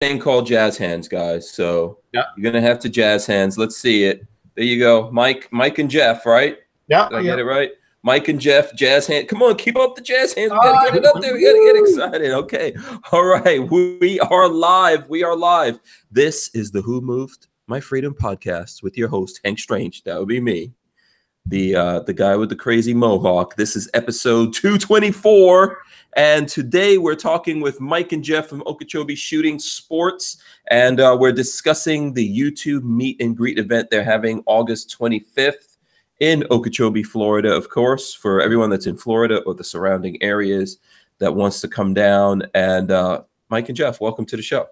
thing called jazz hands, guys. So yeah, you're gonna have to jazz hands. Let's see it. There you go, Mike and Jeff, right? yeah. Did I get it right? Mike and Jeff, jazz hand. Come on, keep up the jazz hands. We gotta get it up there. We gotta get excited. Okay, all right. We are live. We are live. This is the Who Moved My Freedom podcast with your host Hank Strange. That would be me, the guy with the crazy mohawk. This is episode 224. And today we're talking with Mike and Jeff from Okeechobee Shooting Sports, and we're discussing the YouTube meet and greet event they're having August 25th in Okeechobee, Florida, of course, for everyone that's in Florida or the surrounding areas that wants to come down. And Mike and Jeff, welcome to the show.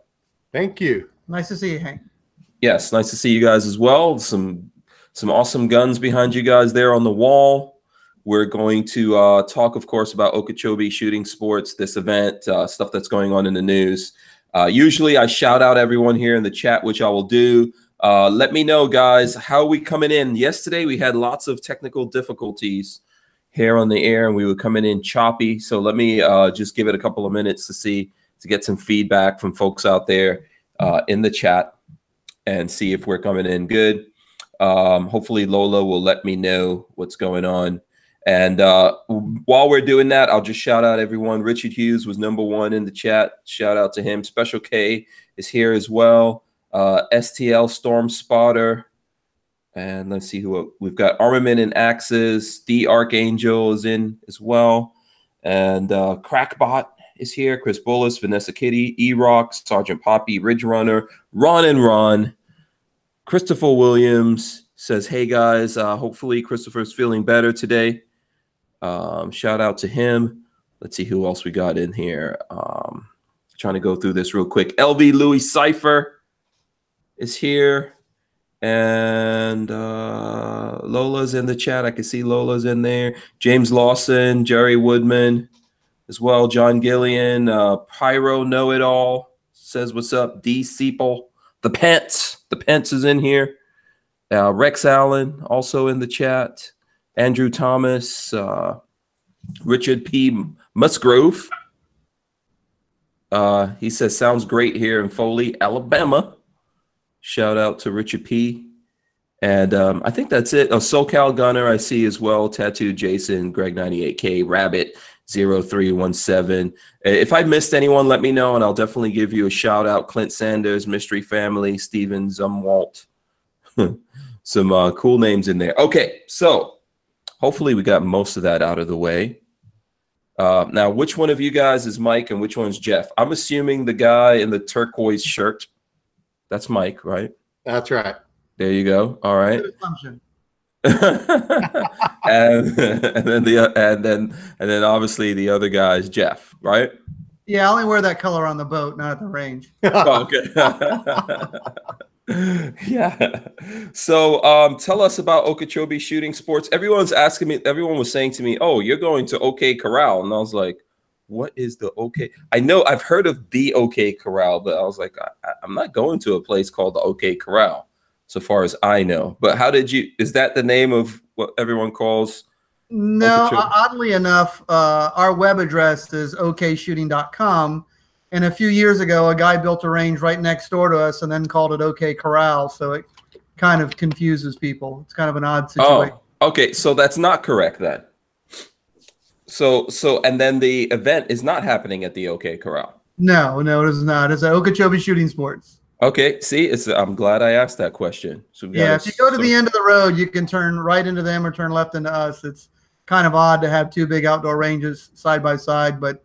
Thank you. Nice to see you, Hank. Yes, nice to see you guys as well. Some awesome guns behind you guys there on the wall. We're going to talk, of course, about Okeechobee Shooting Sports, this event, stuff that's going on in the news. Usually I shout out everyone here in the chat, which I will do. Let me know, guys, how are we coming in? Yesterday, we had lots of technical difficulties here on the air, and we were coming in choppy. So let me just give it a couple of minutes to get some feedback from folks out there in the chat and see if we're coming in good. Hopefully Lola will let me know what's going on. And while we're doing that, I'll just shout out everyone. Richard Hughes was #1 in the chat. Shout out to him. Special K is here as well. STL Storm Spotter. And let's see who we've got. Armament and Axes. The Archangel is in as well. And Crackbot is here. Chris Bullis, Vanessa Kitty, E-Rock, Sergeant Poppy, Ridge Runner, Ron and Ron. Christopher Williams says, hey guys, hopefully Christopher's feeling better today. Shout out to him. Let's see who else we got in here. Trying to go through this real quick. LV Louis Cypher is here. And Lola's in the chat. I can see Lola's in there. James Lawson, Jerry Woodman as well. John Gillian, Pyro Know-It-All says, what's up? D. Seeple. The Pence is in here. Rex Allen also in the chat. Andrew Thomas, Richard P. Musgrove. He says, sounds great here in Foley, Alabama. Shout out to Richard P. And I think that's it. Oh, SoCal Gunner I see as well. Tattoo Jason, Greg 98K, Rabbit 0317. If I missed anyone, let me know, and I'll definitely give you a shout out. Clint Sanders, Mystery Family, Steven Zumwalt. Some cool names in there. Okay, so hopefully we got most of that out of the way. Now, which one of you guys is Mike and which one's Jeff? I'm assuming the guy in the turquoise shirt. That's Mike, right? That's right. There you go. All right. Good assumption. and then obviously the other guy is Jeff, right? Yeah, I only wear that color on the boat, not at the range. Oh, okay. Yeah. So tell us about Okeechobee Shooting Sports. Everyone was saying to me, oh, you're going to OK Corral. And I was like, what is the OK? I know I've heard of the OK Corral, but I was like, I'm not going to a place called the OK Corral, so far as I know. But is that the name of what everyone calls? No, oddly enough, our web address is okshooting.com. And a few years ago, a guy built a range right next door to us and then called it OK Corral. So it kind of confuses people. It's kind of an odd situation. Oh, okay. So that's not correct then. So and then the event is not happening at the OK Corral. No, it is not. It's at Okeechobee Shooting Sports. Okay. See, I'm glad I asked that question. So yeah, if you go to the end of the road, you can turn right into them or turn left into us. It's kind of odd to have two big outdoor ranges side by side, but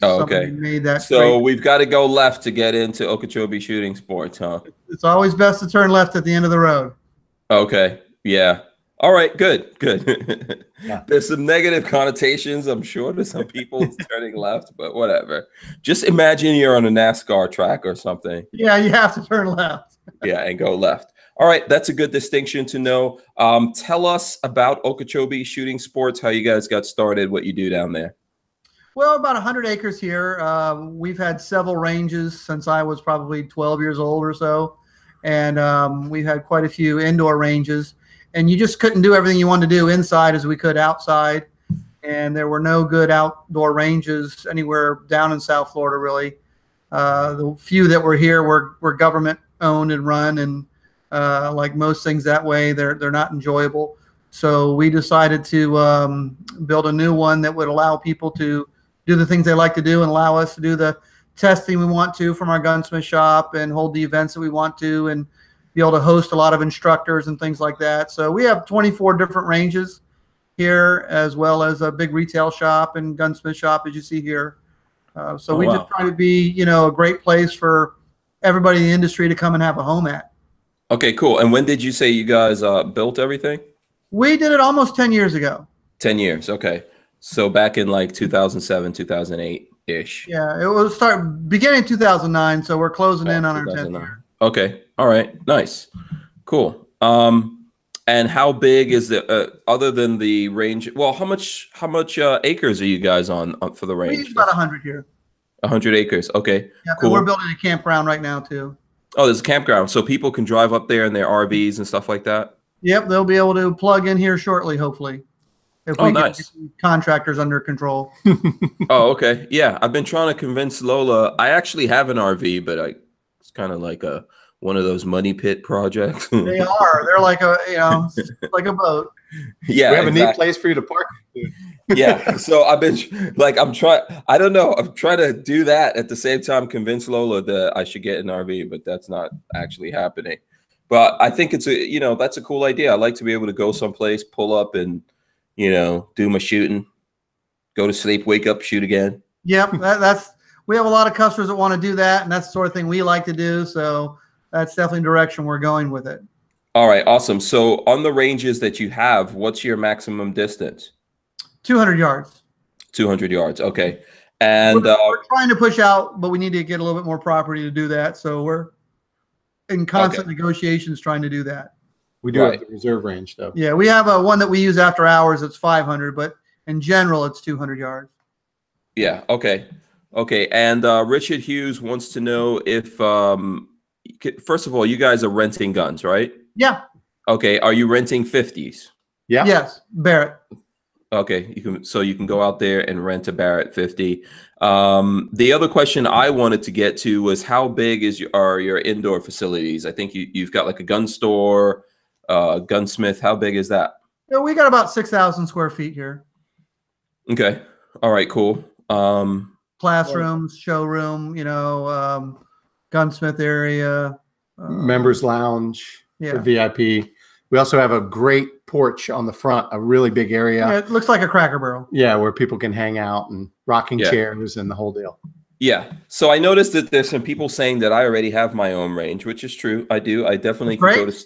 okay. Made that so we've got to go left to get into Okeechobee Shooting Sports, huh? It's always best to turn left at the end of the road. Okay. Yeah. All right. Good. Yeah. There's some negative connotations, I'm sure, to some people turning left, but whatever. Just imagine you're on a NASCAR track or something. Yeah, you have to turn left. Yeah, and go left. All right. That's a good distinction to know. Tell us about Okeechobee Shooting Sports, how you guys got started, what you do down there. Well, about 100 acres here. We've had several ranges since I was probably 12 years old or so. And we've had quite a few indoor ranges. And you just couldn't do everything you wanted to do inside as we could outside. And there were no good outdoor ranges anywhere down in South Florida, really. The few that were here were government owned and run, and like most things that way, they're not enjoyable. So we decided to build a new one that would allow people to do the things they like to do and allow us to do the testing we want to from our gunsmith shop and hold the events that we want to and be able to host a lot of instructors and things like that. So we have 24 different ranges here, as well as a big retail shop and gunsmith shop, as you see here. So we just try to be, you know, a great place for everybody in the industry to come and have a home at. Okay, cool. And when did you say you guys built everything? We did it almost 10 years ago. 10 years. Okay. So back in like 2007, 2008-ish. Yeah, it was beginning 2009. So we're closing in on our 10th year. Okay. All right. Nice. Cool. And how big is it, other than the range? Well, how much acres are you guys on for the range? We use about 100 here. 100 acres. Okay. Yeah, cool. We're building a campground right now too. Oh, there's a campground, so people can drive up there in their RVs and stuff like that. Yep, they'll be able to plug in here shortly, hopefully. If we get contractors under control. Oh, okay. Yeah, I've been trying to convince Lola. I actually have an RV, but it's kind of like one of those money pit projects. They are. They're like like a boat. Yeah, we have a neat place for you to park. Yeah. So I've been I'm trying. I don't know. I'm trying to do that at the same time, convince Lola that I should get an RV, but that's not actually happening. But I think it's that's a cool idea. I like to be able to go someplace, pull up, and do my shooting, go to sleep, wake up, shoot again. Yep, we have a lot of customers that want to do that, and that's the sort of thing we like to do. So that's definitely the direction we're going with it. All right, awesome. So on the ranges that you have, what's your maximum distance? 200 yards. 200 yards. Okay. And we're trying to push out, but we need to get a little bit more property to do that. So we're in constant negotiations trying to do that. We do have the reserve range, though. Yeah, we have one that we use after hours. It's 500, but in general, it's 200 yards. Yeah. Okay. Okay. And Richard Hughes wants to know if, first of all, you guys are renting guns, right? Yeah. Okay. Are you renting 50s? Yeah. Yes. Barrett. Okay. You can go out there and rent a Barrett 50. The other question I wanted to get to was how big are your indoor facilities? I think you've got like a gun store, gunsmith. How big is that? Yeah, we got about 6,000 square feet here. Okay. All right, cool. Classrooms, showroom, gunsmith area. Members lounge for VIP. We also have a great porch on the front, a really big area. Yeah, it looks like a Cracker Barrel. Yeah, where people can hang out and rocking chairs and the whole deal. Yeah. So I noticed that there's some people saying that I already have my own range, which is true. I do. I definitely can go to.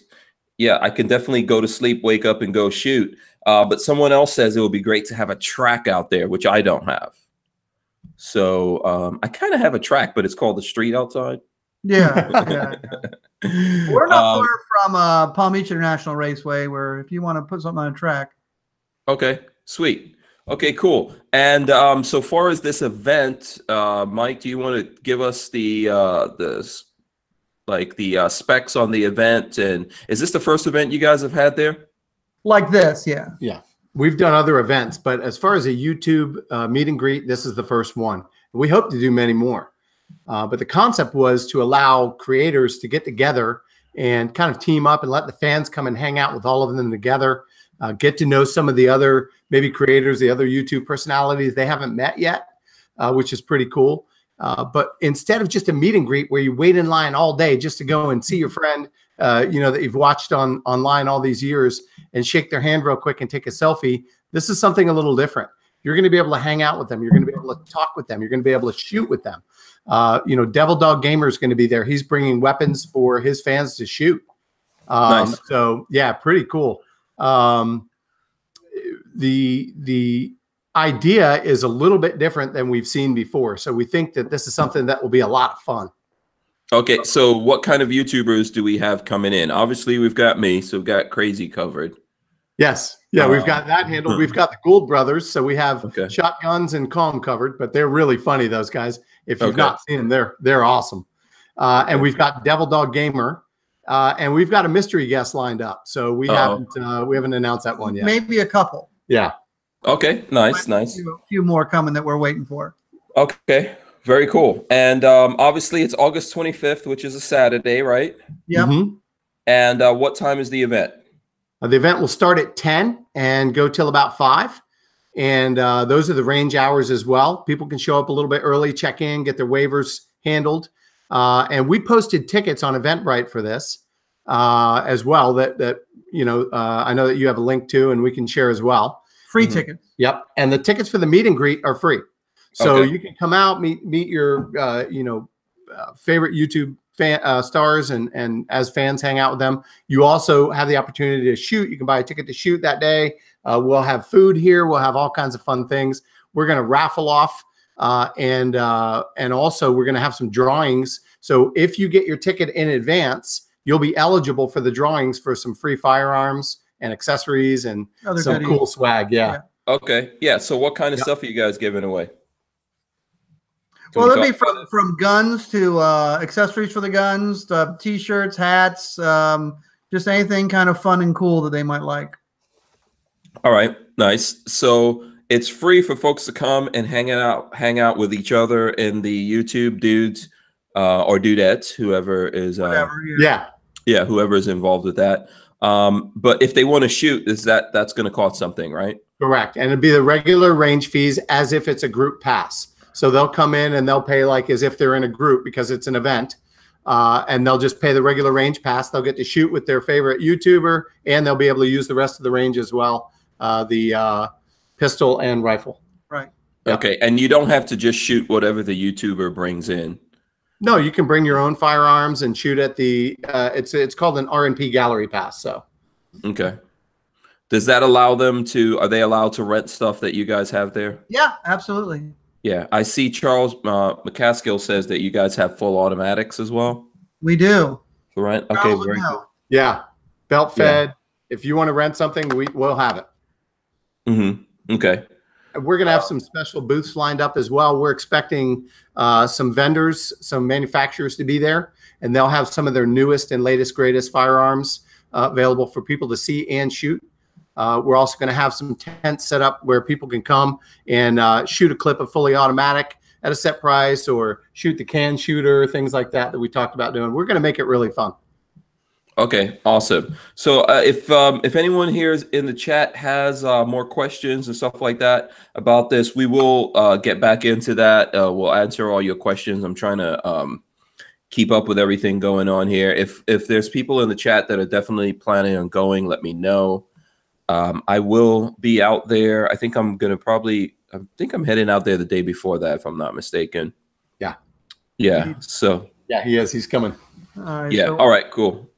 Yeah, I can definitely go to sleep, wake up, and go shoot. But someone else says it would be great to have a track out there, which I don't have. So I kind of have a track, but it's called the street outside. Yeah. We're not far from Palm Beach International Raceway, where if you want to put something on a track. Okay, sweet. Okay, cool. And so far as this event, Mike, do you want to give us the specs on the event? And is this the first event you guys have had there? Like this, yeah. Yeah. We've done other events, but as far as a YouTube meet and greet, this is the first one. We hope to do many more. But the concept was to allow creators to get together and kind of team up and let the fans come and hang out with all of them together, get to know some of the other maybe creators, the other YouTube personalities they haven't met yet, which is pretty cool. But instead of just a meet and greet where you wait in line all day just to go and see your friend, that you've watched online all these years and shake their hand real quick and take a selfie, this is something a little different. You're going to be able to hang out with them. You're going to be able to talk with them. You're going to be able to shoot with them. Devil Dog Gamer is going to be there. He's bringing weapons for his fans to shoot. Nice. So yeah, pretty cool. The idea is a little bit different than we've seen before. So we think that this is something that will be a lot of fun. Okay, so what kind of YouTubers do we have coming in? Obviously, we've got me, so we've got Crazy covered. Yes. Yeah, we've got that handled. We've got the Gould brothers, so we have Shotguns and Calm covered, but they're really funny, those guys. If you've not seen them, they're awesome. And we've got Devil Dog Gamer, and we've got a mystery guest lined up. So we haven't announced that one yet. Maybe a couple. Yeah. Okay, nice. A few more coming that we're waiting for. Okay, Very cool. And obviously it's August 25th, which is a Saturday, right? Yep. And what time is the event? The event will start at 10 and go till about 5. And those are the range hours as well. People can show up a little bit early, check in, get their waivers handled. And we posted tickets on Eventbrite for this as well that I know that you have a link to, and we can share as well. Free tickets. Yep. And the tickets for the meet and greet are free. So you can come out, meet your favorite YouTube stars, and as fans hang out with them. You also have the opportunity to shoot. You can buy a ticket to shoot that day. We'll have food here. We'll have all kinds of fun things. We're going to raffle off, and also we're going to have some drawings. So if you get your ticket in advance, you'll be eligible for the drawings for some free firearms and accessories and some cool swag. Yeah. Okay. Yeah. So what kind of stuff are you guys giving away? Well, it'll be from guns to accessories for the guns, T-shirts, hats, just anything kind of fun and cool that they might like. All right, nice. So it's free for folks to come and hang out with each other in the YouTube dudes or dudettes, whoever is whoever is involved with that. But if they want to shoot, that's going to cost something, right? Correct, and it'd be the regular range fees as if it's a group pass. So they'll come in and they'll pay like as if they're in a group because it's an event. And they'll just pay the regular range pass. They'll get to shoot with their favorite YouTuber, and they'll be able to use the rest of the range as well, the pistol and rifle. Right. Yep. Okay, and you don't have to just shoot whatever the YouTuber brings in. No, you can bring your own firearms and shoot at the it's called an R&P gallery pass. So okay. Does that allow them to, are they allowed to rent stuff that you guys have there? Yeah, absolutely. Yeah, I see Charles McCaskill says that you guys have full automatics as well. We do. For rent? Okay, very good. Yeah, belt fed. Yeah. If you want to rent something, we'll have it. Mm-hmm. Okay. We're going to have some special booths lined up as well. We're expecting some vendors, some manufacturers to be there, and they'll have some of their newest and latest, greatest firearms available for people to see and shoot. We're also going to have some tents set up where people can come and shoot a clip of fully automatic at a set price, or shoot the can shooter, things like that we talked about doing. We're going to make it really fun. Okay, awesome. So if anyone here in the chat has more questions and stuff like that about this, we will get back into that. We'll answer all your questions. I'm trying to keep up with everything going on here. If there's people in the chat that are definitely planning on going, let me know. I will be out there. I think I'm heading out there the day before that, if I'm not mistaken. Yeah. Yeah. So. Yeah, he is. He's coming. Yeah. All right. Cool.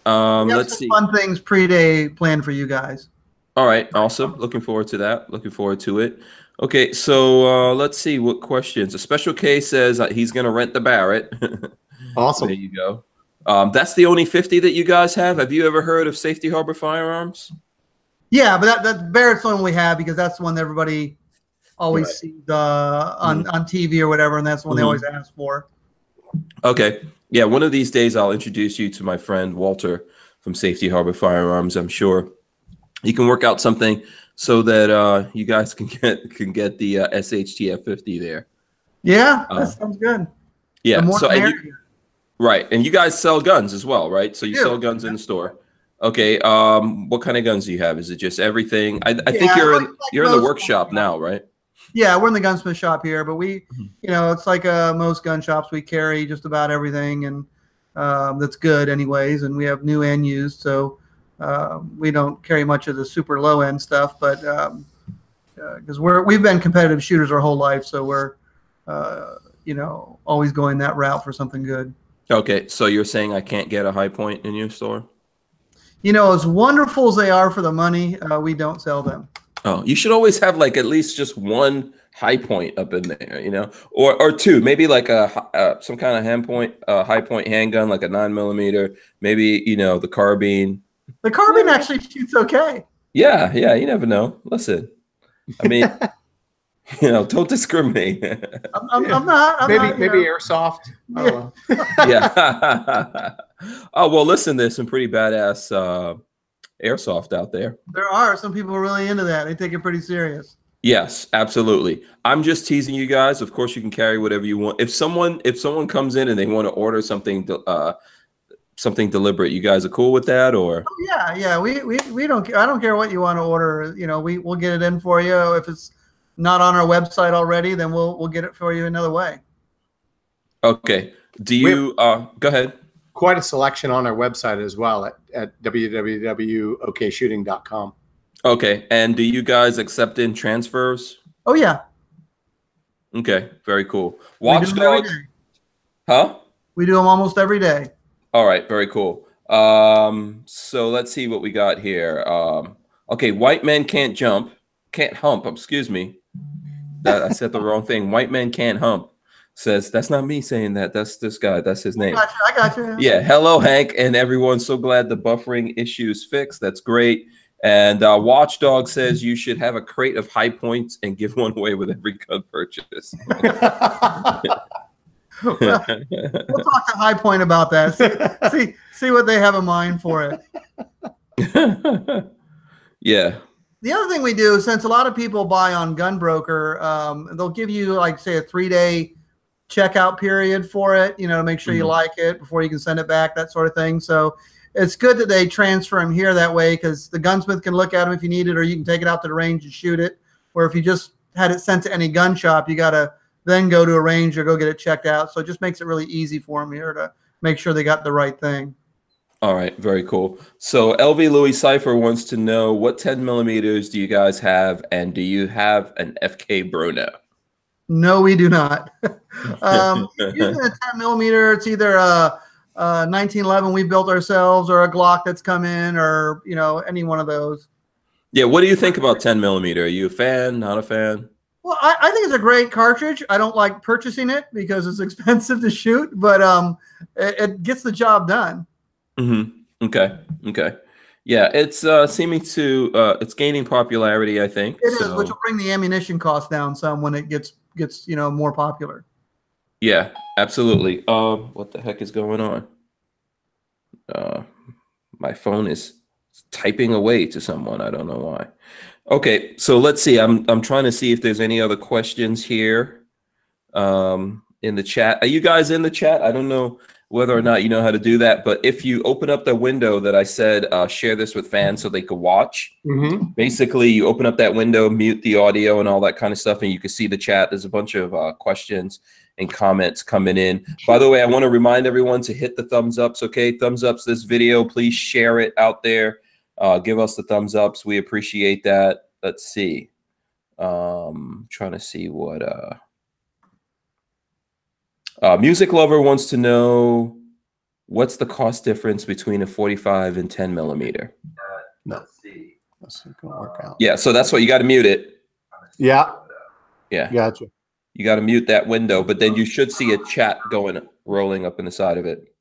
Let's see. Fun things pre-day planned for you guys. All right. Awesome. Looking forward to that. Looking forward to it. Okay. So let's see what questions. A Special K says he's going to rent the Barrett. Awesome. There you go. That's the only 50 that you guys have. Have you ever heard of Safety Harbor Firearms? Yeah, but that Barrett's the one we have because that's the one that everybody always sees on TV or whatever, and that's the one they always ask for. Okay. Yeah, one of these days I'll introduce you to my friend Walter from Safety Harbor Firearms. I'm sure he can work out something so that you guys can get the SHTF 50 there. Yeah, that sounds good. Yeah. Right. And you guys sell guns as well, right? So you sell guns in the store. Okay. What kind of guns do you have? Is it just everything? I think you're in the workshop now, right? Yeah, we're in the gunsmith shop here, but we, it's like most gun shops, we carry just about everything, and that's good anyways. And we have new and used, so we don't carry much of the super low end stuff, but because we've been competitive shooters our whole life, so we're always going that route for something good. Okay, so you're saying I can't get a high point in your store? As wonderful as they are for the money, we don't sell them. Oh, you should always have like at least just one high point up in there, or two, maybe like some kind of high point handgun, like a 9mm, maybe, the carbine. The carbine actually shoots okay. Yeah, you never know. Listen, I mean, don't discriminate. I'm not. Maybe airsoft. Yeah. Oh, well, listen, there's some pretty badass airsoft out there. There are some people really into that. They take it pretty serious. Yes, absolutely. I'm just teasing you guys. Of course, you can carry whatever you want. If someone comes in and they want to order something something deliberate, you guys are cool with that, or? Oh, yeah, yeah. We don't. I don't care what you want to order. You know, we'll get it in for you. If it's not on our website already, then we'll get it for you another way. Okay. Do you go ahead? Quite a selection on our website as well at www.okshooting.com. Okay. And do you guys accept in transfers? Oh yeah. Okay. Very cool. Watchdog. Huh? We do them almost every day. All right. Very cool. So let's see what we got here. Okay. White men can't hump. Excuse me. I said the wrong thing. White men can't hump. Says that's not me saying that. That's this guy. That's his name. I got you. Yeah. Hello, Hank, and everyone. So glad the buffering issue's fixed. That's great. And Watchdog says you should have a crate of high points and give one away with every gun purchase. We'll talk to High Point about that. See what they have in mind for it. Yeah. The other thing we do, since a lot of people buy on Gunbroker, they'll give you, like, say, a 3-day checkout period for it, you know, to make sure you like it before you can send it back, that sort of thing. So it's good that they transfer them here that way, because the gunsmith can look at them if you need it, or you can take it out to the range and shoot it. Or if you just had it sent to any gun shop, you got to then go to a range or go get it checked out. So it just makes it really easy for them here to make sure they got the right thing. All right, very cool. So LV Louis Cypher wants to know, what 10 millimeters do you guys have, and do you have an FK Bruno? No, we do not. Using a 10 millimeter, it's either a 1911 we built ourselves, or a Glock that's come in, or, you know, any one of those. Yeah. What do you think about 10 millimeter? Are you a fan? Not a fan? Well, I think it's a great cartridge. I don't like purchasing it because it's expensive to shoot, but it gets the job done. Okay. Yeah, it's seeming to it's gaining popularity, I think. It is, which will bring the ammunition cost down some when it gets you know, more popular. Yeah, absolutely. What the heck is going on? My phone is typing away to someone. I don't know why. Okay, so let's see. I'm trying to see if there's any other questions here in the chat. Are you guys in the chat? I don't know whether or not you know how to do that, but if you open up the window that I said, share this with fans so they could watch. Basically, you open up that window, mute the audio and all that kind of stuff, and you can see the chat. There's a bunch of questions and comments coming in. By the way, I want to remind everyone to hit the thumbs ups, okay? Thumbs ups this video. Please share it out there. Give us the thumbs ups. We appreciate that. Let's see. Trying to see what... Music Lover wants to know, what's the cost difference between a 45 and 10 millimeter? Let's see. That's gonna work out. Yeah, so that's what you got to mute it. Yeah. Yeah. Gotcha. You got to mute that window, but then you should see a chat rolling up in the side of it.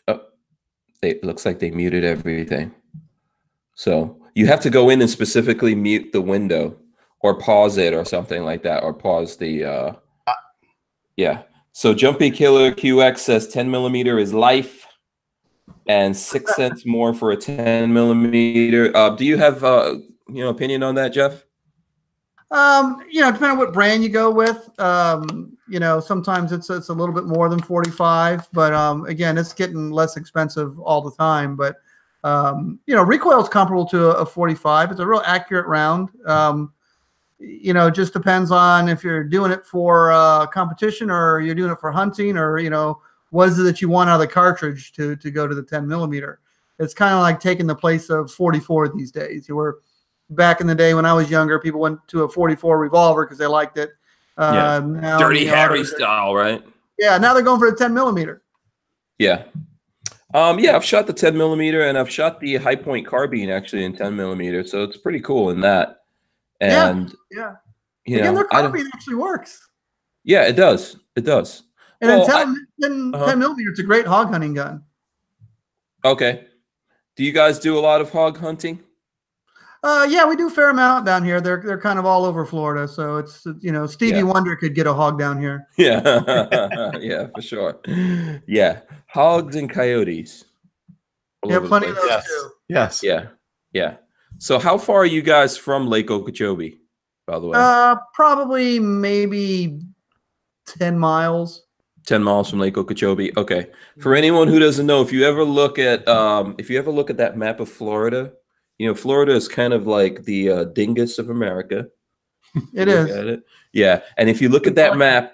Oh, it looks like they muted everything. So you have to go in and specifically mute the window, or pause it, or something like that, or pause the. Yeah. So Jumpy Killer QX says 10 millimeter is life, and 6 cents more for a 10 millimeter. Do you have opinion on that, Jeff? You know, depending on what brand you go with, you know, sometimes it's a little bit more than 45, but again, it's getting less expensive all the time. But you know, recoil is comparable to a 45. It's a real accurate round. You know, it just depends on if you're doing it for competition, or you're doing it for hunting, or, you know, what is it that you want out of the cartridge to go to the 10 millimeter. It's kind of like taking the place of 44 these days. You were back in the day when I was younger, people went to a 44 revolver because they liked it. Yeah. Now, Dirty Harry style, right? Yeah. Now they're going for the 10 millimeter. Yeah. Yeah, I've shot the 10 millimeter, and I've shot the high point carbine actually in 10 millimeter. So it's pretty cool in that. And yeah. You Again, know, their carbine actually works. Yeah, it does. It does. And well, 10 millimeter, it's a great hog hunting gun. Okay. Do you guys do a lot of hog hunting? Yeah, we do a fair amount down here. They're kind of all over Florida, so it's, you know, Stevie Wonder could get a hog down here. Yeah, yeah, for sure. Yeah, hogs and coyotes. Yeah, plenty of those too. Yes. Yeah. So how far are you guys from Lake Okeechobee, by the way? Probably maybe 10 miles. 10 miles from Lake Okeechobee. Okay. For anyone who doesn't know, if you ever look at that map of Florida, you know, Florida is kind of like the dingus of America. It is. Look at it. Yeah. And if you look at that map,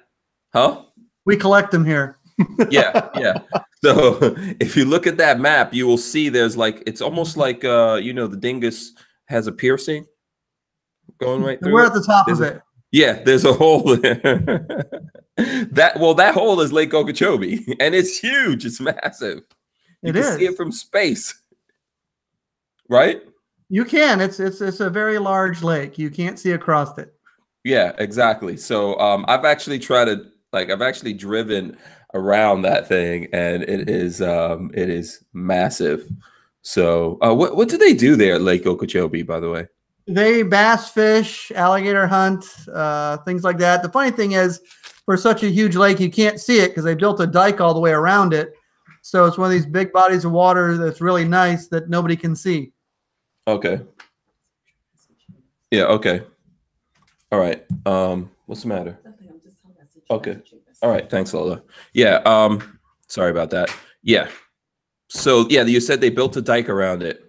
huh? We collect them here. Yeah, yeah. So if you look at that map, you will see there's like, it's almost like you know, the dingus has a piercing going right through. We're at the top of it. Yeah, there's a hole there. That hole is Lake Okeechobee, and it's huge. It's massive. You can see it from space, right? You can. It's a very large lake. You can't see across it. Yeah, exactly. So I've actually driven around that thing, and it is massive. So what do they do there at Lake Okeechobee, by the way? They bass fish, alligator hunt, things like that. The funny thing is, for such a huge lake, you can't see it because they built a dike all the way around it. So it's one of these big bodies of water that's really nice that nobody can see. Okay. Yeah, okay. All right. What's the matter? Okay. All right. Thanks, Lola. Yeah. Sorry about that. Yeah. So yeah, you said they built a dike around it.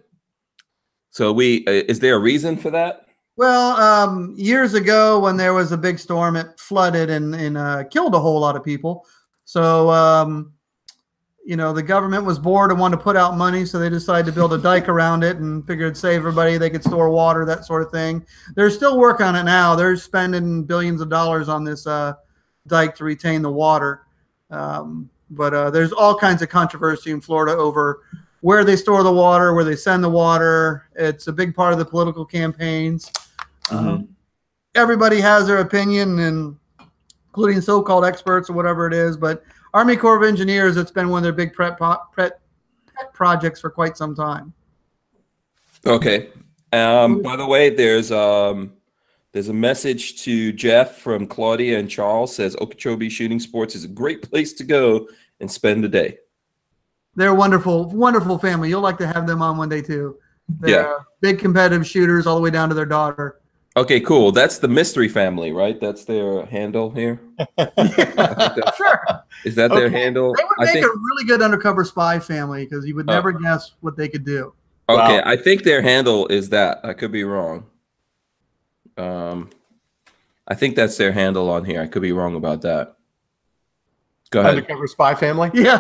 So is there a reason for that? Well, years ago when there was a big storm, it flooded and killed a whole lot of people. So, you know, the government was bored and wanted to put out money, so they decided to build a dike around it and figured it'd save everybody. They could store water, that sort of thing. They're still working on it now. They're spending billions of dollars on this dike to retain the water. But there's all kinds of controversy in Florida over where they store the water, where they send the water. It's a big part of the political campaigns. Everybody has their opinion, and including so-called experts or whatever it is. But Army Corps of Engineers, it's been one of their big pet projects for quite some time. Okay. By the way, there's a message to Jeff from Claudia and Charles. Says Okeechobee Shooting Sports is a great place to go and spend the day. They're a wonderful, wonderful family. You'll like to have them on one day too. They're big competitive shooters all the way down to their daughter. Okay, cool. That's the mystery family, right? That's their handle here. Sure. Is that their handle? They would make a really good undercover spy family because you would never guess what they could do. Okay, wow. I think their handle is that. I could be wrong. I think that's their handle on here. I could be wrong about that. Go ahead. Undercover spy family? Yeah.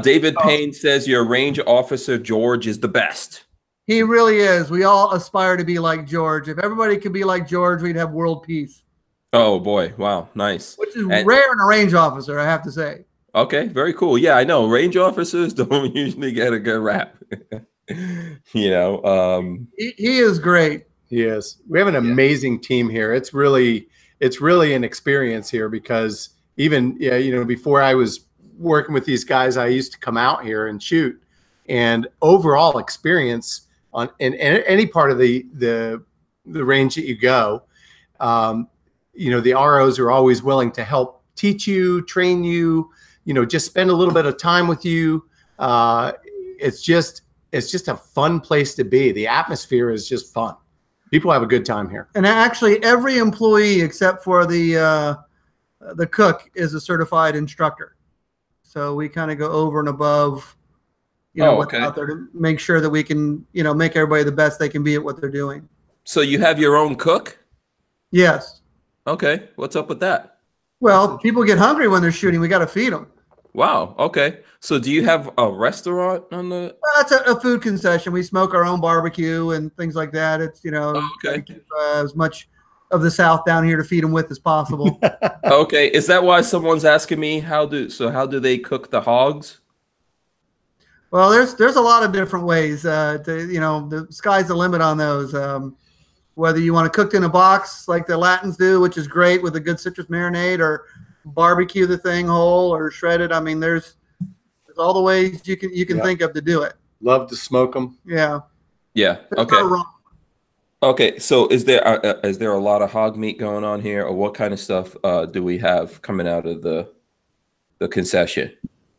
David Payne says your range officer, George, is the best. He really is. We all aspire to be like George. If everybody could be like George, we'd have world peace. Oh, boy. Wow. Nice. Which is rare in a range officer, I have to say. Okay. Very cool. Yeah, I know. Range officers don't usually get a good rap. You know, he is great. He is. We have an amazing team here. It's really an experience here because even, you know, before I was working with these guys, I used to come out here and shoot, and overall experience in any part of the range that you go, you know, the ROs are always willing to help teach you, train you, you know, just spend a little bit of time with you. It's just a fun place to be. The atmosphere is just fun. People have a good time here. And actually every employee except for the cook is a certified instructor. So we kind of go over and above, you know, what's out there to make sure that we can, you know, make everybody the best they can be at what they're doing. So you have your own cook? Yes. Okay. What's up with that? Well, people get hungry when they're shooting. We got to feed them. Wow. Okay. So do you have a restaurant on the? Well, it's a food concession. We smoke our own barbecue and things like that. It's, you know, as much of the South down here to feed them with as possible. Okay. Is that why someone's asking me how do they cook the hogs? Well, there's a lot of different ways. You know, the sky's the limit on those. Whether you want to cook in a box like the Latins do, which is great with a good citrus marinade, or barbecue the thing whole or shredded. I mean, there's all the ways you can think of to do it. Love to smoke them. Yeah. Yeah. Okay. Okay. So is there a lot of hog meat going on here, or what kind of stuff do we have coming out of the concession?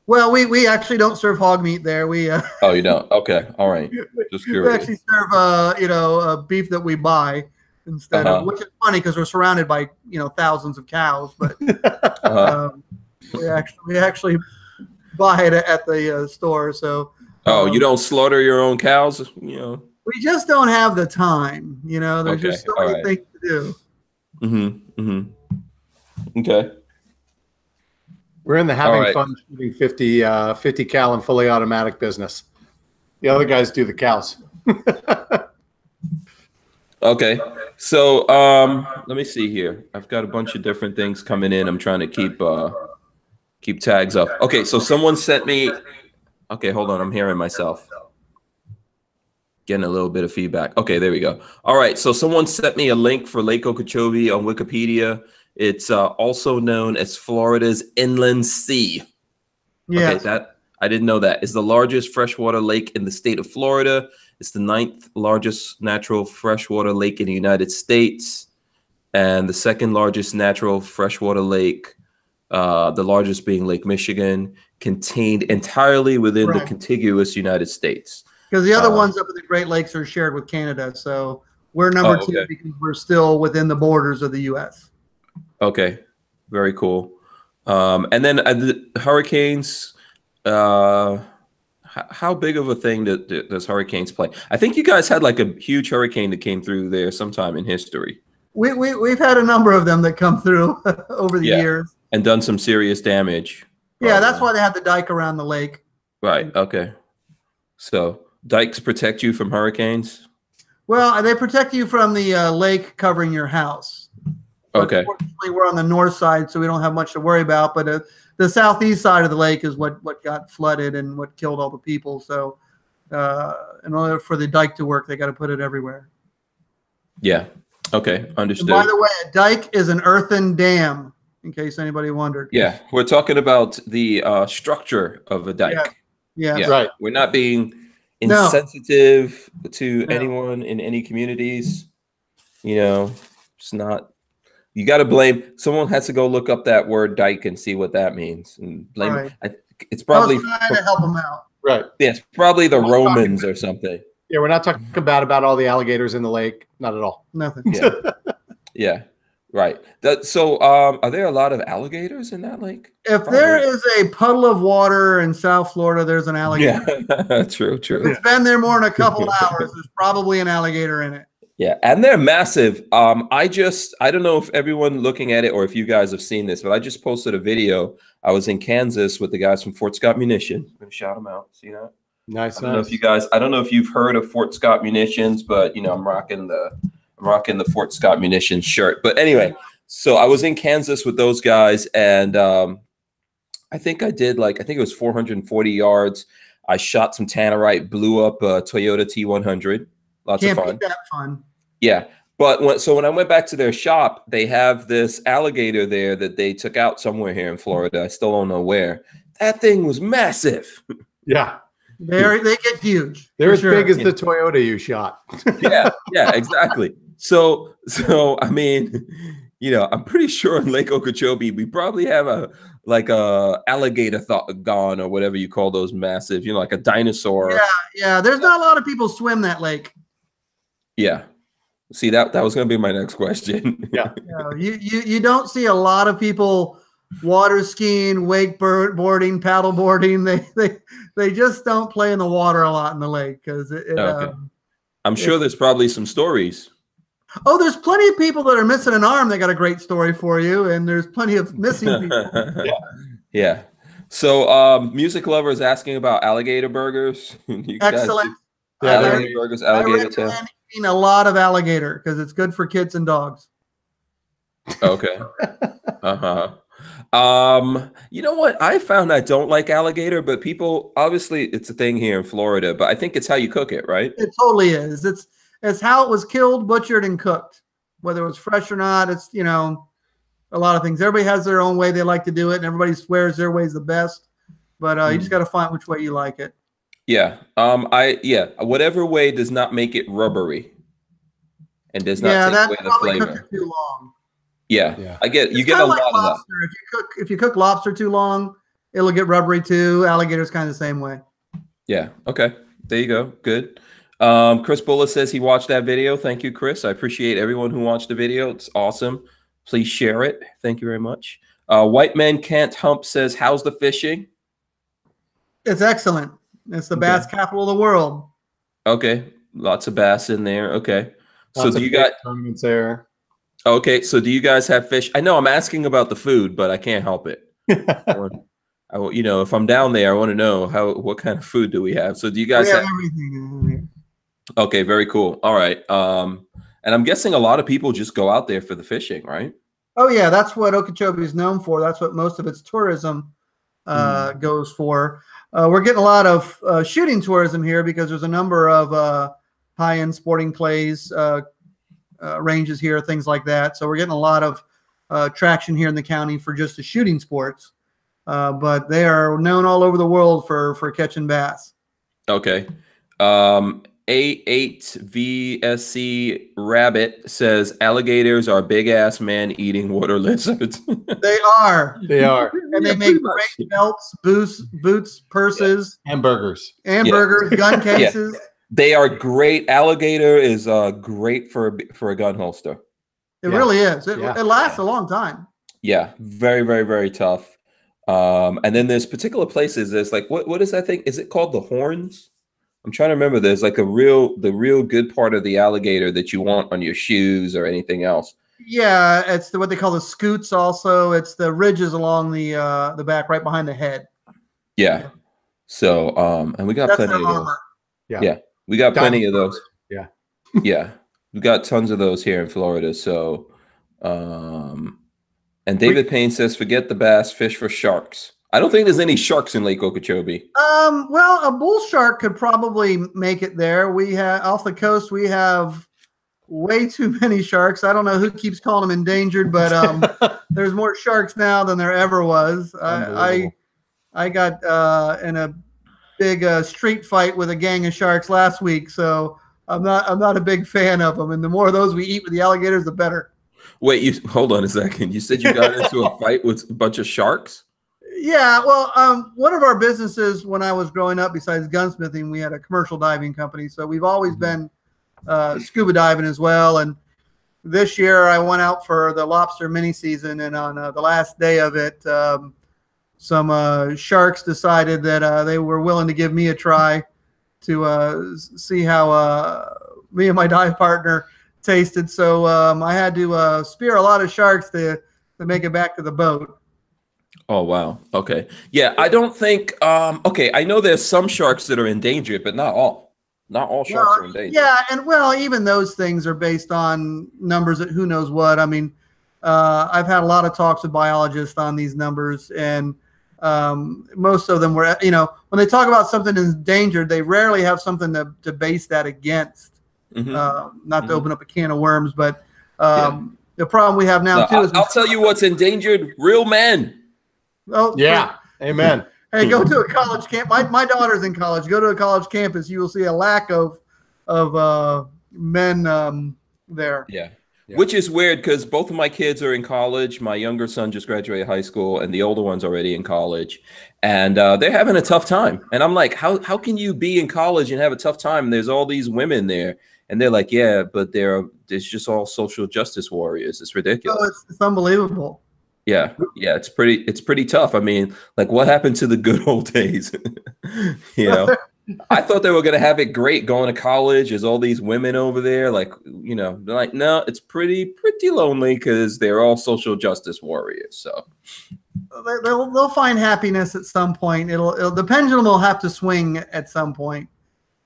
Well, we actually don't serve hog meat there. We Oh, you don't? Okay, all right. Just curious. we actually serve beef that we buy instead of, which is funny because we're surrounded by thousands of cows, but we actually buy it at the store. So you don't slaughter your own cows, We just don't have the time. There's just so many things to do. Okay. We're in the having fun shooting 50 cal and fully automatic business. The other guys do the cows. Okay. So let me see here. I've got a bunch of different things coming in. I'm trying to keep tags up. Okay, so someone sent me. Okay, hold on. I'm hearing myself. Getting a little bit of feedback. Okay, there we go. All right, so someone sent me a link for Lake Okeechobee on Wikipedia. It's also known as Florida's Inland Sea. Yeah. Okay, that I didn't know that. It's the largest freshwater lake in the state of Florida. It's the 9th largest natural freshwater lake in the United States, and the 2nd largest natural freshwater lake, the largest being Lake Michigan, contained entirely within the contiguous United States. Because the other ones up in the Great Lakes are shared with Canada, so we're number 2 because we're still within the borders of the U.S. Okay, very cool. And then the hurricanes, how big of a thing does hurricanes play? I think you guys had like a huge hurricane that came through there sometime in history. We've had a number of them that come through over the years. And done some serious damage. Yeah, that's why they have the dike around the lake. Right, okay. So dikes protect you from hurricanes? Well, they protect you from the lake covering your house. Okay. Unfortunately, we're on the north side, so we don't have much to worry about. But the southeast side of the lake is what got flooded and what killed all the people. So in order for the dike to work, they got to put it everywhere. Yeah. Okay. Understood. And by the way, a dike is an earthen dam, in case anybody wondered. Yeah. We're talking about the structure of a dike. Yeah. Right. We're not being insensitive to anyone in any communities. It's not. You got to blame. Someone has to go look up that word dike and see what that means and blame. It's probably trying to help them out. Right. Yeah, it's probably the Romans or something. Yeah, we're not talking about all the alligators in the lake. Not at all. Nothing. Yeah. Yeah. Right. So are there a lot of alligators in that lake? If there is a puddle of water in South Florida, there's an alligator. Yeah. True. If it's been there more than a couple hours, there's probably an alligator in it. Yeah, and they're massive. I don't know if everyone looking at it or if you guys have seen this, but I just posted a video. I was in Kansas with the guys from Fort Scott Munition. I'm gonna shout them out. See that? Nice. I don't know if you've heard of Fort Scott Munitions, but I'm rocking the Fort Scott Munitions shirt. But anyway, so I was in Kansas with those guys, and I think it was 440 yards. I shot some tannerite, blew up a Toyota T100. Lots of fun. Can't beat that fun. Yeah. But when I went back to their shop, they have this alligator there that they took out somewhere here in Florida. I still don't know where. That thing was massive. Yeah. They get huge. They're as big as the Toyota you shot. Yeah, exactly. So I mean, I'm pretty sure in Lake Okeechobee we probably have a alligator gone or whatever you call those massive, like a dinosaur. Yeah. There's not a lot of people swim that lake. Yeah. See, that was going to be my next question. Yeah. You don't see a lot of people water skiing, wakeboarding, paddle boarding. They just don't play in the water a lot in the lake because I'm sure there's probably some stories. Oh, there's plenty of people that are missing an arm that got a great story for you, and there's plenty of missing people. Yeah. So music lovers asking about alligator burgers. Excellent. Alligator burgers, alligator tail. A lot of alligator because it's good for kids and dogs. Okay. You know what? I found I don't like alligator, but people, obviously it's a thing here in Florida, but I think it's how you cook it, right? It totally is. It's how it was killed, butchered, and cooked. Whether it was fresh or not, it's a lot of things. Everybody has their own way they like to do it, and everybody swears their way is the best. But you just got to find which way you like it. Yeah. Whatever way does not make it rubbery and does not take away the flavor. Cook it too long. Yeah. I get you get a lot of that. If you cook lobster too long, it'll get rubbery too. Alligators kind of the same way. Yeah. Okay. There you go. Good. Chris Bullis says he watched that video. Thank you, Chris. I appreciate everyone who watched the video. It's awesome. Please share it. Thank you very much. White Men Can't Hump says, how's the fishing? It's excellent. It's the bass capital of the world. Okay. Lots of bass in there. Okay. Lots so do you got tournaments there? Okay. So do you guys have fish? I know I'm asking about the food, but I can't help it. You know, if I'm down there, I want to know what kind of food do we have? So do you guys have everything? Okay, very cool. All right. And I'm guessing a lot of people just go out there for the fishing, right? Oh yeah, that's what Okeechobee is known for. That's what most of its tourism goes for. We're getting a lot of shooting tourism here because there's a number of high-end sporting clays ranges here, things like that. So we're getting a lot of traction here in the county for just the shooting sports. But they are known all over the world for catching bass. Okay. A8VSC Rabbit says alligators are big ass man eating water lizards. They are. They are. And they make great belts, boots, purses, hamburgers, gun cases. They are great. Alligator is great for a gun holster. It really is. It lasts a long time. Yeah, very, very, very tough. And then there's particular places. There's like what is that thing? Is it called the horns? I'm trying to remember. There's like the real good part of the alligator that you want on your shoes or anything else. Yeah, it's what they call the scoots. Also, it's the ridges along the back, right behind the head. Yeah. So, and we got plenty of those. Yeah, we got plenty of those. Yeah, yeah, we got tons of those here in Florida. So, and David Payne says, forget the bass, fish for sharks. I don't think there's any sharks in Lake Okeechobee. Well, a bull shark could probably make it there. We have off the coast. We have way too many sharks. I don't know who keeps calling them endangered, but there's more sharks now than there ever was. I got in a big street fight with a gang of sharks last week, so I'm not a big fan of them. And the more of those we eat with the alligators, the better. Wait, hold on a second. You said you got into a fight with a bunch of sharks? Yeah, well, one of our businesses when I was growing up, besides gunsmithing, we had a commercial diving company. So we've always been scuba diving as well. And this year I went out for the lobster mini season, and on the last day of it, some sharks decided that they were willing to give me a try to see how me and my dive partner tasted. So I had to spear a lot of sharks to make it back to the boat. Oh, wow. Okay. Yeah, I don't think okay, I know there's some sharks that are endangered, but not all. Not all sharks are endangered. Yeah, and well, even those things are based on numbers that who knows what. I mean, I've had a lot of talks with biologists on these numbers, and most of them were, when they talk about something endangered, they rarely have something to base that against. Not to open up a can of worms, but the problem we have now too is I'll tell you what's endangered: real men. Oh yeah, amen. Hey, go to a college camp. My daughter's in college. Go to a college campus. You will see a lack of men there. Yeah. Which is weird because both of my kids are in college. My younger son just graduated high school, and the older one's already in college, and they're having a tough time. And I'm like, how can you be in college and have a tough time? There's all these women there, and they're like, yeah, but it's just all social justice warriors. It's ridiculous. Oh, it's unbelievable. Yeah, it's pretty tough. I mean, like, what happened to the good old days? I thought they were gonna have it great going to college. There's all these women over there, like, they're like, no, it's pretty lonely because they're all social justice warriors. So they'll find happiness at some point. The pendulum will have to swing at some point.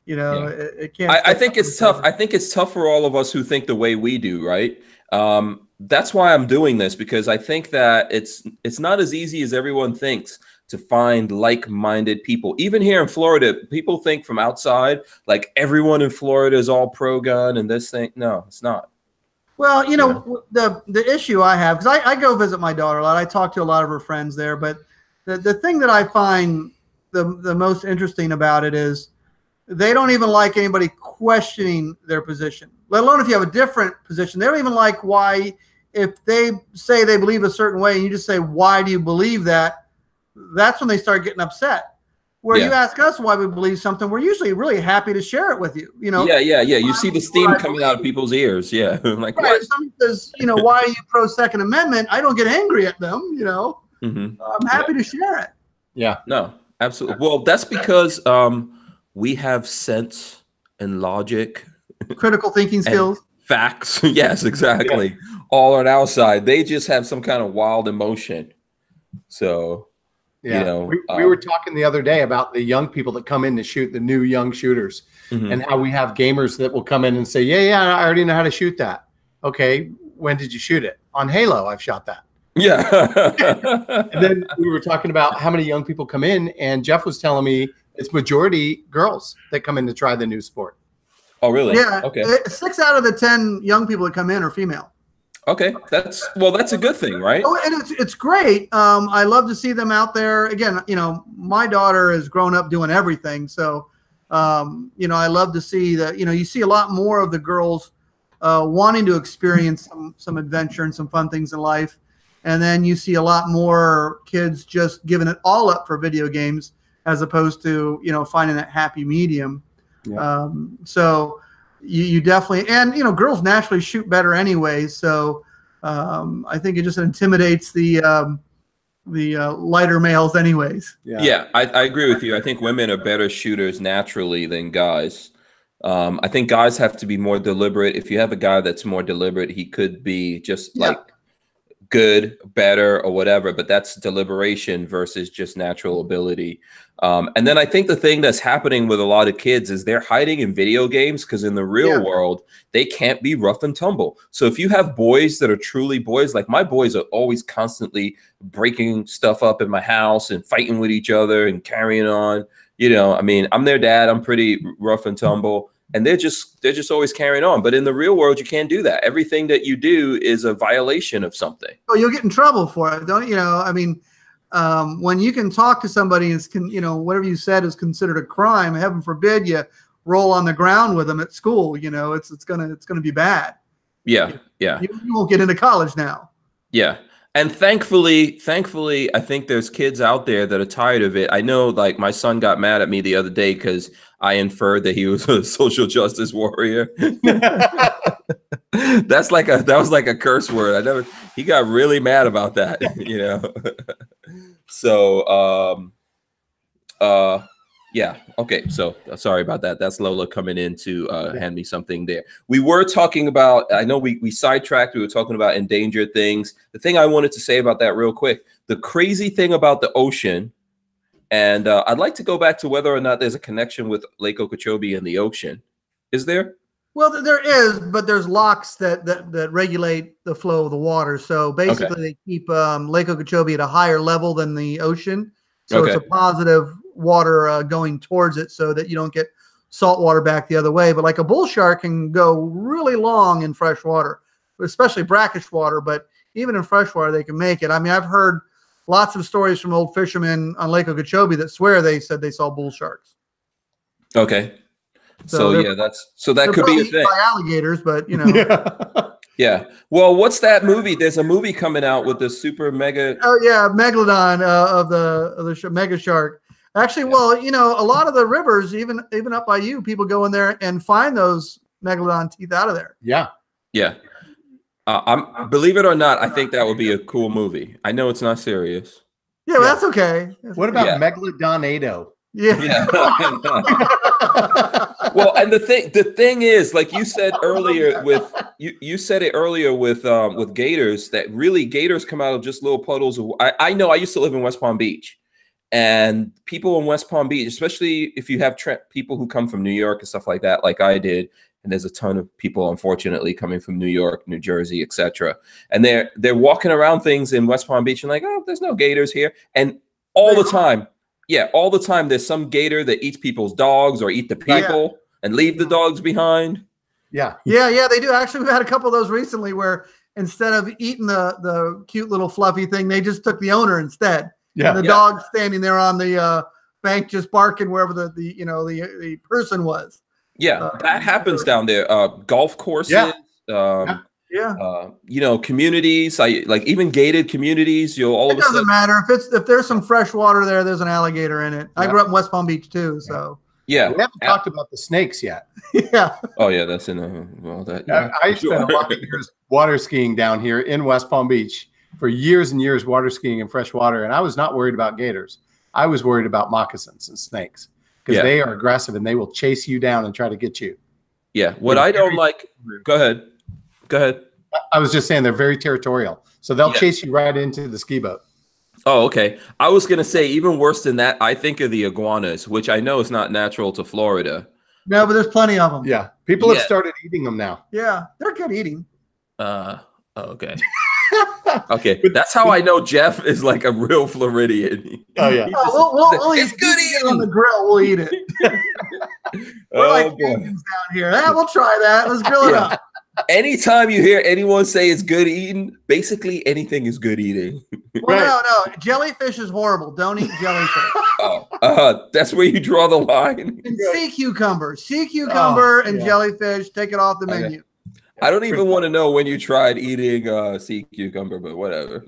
It can't. I think it's tough. I think it's tough for all of us who think the way we do, right? That's why I'm doing this, because I think that it's not as easy as everyone thinks to find like-minded people. Even here in Florida, people think from outside, like everyone in Florida is all pro-gun and this thing. No, it's not. Well, the issue I have, because I go visit my daughter a lot. I talk to a lot of her friends there, but the thing that I find the most interesting about it is they don't even like anybody questioning their position, let alone if you have a different position. They don't even like why, if they say they believe a certain way and you just say, why do you believe that? that's when they start getting upset. Where you ask us why we believe something, we're usually really happy to share it with you. You know. Yeah. You see the steam coming out of people's ears. Yeah. Like, right. What? If somebody says, you know, why are you pro Second Amendment? I don't get angry at them. You know. I'm happy to share it. Yeah. No, absolutely. Well, that's because we have sense and logic, critical thinking skills, facts. Yes, exactly. All on our side. They just have some kind of wild emotion. So. Yeah, you know, we were talking the other day about the young people that come in to shoot, the new young shooters, and how we have gamers that will come in and say, yeah, I already know how to shoot that. Okay, when did you shoot it? On Halo, I've shot that. Yeah. And then we were talking about how many young people come in, and Jeff was telling me it's majority girls that come in to try the new sport. Oh, really? Yeah. Okay. 6 out of the 10 young people that come in are female. Okay, that's a good thing, right? Oh, and it's great. I love to see them out there. Again, you know, my daughter has grown up doing everything, so you know, I love to see that. You know, you see a lot more of the girls wanting to experience some adventure and some fun things in life, and then you see a lot more kids just giving it all up for video games as opposed to, you know, finding that happy medium. Yeah. So. You definitely, and you know, girls naturally shoot better anyway, so I think it just intimidates the lighter males anyways. Yeah, I agree with you. I think women are better shooters naturally than guys. I think guys have to be more deliberate. If you have a guy that's more deliberate, he could be just like good, better, or whatever, but that's deliberation versus just natural ability. And then I think the thing that's happening with a lot of kids is they're hiding in video games because in the real world, they can't be rough and tumble. So if you have boys that are truly boys, like my boys are always constantly breaking stuff up in my house and fighting with each other and carrying on, you know, I mean, I'm their dad. I'm pretty rough and tumble. And they're just always carrying on. But in the real world, you can't do that. Everything that you do is a violation of something. Oh, you'll get in trouble for it, don't you? Know, I mean, when you can talk to somebody, and you know, whatever you said is considered a crime. Heaven forbid you roll on the ground with them at school. You know, it's gonna be bad. Yeah. You won't get into college now. Yeah. And thankfully, I think there's kids out there that are tired of it. I know, like, my son got mad at me the other day because I inferred that he was a social justice warrior. That was like a curse word. He got really mad about that, you know? So, yeah. Okay. So sorry about that. That's Lola coming in to hand me something there. We were talking about, I know we sidetracked. We were talking about endangered things. The thing I wanted to say about that real quick, the crazy thing about the ocean, and I'd like to go back to whether or not there's a connection with Lake Okeechobee and the ocean. Is there? Well, there is, but there's locks that regulate the flow of the water. So basically they keep Lake Okeechobee at a higher level than the ocean. So it's a positive water going towards it so that you don't get salt water back the other way. But like a bull shark can go really long in fresh water, especially brackish water. But even in fresh water, they can make it. I mean, I've heard lots of stories from old fishermen on Lake Okeechobee that swear they said they saw bull sharks. Okay. So yeah, that could be a thing. By alligators, but you know. Yeah. Well, what's that movie? There's a movie coming out with the super mega. Oh yeah, megalodon of the mega shark. Actually, well, you know, a lot of the rivers, even up by you, people go in there and find those megalodon teeth out of there. Yeah. Yeah. Believe it or not, I think that would be a cool movie. I know it's not serious. Yeah, well, that's okay. What about Megalodonado? Yeah. Well, and the thing is, like you said earlier, with you said it earlier with gators, that really gators come out of just little puddles of. I know I used to live in West Palm Beach, and people in West Palm Beach, especially if you have people who come from New York and stuff like that, like I did, and there's a ton of people, unfortunately, coming from New York, New Jersey, etc. And they're walking around things in West Palm Beach and like, oh, there's no gators here, and all the time. Yeah, all the time there's some gator that eats people's dogs or eat the people and leave the dogs behind. Yeah, they do. Actually, we've had a couple of those recently where instead of eating the cute little fluffy thing, they just took the owner instead. Yeah, and the dog standing there on the bank just barking wherever the person was. Yeah, that happens down there. Golf courses. Yeah. You know, communities, like even gated communities, you'll all of a sudden. It doesn't matter if there's some fresh water there. There's an alligator in it. I grew up in West Palm Beach too, so. Yeah, we haven't talked about the snakes yet. Yeah. Oh yeah, that's in well that. Yeah, I spent a lot of years water skiing down here in West Palm Beach for years and years, water skiing in fresh water, and I was not worried about gators. I was worried about moccasins and snakes because they are aggressive and they will chase you down and try to get you. Yeah, what I don't like. Go ahead. I was just saying they're very territorial, so they'll chase you right into the ski boat. Oh, okay. I was gonna say even worse than that. I think of the iguanas, which I know is not natural to Florida. No, but there's plenty of them. Yeah, people have started eating them now. Yeah, they're good eating. Okay. Okay, that's how I know Jeff is like a real Floridian. Oh yeah, we'll eat good eating on the grill. We'll eat it. We're like Indians down here. We'll try that. Let's grill it up. Anytime you hear anyone say it's good eating, basically anything is good eating. Well, no, jellyfish is horrible. Don't eat jellyfish. That's where you draw the line. And sea cucumber and jellyfish. Take it off the menu. I don't even want to know when you tried eating sea cucumber, but whatever.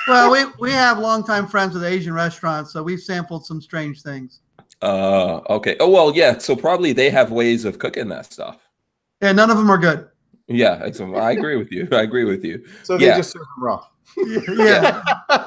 Well, we have longtime friends with Asian restaurants, so we've sampled some strange things. Okay. Oh well, yeah. So probably they have ways of cooking that stuff. Yeah, none of them are good. Yeah, I agree with you. I agree with you. So they just serve them raw.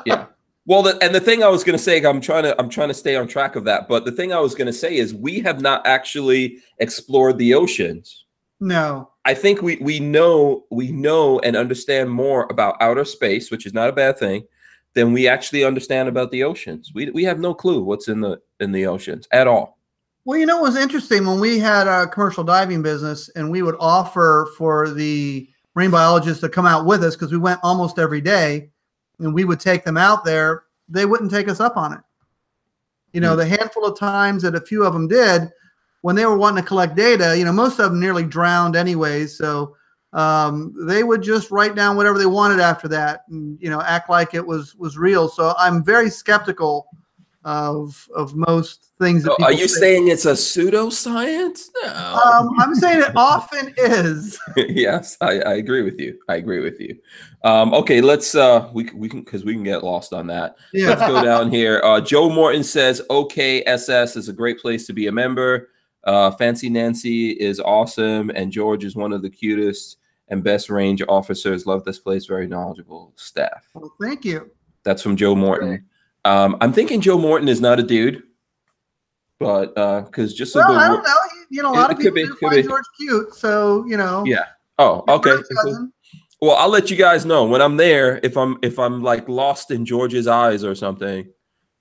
Yeah. Well, the thing I was going to say, I'm trying to stay on track of that. But the thing I was going to say is we have not actually explored the oceans. No. I think we know and understand more about outer space, which is not a bad thing, than we actually understand about the oceans. We have no clue what's in the oceans at all. Well, you know, it was interesting when we had our commercial diving business and we would offer for the marine biologists to come out with us because we went almost every day and we would take them out there. They wouldn't take us up on it. You know, the handful of times that a few of them did when they were wanting to collect data, you know, most of them nearly drowned anyways. So they would just write down whatever they wanted after that and, you know, act like it was real. So I'm very skeptical of most things that people are you saying it's a pseudoscience? No. I'm saying it often is. Yes, I agree with you. Okay, let's we can because we can get lost on that. Yeah. Let's go down here. Joe Morton says OKSS is a great place to be a member. Fancy Nancy is awesome, and George is one of the cutest and best range officers. Love this place. Very knowledgeable staff. Well, thank you. That's from Joe Morton. I'm thinking Joe Morton is not a dude, but because just so I don't know. You know, a lot of people do find George cute, so you know. Yeah. Oh, okay. Well, I'll let you guys know when I'm there if I'm like lost in George's eyes or something.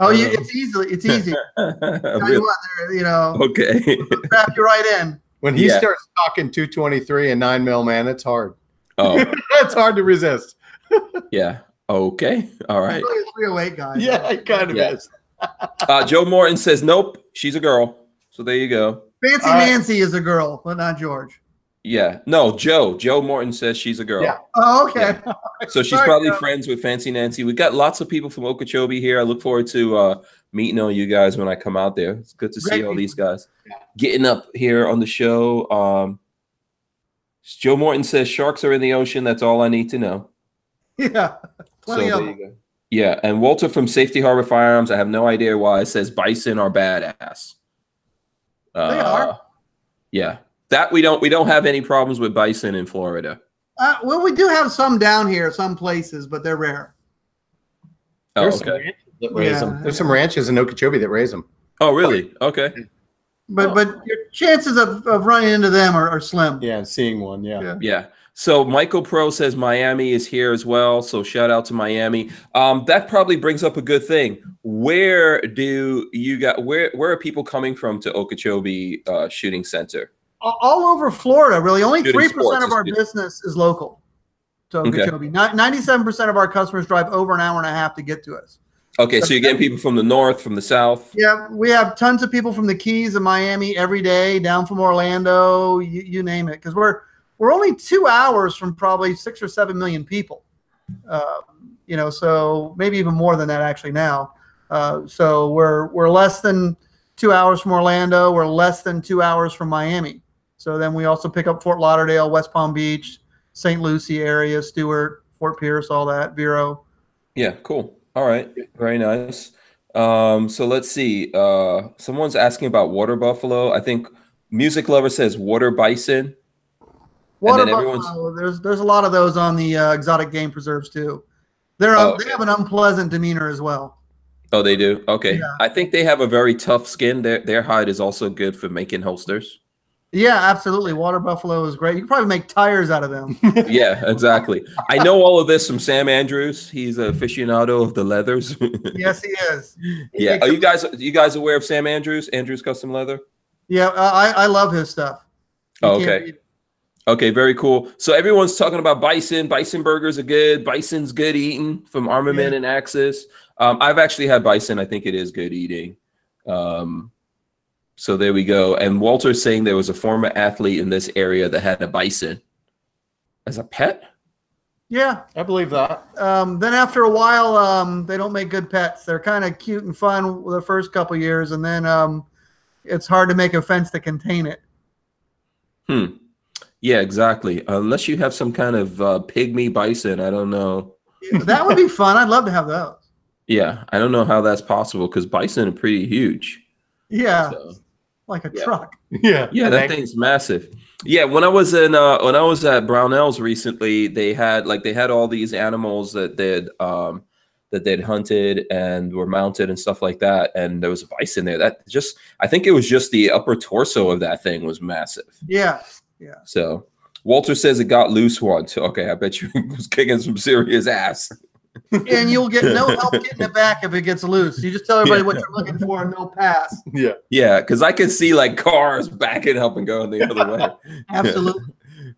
Oh, it's easy. Tell you what, you know. Okay. Wrap you right in. When he starts talking 223 and 9mm, man, it's hard. Oh, it's hard to resist. Yeah. Okay. All right. He's really a 308 guy. Yeah, it kind of is. Joe Morton says, nope, she's a girl. So there you go. Fancy Nancy is a girl, but not George. Yeah. No, Joe Morton says she's a girl. Yeah. Oh, okay. Yeah. So she's probably friends with Fancy Nancy. We got lots of people from Okeechobee here. I look forward to meeting all you guys when I come out there. It's good to see all these guys getting up here on the show. Joe Morton says sharks are in the ocean. That's all I need to know. Yeah. Plenty of them. Yeah. And Walter from Safety Harbor Firearms, I have no idea why, says bison are badass. They are. Yeah. That we don't have any problems with bison in Florida. Well, we do have some down here, some places, but they're rare. Oh, okay. There's some ranches in Okeechobee that raise them. Oh, really? Okay. But your chances of running into them are slim. Yeah, seeing one. Yeah. So Michael Pro says Miami is here as well. So shout out to Miami. That probably brings up a good thing. Where are people coming from to Okeechobee Shooting Center? All over Florida, really. Only 3% of our business is local to Okeechobee. 97% of our customers drive over an hour and a half to get to us. Okay, so you're getting people from the north, from the south. Yeah, we have tons of people from the Keys and Miami every day, down from Orlando, you name it, because we're only 2 hours from probably 6 or 7 million people. You know, so maybe even more than that actually now. So we're less than 2 hours from Orlando. We're less than 2 hours from Miami. So then we also pick up Fort Lauderdale, West Palm Beach, St. Lucie area, Stewart, Fort Pierce, all that, Vero. Yeah, cool. All right, very nice. So let's see. Someone's asking about water buffalo. I think Music Lover says water bison. Water buffalo. There's a lot of those on the exotic game preserves too. They have an unpleasant demeanor as well. Oh, they do? Okay. Yeah. I think they have a very tough skin. Their hide is also good for making holsters. Yeah, absolutely. Water buffalo is great. You can probably make tires out of them. Yeah, exactly. I know all of this from Sam Andrews. He's an aficionado of the leathers. Yes, he is. Yeah. Are you guys aware of Sam Andrews? Andrews Custom Leather? Yeah, I love his stuff. Oh, okay. Okay, very cool. So everyone's talking about bison. Bison burgers are good. Bison's good eating from Armament and Axis. I've actually had bison. I think it is good eating. So there we go. And Walter's saying there was a former athlete in this area that had a bison as a pet. Yeah, I believe that. Then after a while, they don't make good pets. They're kind of cute and fun the first couple years, and then it's hard to make a fence to contain it. Yeah, exactly. Unless you have some kind of pygmy bison, I don't know. That would be fun. I'd love to have those. Yeah, I don't know how that's possible because bison are pretty huge. Yeah, so, like a truck. Yeah, that thing's massive. Yeah, when I was at Barnauls recently, they had all these animals that they'd hunted and were mounted and stuff like that, and there was a bison there. I think it was just the upper torso of that thing was massive. Yeah. Yeah. So Walter says it got loose once. Okay, I bet you was kicking some serious ass. And you'll get no help getting it back if it gets loose. You just tell everybody what you're looking for and they'll pass. Yeah. Yeah, because I can see like cars backing up and going the other way. Absolutely.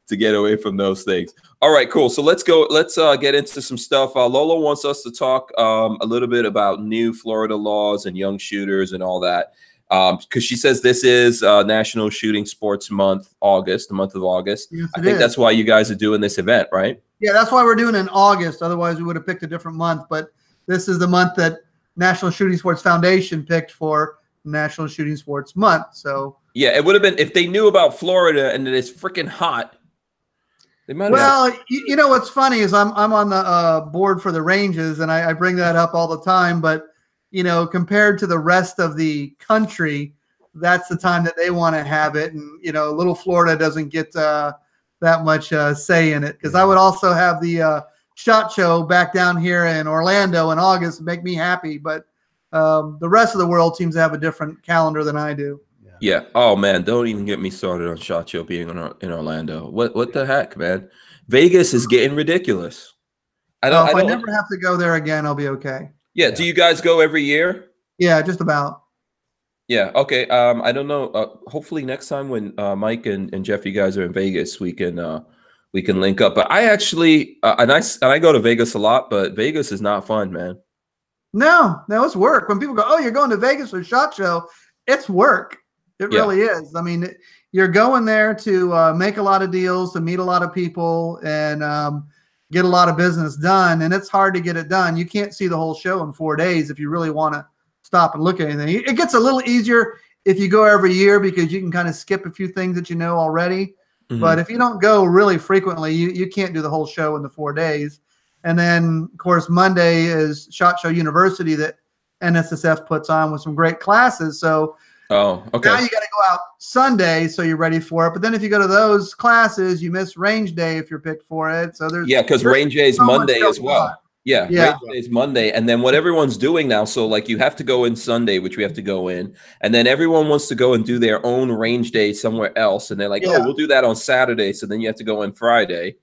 To get away from those things. All right, cool. So let's go. Let's get into some stuff. Lola wants us to talk a little bit about new Florida laws and young shooters and all that. Because she says this is National Shooting Sports Month, the month of August. Yes, I think that's why you guys are doing this event, right? Yeah, that's why we're doing it in August. Otherwise, we would have picked a different month. But this is the month that National Shooting Sports Foundation picked for National Shooting Sports Month. So yeah, it would have been if they knew about Florida and that it's freaking hot. They might have. Well, you know what's funny is I'm on the board for the ranges, and I bring that up all the time, but. You know, compared to the rest of the country, that's the time that they want to have it. And, you know, little Florida doesn't get that much say in it. Because I would also have the SHOT Show back down here in Orlando in August and make me happy. But the rest of the world seems to have a different calendar than I do. Yeah. Oh, man, don't even get me started on SHOT Show being in Orlando. What the heck, man? Vegas is getting ridiculous. If I never have to go there again, I'll be okay. Yeah. Do you guys go every year? Yeah, just about. Yeah. Okay. I don't know. Hopefully next time when Mike and Jeff, you guys are in Vegas, we can link up. But I actually and I go to Vegas a lot, but Vegas is not fun, man. No, it's work. When people go, "Oh, you're going to Vegas for a SHOT Show," it's work. It really is. I mean, you're going there to make a lot of deals, to meet a lot of people, and get a lot of business done, and it's hard to get it done. You can't see the whole show in 4 days if you really want to stop and look at anything. It gets a little easier if you go every year because you can kind of skip a few things that you know already. Mm-hmm. But if you don't go really frequently, you can't do the whole show in the 4 days. And then, of course, Monday is SHOT Show University that NSSF puts on with some great classes. So now you got to go out Sunday, so you're ready for it. But then if you go to those classes, you miss range day if you're picked for it. So because range day is Monday as well. Yeah, range day is Monday, and then what everyone's doing now. So like you have to go in Sunday, which we have to go in, and then everyone wants to go and do their own range day somewhere else, and they're like, "Oh, we'll do that on Saturday." So then you have to go in Friday,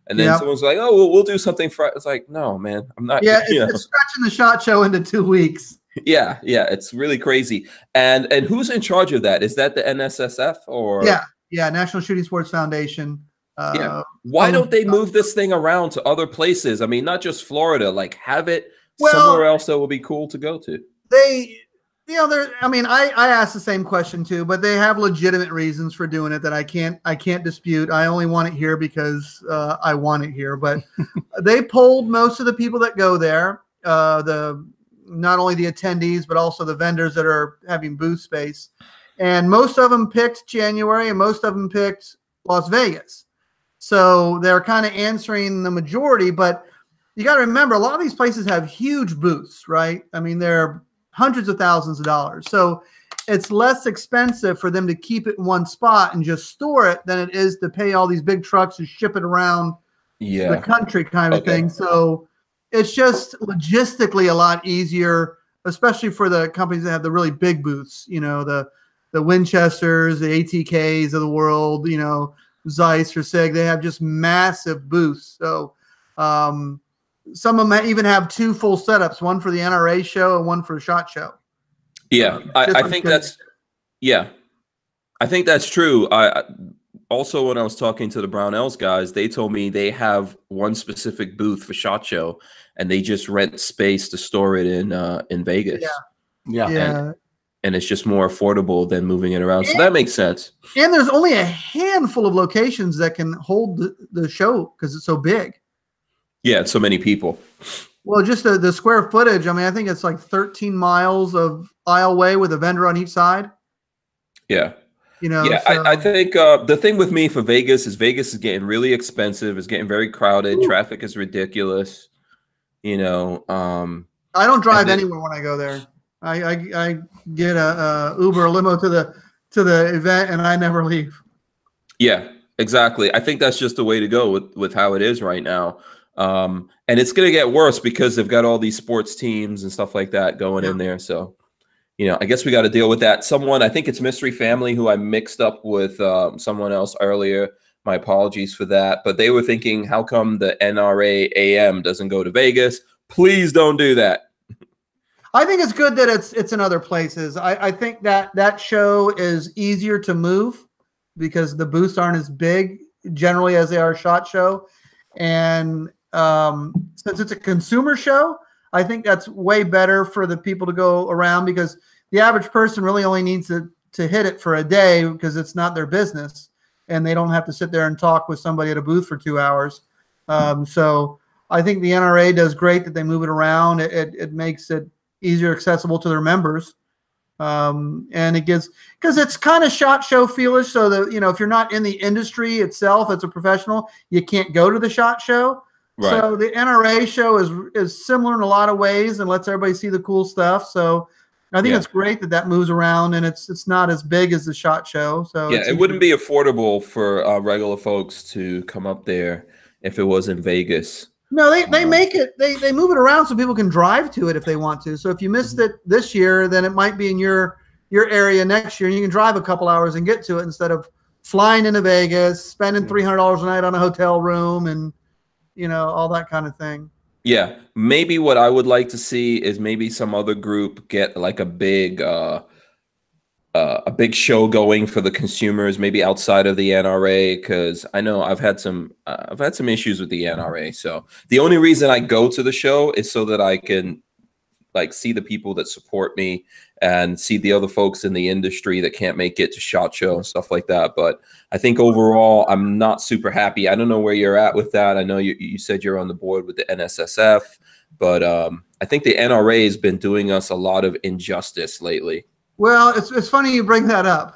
and then someone's like, "Oh, we'll do something Friday." It's like, no, man, I'm not. Yeah, it's stretching the SHOT Show into 2 weeks. Yeah, it's really crazy. And who's in charge of that? Is that the NSSF or? Yeah, National Shooting Sports Foundation. Why don't they move this thing around to other places? I mean, not just Florida. Like, have it somewhere else that would be cool to go to. I asked the same question too, but they have legitimate reasons for doing it that I can't dispute. I only want it here because I want it here. But they polled most of the people that go there. Not only the attendees, but also the vendors that are having booth space. And most of them picked January and most of them picked Las Vegas. So they're kind of answering the majority, but you got to remember, a lot of these places have huge booths, right? I mean, they're hundreds of thousands of dollars. So it's less expensive for them to keep it in one spot and just store it than it is to pay all these big trucks to ship it around the country kind of thing. So it's just logistically a lot easier, especially for the companies that have the really big booths, you know, the Winchesters, the ATKs of the world, you know, Zeiss or SIG, they have just massive booths. So some of them even have 2 full setups, one for the NRA show and one for a SHOT Show. Yeah, I think that's, I think that's true. Also, when I was talking to the Barnauls guys, they told me they have one specific booth for SHOT Show, and they just rent space to store it in Vegas. Yeah. And it's just more affordable than moving it around. So that makes sense. And there's only a handful of locations that can hold the show because it's so big. Yeah, so many people. Well, just the square footage. I mean, I think it's like 13 miles of aisleway with a vendor on each side. Yeah. You know, yeah, so. I think the thing with me for Vegas is getting really expensive. It's getting very crowded. Ooh. Traffic is ridiculous. You know, I don't drive anywhere when I go there. I get a Uber, a limo to the event, and I never leave. Yeah, exactly. I think that's just the way to go with how it is right now. And it's going to get worse because they've got all these sports teams and stuff like that going in there. So, you know, I guess we got to deal with that. Someone, I think it's Mystery Family, who I mixed up with someone else earlier. My apologies for that. But they were thinking, how come the NRA AM doesn't go to Vegas? Please don't do that. I think it's good that it's in other places. I think that show is easier to move because the booths aren't as big generally as they are a SHOT Show. And since it's a consumer show, I think that's way better for the people to go around because the average person really only needs to hit it for a day because it's not their business and they don't have to sit there and talk with somebody at a booth for 2 hours. So I think the NRA does great that they move it around. It makes it easier accessible to their members. And it gives, because it's kind of SHOT Show feelish. So that, you know, if you're not in the industry itself as a professional, you can't go to the SHOT Show. Right. So the NRA show is similar in a lot of ways and lets everybody see the cool stuff. So I think it's great that moves around and it's not as big as the SHOT Show. So yeah, it wouldn't be affordable for regular folks to come up there if it was in Vegas. No, they make it, they move it around so people can drive to it if they want to. So if you missed it this year, then it might be in your area next year and you can drive a couple hours and get to it instead of flying into Vegas, spending $300 a night on a hotel room and, you know, all that kind of thing. Yeah. Maybe what I would like to see is maybe some other group get like a big show going for the consumers, maybe outside of the NRA, because I know I've had some issues with the NRA. So the only reason I go to the show is so that I can like see the people that support me and see the other folks in the industry that can't make it to SHOT Show and stuff like that. But I think overall, I'm not super happy. I don't know where you're at with that. I know you said you're on the board with the NSSF, but I think the NRA has been doing us a lot of injustice lately. Well, it's funny you bring that up.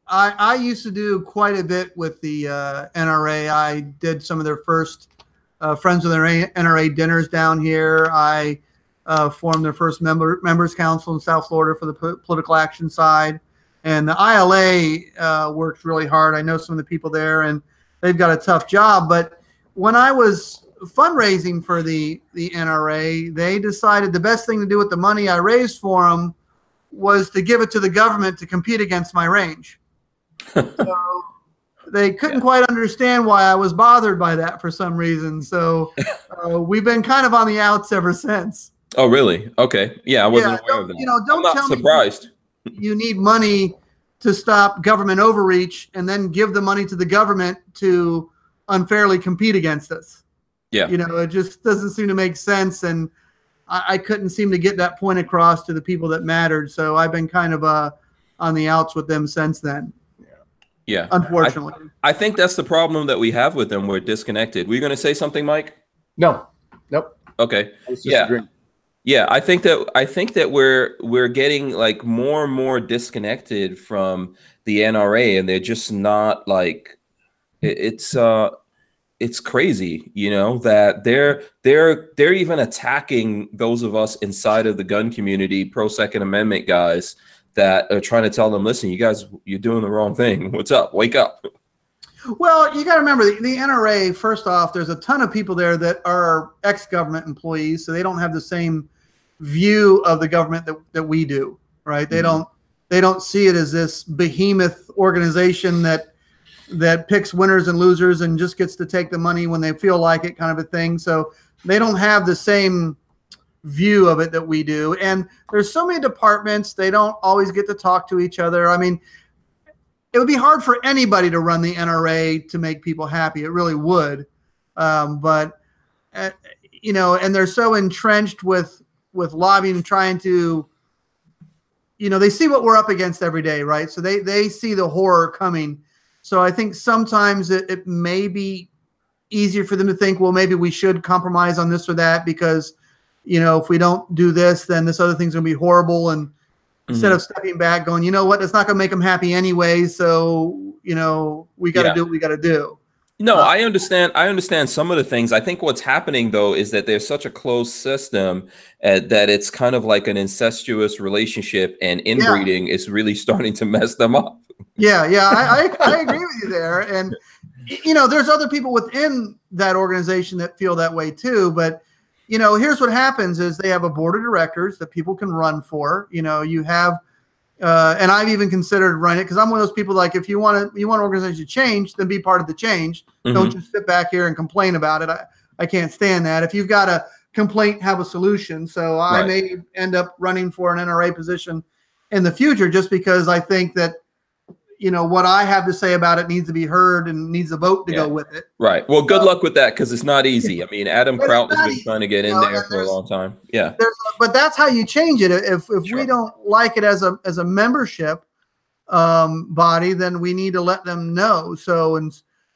I used to do quite a bit with the NRA. I did some of their first Friends of the NRA dinners down here. I formed their first members council in South Florida for the political action side. And the ILA works really hard. I know some of the people there, and they've got a tough job. But when I was fundraising for the NRA, they decided the best thing to do with the money I raised for them was to give it to the government to compete against my range. So they couldn't quite understand why I was bothered by that for some reason. So we've been kind of on the outs ever since. Oh, really? Okay. Yeah, I wasn't aware of that. You know, don't I'm tell not surprised. me you need money to stop government overreach and then give the money to the government to unfairly compete against us. Yeah. You know, it just doesn't seem to make sense. And I couldn't seem to get that point across to the people that mattered. So I've been kind of on the outs with them since then. Yeah. Unfortunately. I think that's the problem that we have with them. We're disconnected. Were you going to say something, Mike? No. Nope. Okay. Yeah. Yeah, I think that we're getting like more and more disconnected from the NRA, and they're just not like it's crazy, you know, that they're even attacking those of us inside of the gun community, pro Second Amendment guys that are trying to tell them, listen, you guys, you're doing the wrong thing. What's up? Wake up. Well, you got to remember the NRA, first off, there's a ton of people there that are ex-government employees, so they don't have the same view of the government that we do, right? They don't see it as this behemoth organization that picks winners and losers and just gets to take the money when they feel like it, kind of a thing. So they don't have the same view of it that we do. And there's so many departments, they don't always get to talk to each other. I mean, it would be hard for anybody to run the NRA to make people happy. It really would. But you know, and they're so entrenched with lobbying, trying to, you know, they see what we're up against every day, right? So they see the horror coming. So I think sometimes it may be easier for them to think, well, maybe we should compromise on this or that because, you know, if we don't do this, then this other thing's going to be horrible. And instead of stepping back going, you know what, it's not going to make them happy anyway. So, you know, we got to do what we got to do. No, I understand some of the things. I think what's happening, though, is that there's such a closed system that it's kind of like an incestuous relationship, and inbreeding is really starting to mess them up. Yeah, I agree with you there. And, you know, there's other people within that organization that feel that way too. But, you know, here's what happens is they have a board of directors that people can run for. You know, you have and I've even considered running it because I'm one of those people like, if you want an organization to change, then be part of the change. Don't just sit back here and complain about it. I can't stand that. If you've got a complaint, have a solution. So I may end up running for an NRA position in the future just because I think that, you know, what I have to say about it needs to be heard and needs a vote to go with it. Right. Well, good luck with that because it's not easy. I mean, Adam Kraut has been trying to get in there for a long time. Yeah. But that's how you change it. If we don't like it as a membership body, then we need to let them know. So, and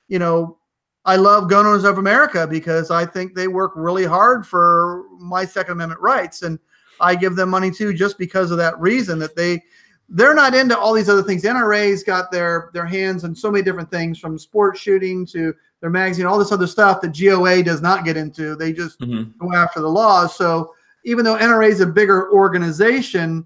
you know, I love Gun Owners of America because I think they work really hard for my Second Amendment rights, and I give them money too just because of that reason that they're not into all these other things. NRA's got their hands in so many different things, from sports shooting to their magazine, all this other stuff that GOA does not get into. They just go after the laws. So even though NRA is a bigger organization,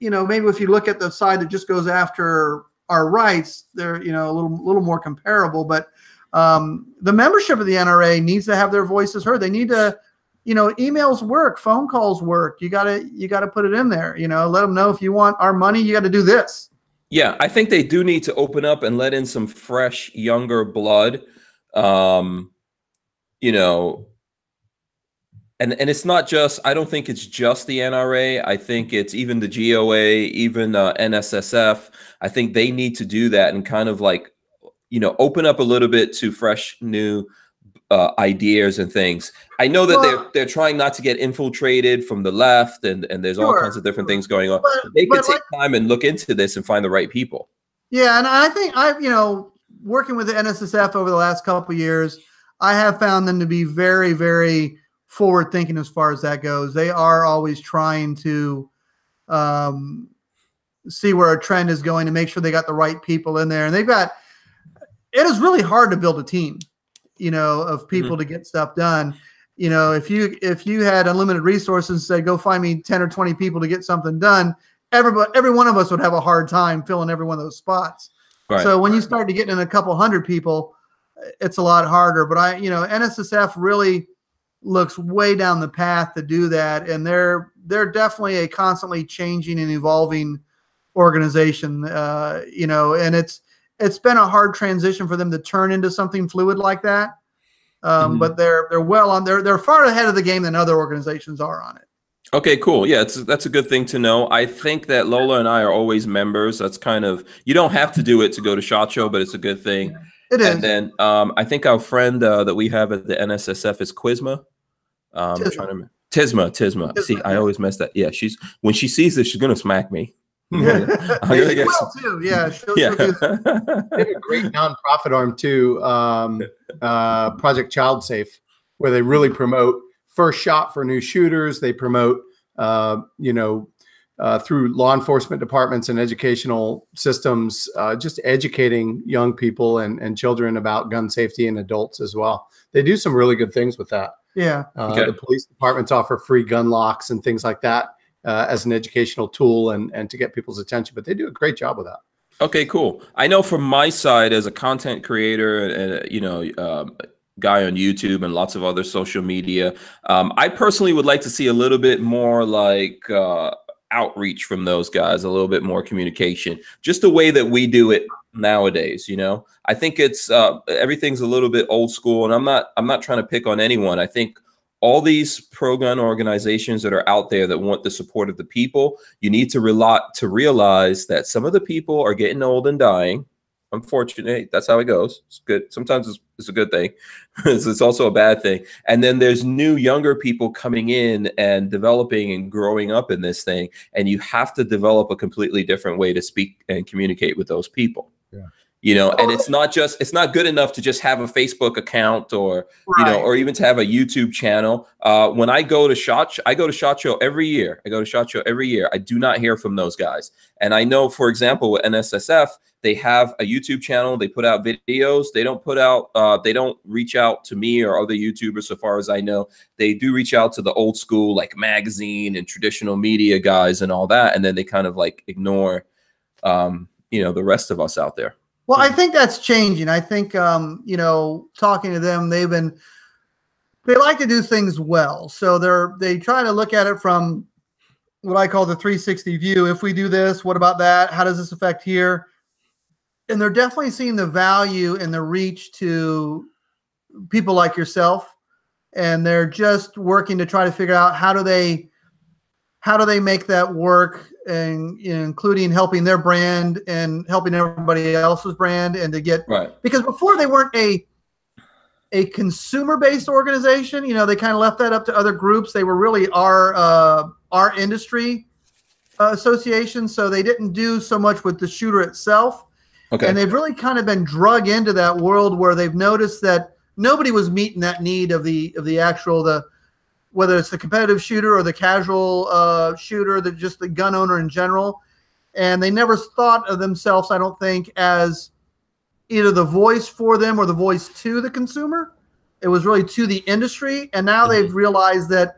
you know, maybe if you look at the side that just goes after our rights, they're, you know, a little more comparable. But the membership of the NRA needs to have their voices heard. They need to, you know, emails work, phone calls work. You gotta put it in there. You know, let them know if you want our money, you got to do this. Yeah, I think they do need to open up and let in some fresh, younger blood. You know, and it's not just. I don't think it's just the NRA. I think it's even the GOA, even NSSF. I think they need to do that and kind of like, you know, open up a little bit to fresh, new ideas and things. I know that they're trying not to get infiltrated from the left, and there's all kinds of different things going on. But they could take time and look into this and find the right people. Yeah, and I think you know, working with the NSSF over the last couple of years, I have found them to be very, very forward thinking as far as that goes. They are always trying to see where a trend is going to make sure they got the right people in there. And it is really hard to build a team, you know, of people to get stuff done. You know, if you had unlimited resources and said, go find me 10 or 20 people to get something done, every one of us would have a hard time filling every one of those spots. Right. So when you start to get in a couple hundred people, it's a lot harder. But you know, NSSF really looks way down the path to do that. And they're definitely a constantly changing and evolving organization, you know, and it's been a hard transition for them to turn into something fluid like that. But they're well on. They're far ahead of the game than other organizations are on it. Okay, cool. Yeah, that's a good thing to know. I think that Lola and I are always members. That's kind of, you don't have to do it to go to SHOT Show, but it's a good thing. It is. And then I think our friend that we have at the NSSF is Quizma. Tisma. See, I always mess that. Yeah, when she sees this, she's gonna smack me. Yeah, she will too. Yeah, she'll they have a great nonprofit arm too, Project Child Safe, where they really promote first shot for new shooters. They promote you know, through law enforcement departments and educational systems, just educating young people and children about gun safety, and adults as well. They do some really good things with that. Yeah. The police departments offer free gun locks and things like that as an educational tool and to get people's attention, but they do a great job with that. Okay, cool. I know from my side as a content creator and, you know, guy on YouTube and lots of other social media, I personally would like to see a little bit more like outreach from those guys, a little bit more communication, just the way that we do it nowadays. You know, I think it's everything's a little bit old school, and I'm not trying to pick on anyone. I think all these pro-gun organizations that are out there that want the support of the people, you need to realize that some of the people are getting old and dying. Unfortunately, that's how it goes. It's good. Sometimes it's a good thing. It's also a bad thing. And then there's new, younger people coming in and developing and growing up in this thing. And you have to develop a completely different way to speak and communicate with those people. Yeah. You know, and it's not good enough to just have a Facebook account or, you know, or even to have a YouTube channel. When I go to SHOT Show every year. I do not hear from those guys. And I know, for example, with NSSF, they have a YouTube channel. They put out videos. They don't reach out to me or other YouTubers, so far as I know. They do reach out to the old school, like magazine and traditional media guys and all that. And then they kind of like ignore, you know, the rest of us out there. Well, I think that's changing. I think, you know, talking to them, they like to do things well. So they try to look at it from what I call the 360 view. If we do this, what about that? How does this affect here? And they're definitely seeing the value and the reach to people like yourself. And they're just working to try to figure out how do they make that work, and including helping their brand and helping everybody else's brand, and to get because before they weren't a consumer-based organization. You know, they kind of left that up to other groups. They were really our industry association, so they didn't do so much with the shooter itself. Okay. And they've really kind of been drug into that world where they've noticed that nobody was meeting that need of the actual whether it's the competitive shooter or the casual shooter, just the gun owner in general. And they never thought of themselves, I don't think, as either the voice for them or the voice to the consumer. It was really to the industry. And now they've realized that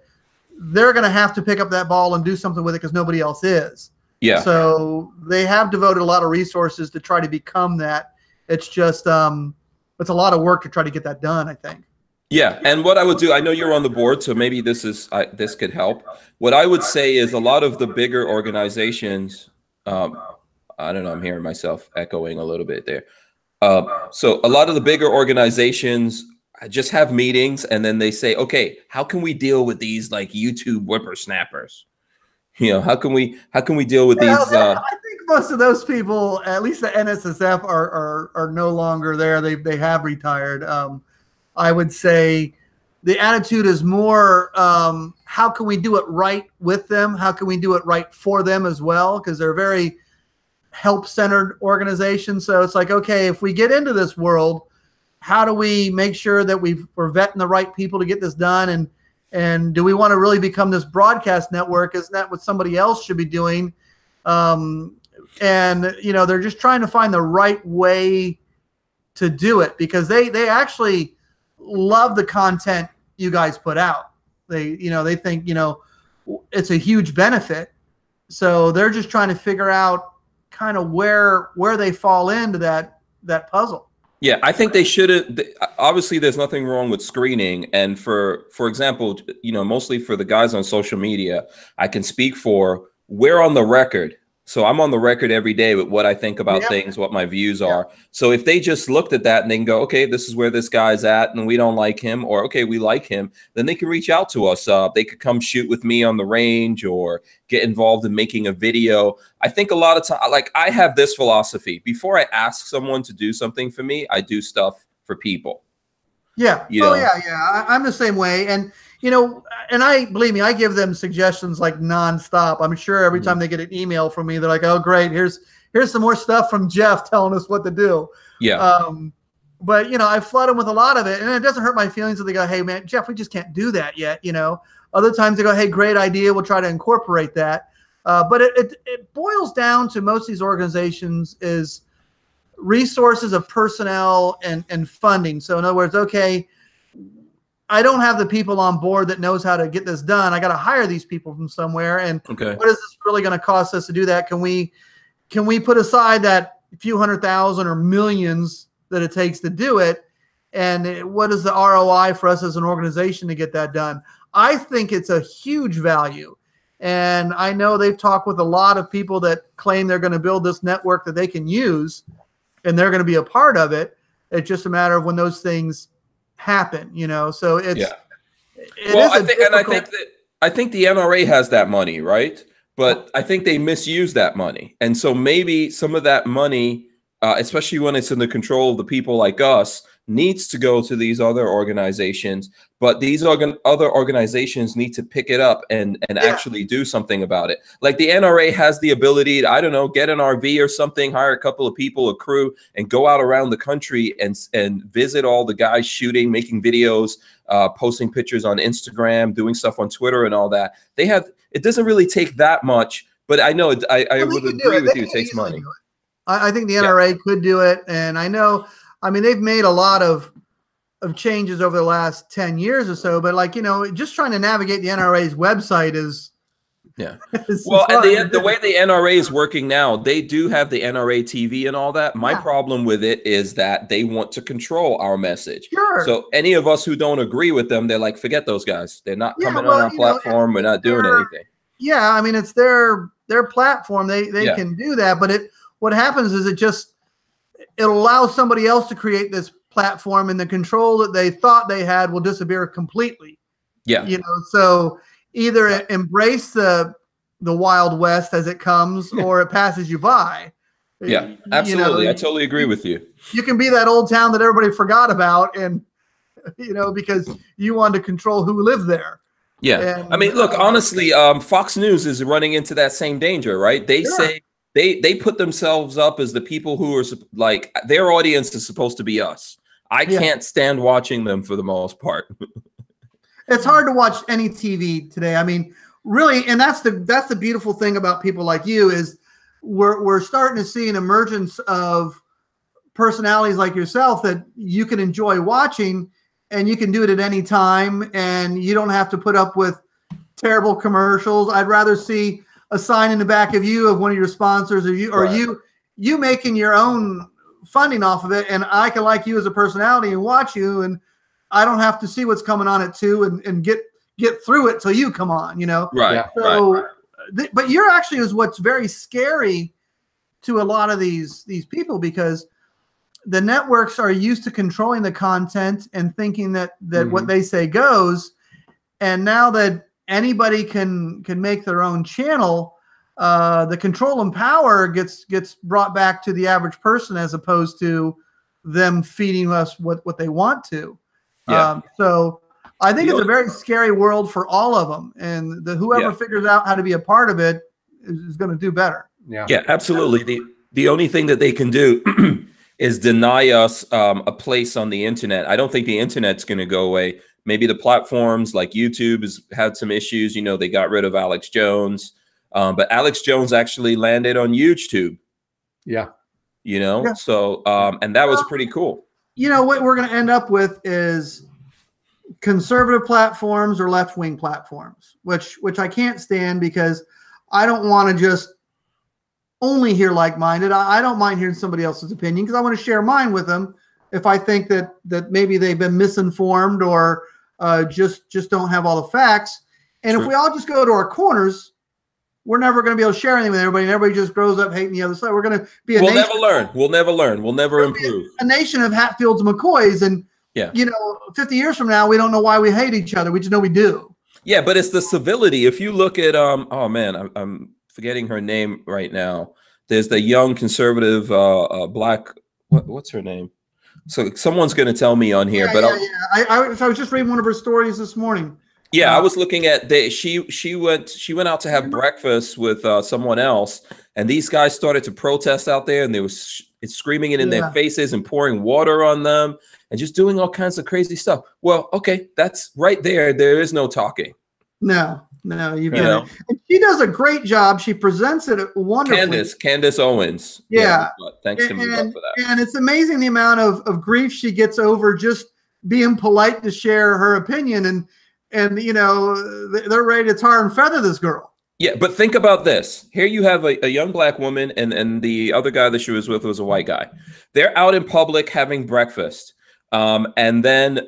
they're going to have to pick up that ball and do something with it because nobody else is. Yeah. So they have devoted a lot of resources to try to become that. It's just, it's a lot of work to try to get that done, I think. Yeah, and what I would do, I know you're on the board, so maybe this could help. What I would say is a lot of the bigger organizations, I don't know, I'm hearing myself echoing a little bit there. So a lot of the bigger organizations just have meetings, and then they say, okay, how can we deal with these like YouTube whippersnappers? You know, how can we deal with these? I think most of those people, at least the NSSF, are no longer there. They have retired. I would say the attitude is more, how can we do it right with them? How can we do it right for them as well? Because they're a very help-centered organization. So it's like, okay, if we get into this world, how do we make sure that we're vetting the right people to get this done? And do we want to really become this broadcast network? Isn't that what somebody else should be doing? And, you know, they're just trying to find the right way to do it, because they actually love the content you guys put out. They think, you know, it's a huge benefit. So they're just trying to figure out kind of where they fall into that puzzle. Yeah, I think they should. Obviously, there's nothing wrong with screening. And for example, you know, mostly for the guys on social media, I can speak for, we're on the record. So I'm on the record every day with what I think about things, what my views are. So if they just looked at that and they can go, okay, this is where this guy's at and we don't like him, or okay, we like him, then they can reach out to us. They could come shoot with me on the range or get involved in making a video. I think a lot of time, like, I have this philosophy: before I ask someone to do something for me, I do stuff for people. Yeah. I'm the same way. And, you know, and believe me, I give them suggestions like nonstop. I'm sure every time they get an email from me, they're like, oh, great, here's some more stuff from Jeff telling us what to do. Yeah. but you know, I flood them with a lot of it, and it doesn't hurt my feelings if they go, "Hey, man, Jeff, we just can't do that yet." You know, other times they go, "Hey, great idea, we'll try to incorporate that." But it boils down to most of these organizations is resources of personnel and funding. So in other words, okay, I don't have the people on board that knows how to get this done. I got to hire these people from somewhere. And what is this really going to cost us to do that? Can we put aside that few $100,000 or millions that it takes to do it? And what is the ROI for us as an organization to get that done? I think it's a huge value. And I know they've talked with a lot of people that claim they're going to build this network that they can use, and they're going to be a part of it. It's just a matter of when those things happen, you know. So it's I think the NRA has that money, right? But I think they misuse that money, and so maybe some of that money, especially when it's in the control of the people like us, needs to go to these other organizations. But these other organizations need to pick it up and actually do something about it. Like the NRA has the ability to, I don't know, get an RV or something, hire a couple of people, a crew, and go out around the country and visit all the guys shooting, making videos, posting pictures on Instagram, doing stuff on Twitter and all that. It doesn't really take that much, but I know I would agree with you. It takes money. I think the NRA could do it. And I know, I mean, they've made a lot of changes over the last 10 years or so, but like, you know, just trying to navigate the NRA's website is, well, and the way the NRA is working now, they do have the NRA TV and all that. My problem with it is that they want to control our message. Sure. So any of us who don't agree with them, they're like, forget those guys. They're not coming on our platform. We're not doing anything. Yeah, I mean, it's their platform. They can do that, but what happens is it allows somebody else to create this platform, and the control that they thought they had will disappear completely. Yeah. You know, so either embrace the Wild West as it comes, or it passes you by. Yeah, absolutely. You know, I totally agree with you. You can be that old town that everybody forgot about, and you know, because you wanted to control who lived there. Yeah. And, I mean, look, honestly, Fox News is running into that same danger, right? They say they put themselves up as the people who are like, their audience is supposed to be us. I can't stand watching them for the most part. It's hard to watch any TV today. I mean, really, and that's the beautiful thing about people like you is we're starting to see an emergence of personalities like yourself that you can enjoy watching, and you can do it at any time, and you don't have to put up with terrible commercials. I'd rather see a sign in the back of you of one of your sponsors, or you making your own funding off of it, and I can like you as a personality and watch you, and I don't have to see what's coming on at 2 and get through it till you come on, you know? Right. So, but you're actually is what's very scary to a lot of these people, because the networks are used to controlling the content and thinking that what they say goes. And now that anybody can make their own channel, the control and power gets brought back to the average person, as opposed to them feeding us what they want to. So I think it's a very scary world for all of them, and whoever figures out how to be a part of it is going to do better. Yeah, absolutely. The only thing that they can do is deny us a place on the internet. I don't think the internet's going to go away. Maybe the platforms like YouTube has had some issues. You know, they got rid of Alex Jones, but Alex Jones actually landed on YouTube. Yeah. You know, so and that was pretty cool. You know, what we're going to end up with is conservative platforms or left-wing platforms, which I can't stand, because I don't want to just only hear like-minded. I don't mind hearing somebody else's opinion, because I want to share mine with them if I think that maybe they've been misinformed or just don't have all the facts. And if we all just go to our corners, we're never going to be able to share anything with everybody, and everybody just grows up hating the other side. We're going to be We'll never learn. We'll never improve. A nation of Hatfields and McCoys, and you know, 50 years from now, we don't know why we hate each other. We just know we do. Yeah, but it's the civility. If you look at oh man, I'm forgetting her name right now. There's the young conservative black. What's her name? So someone's going to tell me on here. I was just reading one of her stories this morning. Yeah, I was looking at she went out to have breakfast with someone else, And these guys started to protest out there, and they were screaming it in their faces and pouring water on them and just doing all kinds of crazy stuff. Well, okay, that's right there. There is no talking. No, you've got it. And she does a great job. She presents it wonderfully. Candace Owens. Yeah. Thanks to me for that. And it's amazing the amount of grief she gets over just being polite to share her opinion. And you know, they're ready to tar and feather this girl. Yeah, but think about this. Here you have a young black woman, and the other guy that she was with was a white guy. They're out in public having breakfast. And then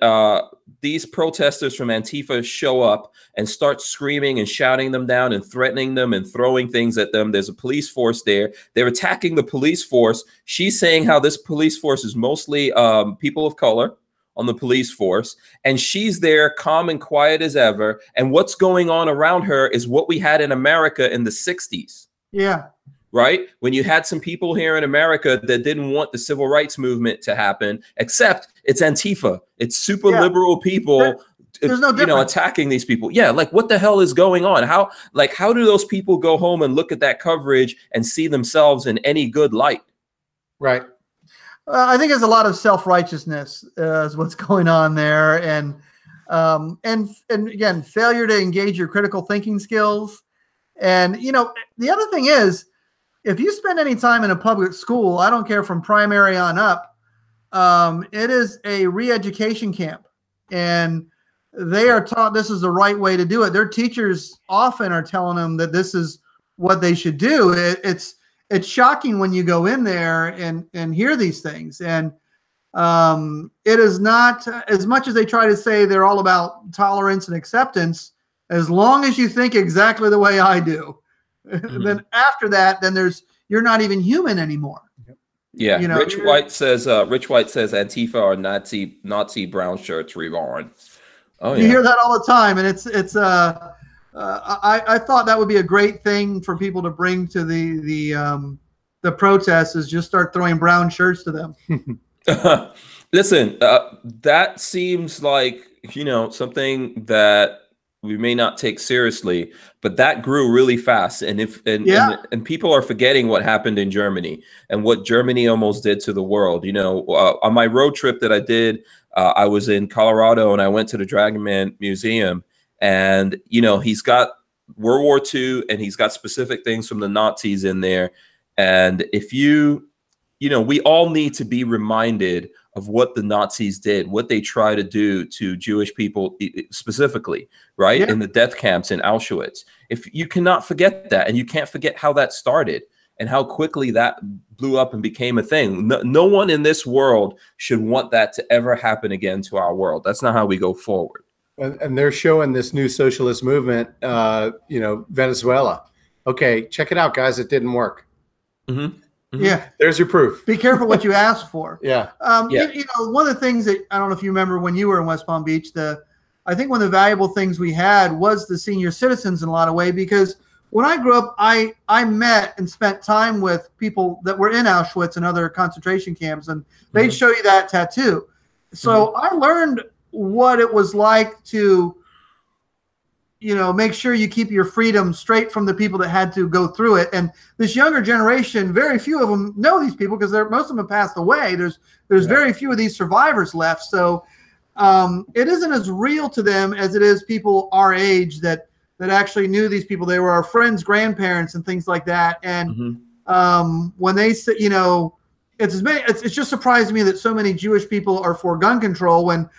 these protesters from Antifa show up and start screaming and shouting them down and threatening them and throwing things at them. There's a police force there. They're attacking the police force. She's saying how this police force is mostly people of color on the police force. And she's there calm and quiet as ever. And what's going on around her is what we had in America in the 60s. Yeah. Right? When you had some people here in America that didn't want the civil rights movement to happen, except it's Antifa. It's super liberal people, there's no difference. attacking these people. Yeah, like what the hell is going on? How do those people go home and look at that coverage and see themselves in any good light? Right. I think there's a lot of self-righteousness is what's going on there, and again, failure to engage your critical thinking skills. And you know, the other thing is, if you spend any time in a public school, I don't care from primary on up, it is a re-education camp, and they are taught this is the right way to do it. Their teachers often are telling them that this is what they should do. It's shocking when you go in there and hear these things. And it is not, as much as they try to say they're all about tolerance and acceptance, as long as you think exactly the way I do, then after that, then you're not even human anymore. Yeah. You know, Rich White says Antifa are Nazi brown shirts reborn. Oh, you hear that all the time. And I thought that would be a great thing for people to bring to the protests, is just start throwing brown shirts to them. Listen, that seems like, you know, something that we may not take seriously, but that grew really fast. And and people are forgetting what happened in Germany and what Germany almost did to the world. You know, on my road trip that I did, I was in Colorado and I went to the Dragon Man Museum. And, you know, he's got World War II and he's got specific things from the Nazis in there. And if you know, we all need to be reminded of what the Nazis did, what they try to do to Jewish people specifically, right? In the death camps in Auschwitz. If you cannot forget that, and you can't forget how that started and how quickly that blew up and became a thing. No one in this world should want that to ever happen again to our world. That's not how we go forward. And they're showing this new socialist movement, you know, Venezuela. Okay, check it out, guys. It didn't work. Mm-hmm. Yeah, there's your proof. Be careful what you ask for. Yeah. You know, one of the things that I don't know if you remember when you were in West Palm Beach, I think one of the valuable things we had was the senior citizens in a lot of ways, because when I grew up, I met and spent time with people that were in Auschwitz and other concentration camps, and they'd show you that tattoo. So I learned what it was like to, you know, make sure you keep your freedom straight from the people that had to go through it. And this younger generation, very few of them know these people because most of them have passed away. There's very few of these survivors left. So it isn't as real to them as it is people our age that actually knew these people. They were our friends' grandparents and things like that. And when they say, you know, it's just surprised me that so many Jewish people are for gun control, when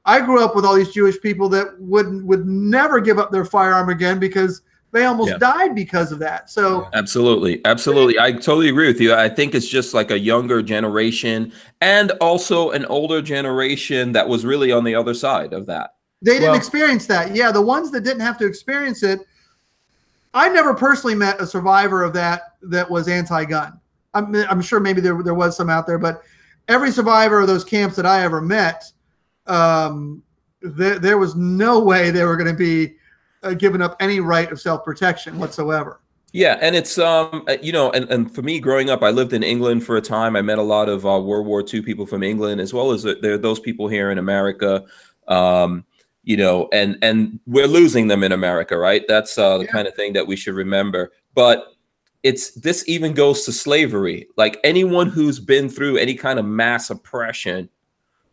I grew up with all these Jewish people that would never give up their firearm again because they almost died because of that. So absolutely. I totally agree with you. I think it's just like a younger generation and also an older generation that was really on the other side of that. They didn't experience that. Yeah, the ones that didn't have to experience it. I never personally met a survivor of that was anti-gun. I'm sure maybe there was some out there, but every survivor of those camps that I ever met, there was no way they were going to be giving up any right of self-protection whatsoever. Yeah, and it's you know, and for me growing up, I lived in England for a time. I met a lot of World War II people from England, as well as there are those people here in America. You know, and we're losing them in America, right? That's the kind of thing that we should remember. But this even goes to slavery. Like anyone who's been through any kind of mass oppression,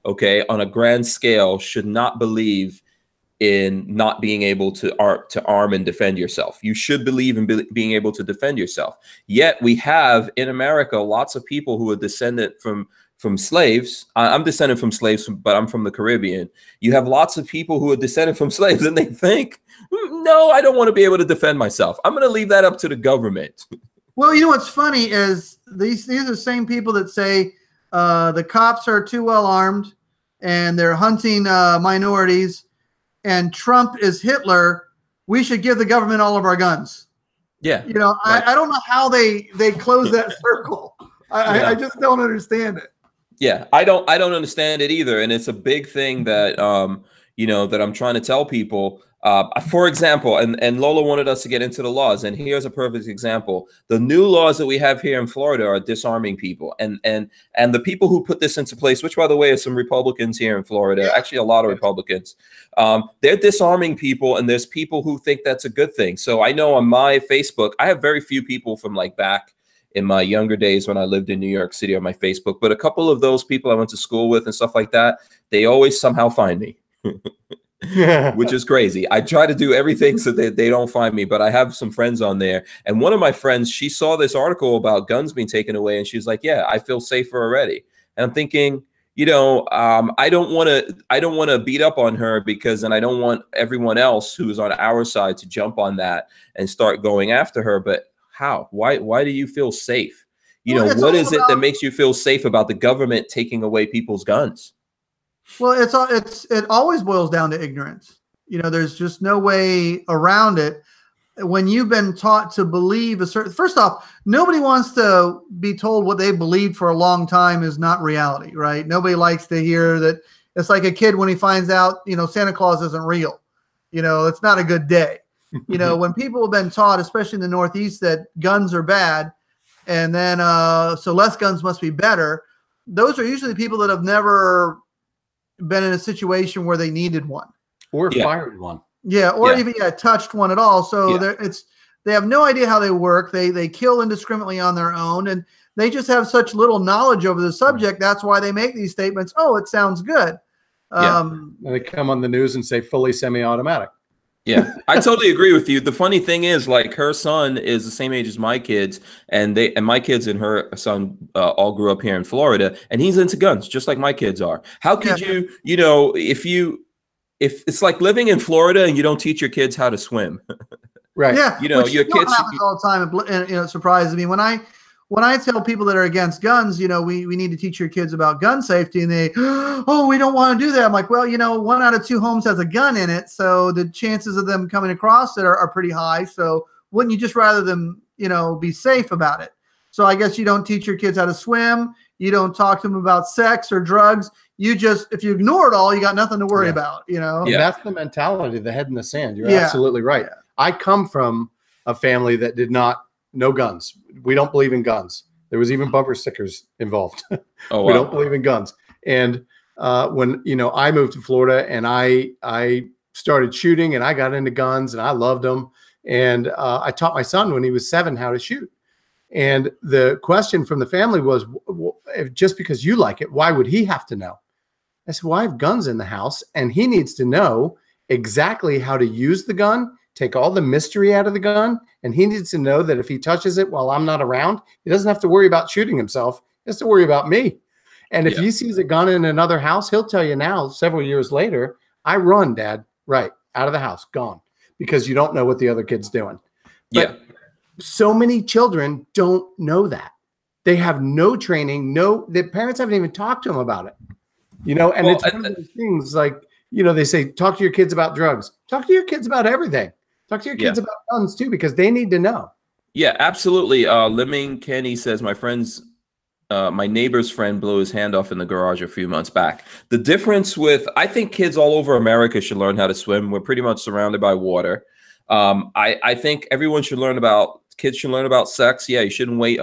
okay, on a grand scale, should not believe in not being able to arm and defend yourself. You should believe in being able to defend yourself. Yet we have in America lots of people who are descended from slaves. I'm descended from slaves, but I'm from the Caribbean. You have lots of people who are descended from slaves, and they think, no, I don't want to be able to defend myself. I'm going to leave that up to the government. Well, you know what's funny is these are the same people that say the cops are too well armed and they're hunting minorities, and Trump is Hitler. We should give the government all of our guns. Yeah. You know, right. I don't know how they close that circle. I just don't understand it. Yeah, I don't understand it either. And it's a big thing that, you know, that I'm trying to tell people. For example, and Lola wanted us to get into the laws, and here's a perfect example. The new laws that we have here in Florida are disarming people, and the people who put this into place, which by the way is some Republicans here in Florida, actually a lot of Republicans, they're disarming people, and there's people who think that's a good thing. So I know on my Facebook, I have very few people from like back in my younger days when I lived in New York City on my Facebook, but a couple of those people I went to school with and stuff like that, they always somehow find me. Which is crazy. I try to do everything so that they don't find me, but I have some friends on there. And one of my friends, she saw this article about guns being taken away, and she's like, yeah, I feel safer already. And I'm thinking, you know, I don't want to beat up on her, because then I don't want everyone else who's on our side to jump on that and start going after her. But how? Why do you feel safe? You know, what is it that makes you feel safe about the government taking away people's guns? Well, it always boils down to ignorance. You know, there's just no way around it. When you've been taught to believe a certain, first off, nobody wants to be told what they believed for a long time is not reality, right? Nobody likes to hear that. It's like a kid when he finds out, you know, Santa Claus isn't real. You know, it's not a good day. You know, when people have been taught, especially in the Northeast, that guns are bad, and then so less guns must be better. Those are usually people that have never been in a situation where they needed one or fired one. Yeah, or even touched one at all. So they have no idea how they work. They kill indiscriminately on their own, and they just have such little knowledge over the subject. That's why they make these statements. Oh, it sounds good. And they come on the news and say fully semi-automatic. Yeah, I totally agree with you. The funny thing is, like, her son is the same age as my kids, and my kids and her son all grew up here in Florida, and he's into guns just like my kids are. How could you, you know, if it's like living in Florida and you don't teach your kids how to swim, right? Yeah, you know, your kids happens all the time, and you know, it surprises me when I tell people that are against guns, you know, we need to teach your kids about gun safety, and they, oh, we don't want to do that. I'm like, well, you know, 1 out of 2 homes has a gun in it, so the chances of them coming across it are pretty high. So wouldn't you just rather them, you know, be safe about it? So I guess you don't teach your kids how to swim. You don't talk to them about sex or drugs. You just, if you ignore it all, you got nothing to worry about, you know? Yeah. That's the mentality, the head in the sand. You're absolutely right. Yeah. I come from a family that did not, no guns. We don't believe in guns. There was even bumper stickers involved. Oh, wow. We don't believe in guns. And when, you know, I moved to Florida and I started shooting and I got into guns and I loved them. And I taught my son when he was 7 how to shoot. And the question from the family was, just because you like it, why would he have to know? I said, well, I have guns in the house and he needs to know exactly how to use the gun, take all the mystery out of the gun. And he needs to know that if he touches it while I'm not around, he doesn't have to worry about shooting himself. He has to worry about me. And if he sees a gun in another house, he'll tell you now, several years later, I run, Dad, right, out of the house, gone, because you don't know what the other kid's doing. But so many children don't know that. They have no training, their parents haven't even talked to them about it. You know, and it's one of those things like, you know, they say, talk to your kids about drugs. Talk to your kids about everything. Talk to your kids about guns too, because they need to know. Yeah, absolutely. Lemming Kenny says, my neighbor's friend blew his hand off in the garage a few months back. The difference with, I think kids all over America should learn how to swim. We're pretty much surrounded by water. I think everyone should learn about kids should learn about sex. Yeah, you shouldn't wait,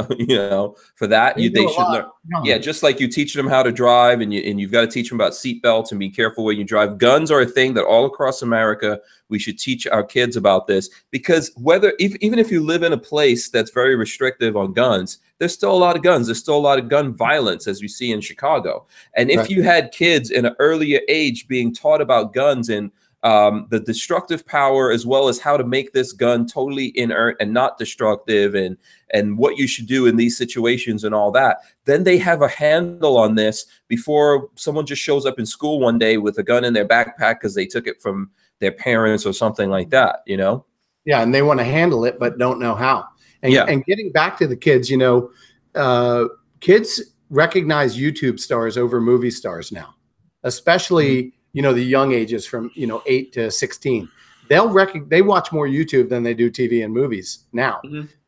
for that. They should learn. Yeah, just like you teach them how to drive, and you've got to teach them about seatbelts and be careful when you drive. Guns are a thing that all across America, we should teach our kids about this, because even if you live in a place that's very restrictive on guns, there's still a lot of guns. There's still a lot of gun violence, as we see in Chicago. And if you had kids in an earlier age being taught about guns and the destructive power, as well as how to make this gun totally inert and not destructive, and what you should do in these situations and all that, then they have a handle on this before someone just shows up in school one day with a gun in their backpack because they took it from their parents or something like that, Yeah, and they want to handle it but don't know how. And getting back to the kids, kids recognize YouTube stars over movie stars now, especially the young ages from 8 to 16. They watch more YouTube than they do TV and movies now.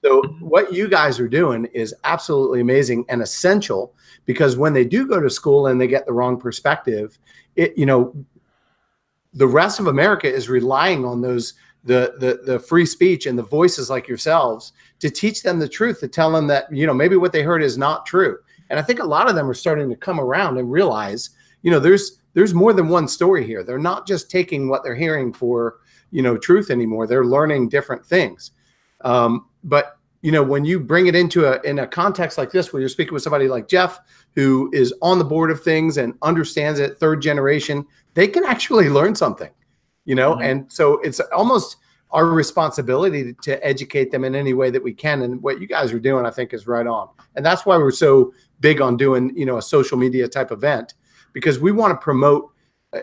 So what you guys are doing is absolutely amazing and essential, because when they do go to school and they get the wrong perspective, the rest of America is relying on the free speech and the voices like yourselves to teach them the truth, to tell them that, maybe what they heard is not true. And I think a lot of them are starting to come around and realize, there's more than one story here. They're not just taking what they're hearing for, truth anymore. They're learning different things. But, when you bring it into in a context like this, where you're speaking with somebody like Jeff, who is on the board of things and understands it, third generation, they can actually learn something, and so it's almost our responsibility to educate them in any way that we can. And what you guys are doing, I think, is right on. And that's why we're so big on doing, a social media type event, because we want to promote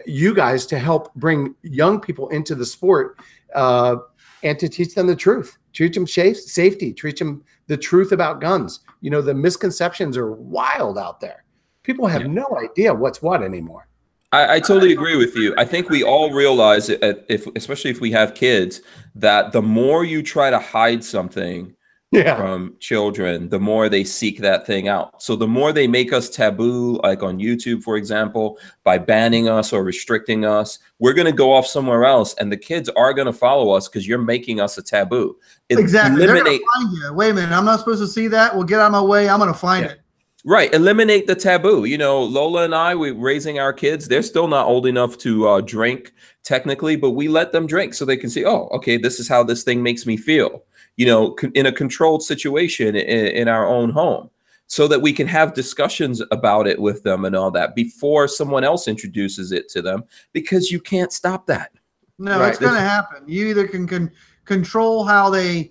you guys to help bring young people into the sport and to teach them the truth, teach them safety, teach them the truth about guns. The misconceptions are wild out there. People have no idea what's what anymore. I totally agree with you. I think we all realize, especially if we have kids, that the more you try to hide something from children, the more they seek that thing out. So the more they make us taboo, like on YouTube, for example, by banning us or restricting us, we're going to go off somewhere else, and the kids are going to follow us because you're making us a taboo. Exactly. They're going to find you. Wait a minute, I'm not supposed to see that? Well, get out of my way. I'm going to find it. Right. Eliminate the taboo. Lola and I, we're raising our kids. They're still not old enough to drink technically, but we let them drink so they can see, oh, okay, this is how this thing makes me feel, in a controlled situation in our own home, so that we can have discussions about it with them and all that before someone else introduces it to them, because you can't stop that. No, it's going to happen. You either can control how they,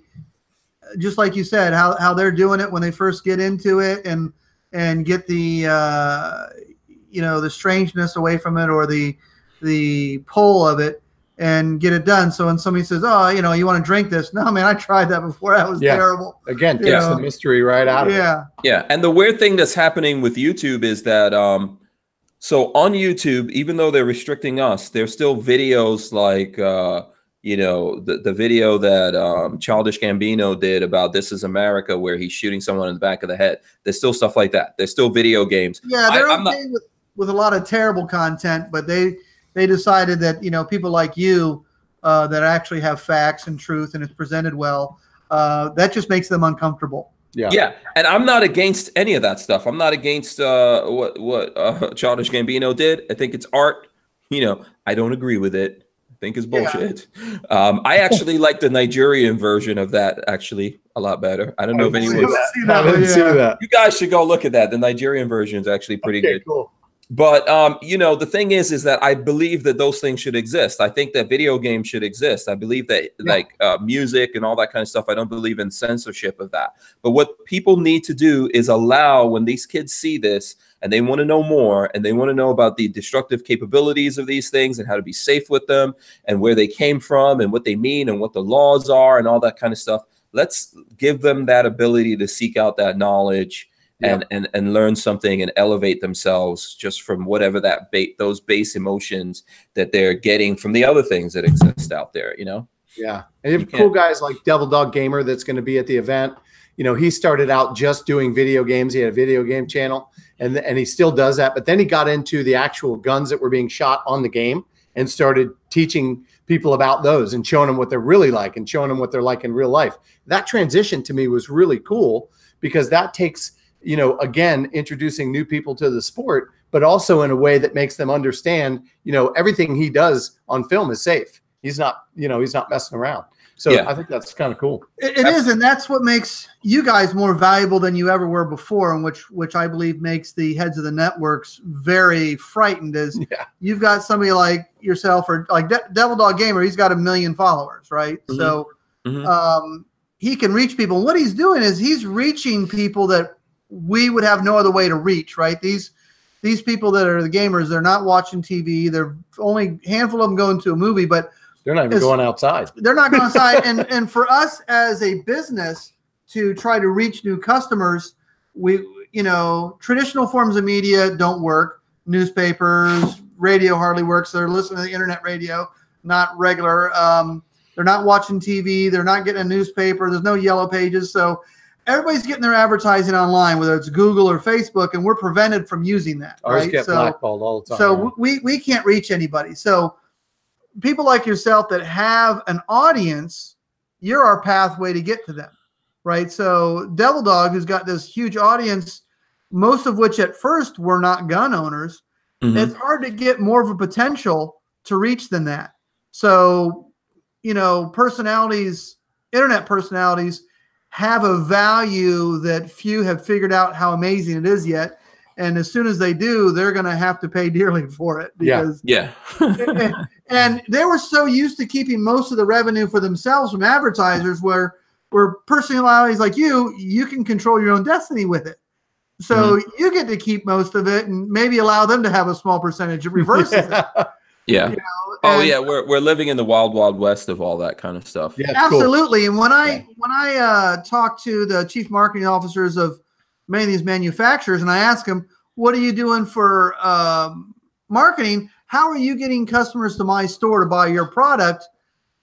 just like you said, how they're doing it when they first get into it, and get the the strangeness away from it, or the pull of it, and get it done. So when somebody says, oh, you want to drink this? No, man, I tried that before. That was terrible. Again, takes the mystery right out of it. Yeah. And the weird thing that's happening with YouTube is that so on YouTube, even though they're restricting us, there's still videos like the video that Childish Gambino did about This Is America, where he's shooting someone in the back of the head. There's still stuff like that. There's still video games. Yeah, they're okay with a lot of terrible content, but they decided that, people like you that actually have facts and truth, and it's presented well, that just makes them uncomfortable. Yeah. And I'm not against any of that stuff. I'm not against what Childish Gambino did. I think it's art. I don't agree with it. Think is bullshit. I actually like the Nigerian version of that actually a lot better. I don't know if anyone see that. You guys should go look at that. The Nigerian version is actually pretty good. Cool. But the thing is that I believe that those things should exist. I think that video games should exist. I believe that music and all that kind of stuff. I don't believe in censorship of that. But what people need to do is allow, when these kids see this and they want to know more, and they want to know about the destructive capabilities of these things and how to be safe with them and where they came from and what they mean and what the laws are and all that kind of stuff, let's give them that ability to seek out that knowledge and learn something and elevate themselves just from whatever those base emotions that they're getting from the other things that exist out there, Yeah. And you have cool guys like Devil Dog Gamer that's going to be at the event. He started out just doing video games. He had a video game channel, and he still does that. But then he got into the actual guns that were being shot on the game and started teaching people about those and showing them what they're really like and showing them what they're like in real life. That transition to me was really cool because that takes, you know, again, introducing new people to the sport, but also in a way that makes them understand, you know, everything he does on film is safe. He's not, you know, he's not messing around. So yeah. I think that's kind of cool. It is, and that's what makes you guys more valuable than you ever were before, and which I believe makes the heads of the networks very frightened. Is you've got somebody like yourself or like Devil Dog Gamer, he's got 1 million followers, right? So he can reach people. And what he's doing is he's reaching people that we would have no other way to reach, right? These people that are the gamers, they're not watching TV. They're only a handful of them going to a movie, but they're not even going outside. They're not going outside. and for us as a business to try to reach new customers, you know, traditional forms of media don't work. Newspapers, radio hardly works. They're listening to the internet radio, not regular. They're not watching TV. They're not getting a newspaper. There's no yellow pages. So everybody's getting their advertising online, whether it's Google or Facebook, and we're prevented from using that. Ours get blackballed all the time. So we can't reach anybody. So people like yourself that have an audience, you're our pathway to get to them, right? So Devil Dog, who's got this huge audience, most of which at first were not gun owners, it's hard to get more of a potential to reach than that. So, you know, personalities, internet personalities have a value that few have figured out how amazing it is yet. And as soon as they do, they're going to have to pay dearly for it. Because, and they were so used to keeping most of the revenue for themselves from advertisers where personalities like you can control your own destiny with it. So you get to keep most of it and maybe allow them to have a small percentage. It reverses it. Yeah. You know, we're living in the wild, wild west of all that kind of stuff. Yeah, absolutely. Cool. And when I talk to the chief marketing officers of many of these manufacturers, and I ask them, what are you doing for marketing? How are you getting customers to my store to buy your product?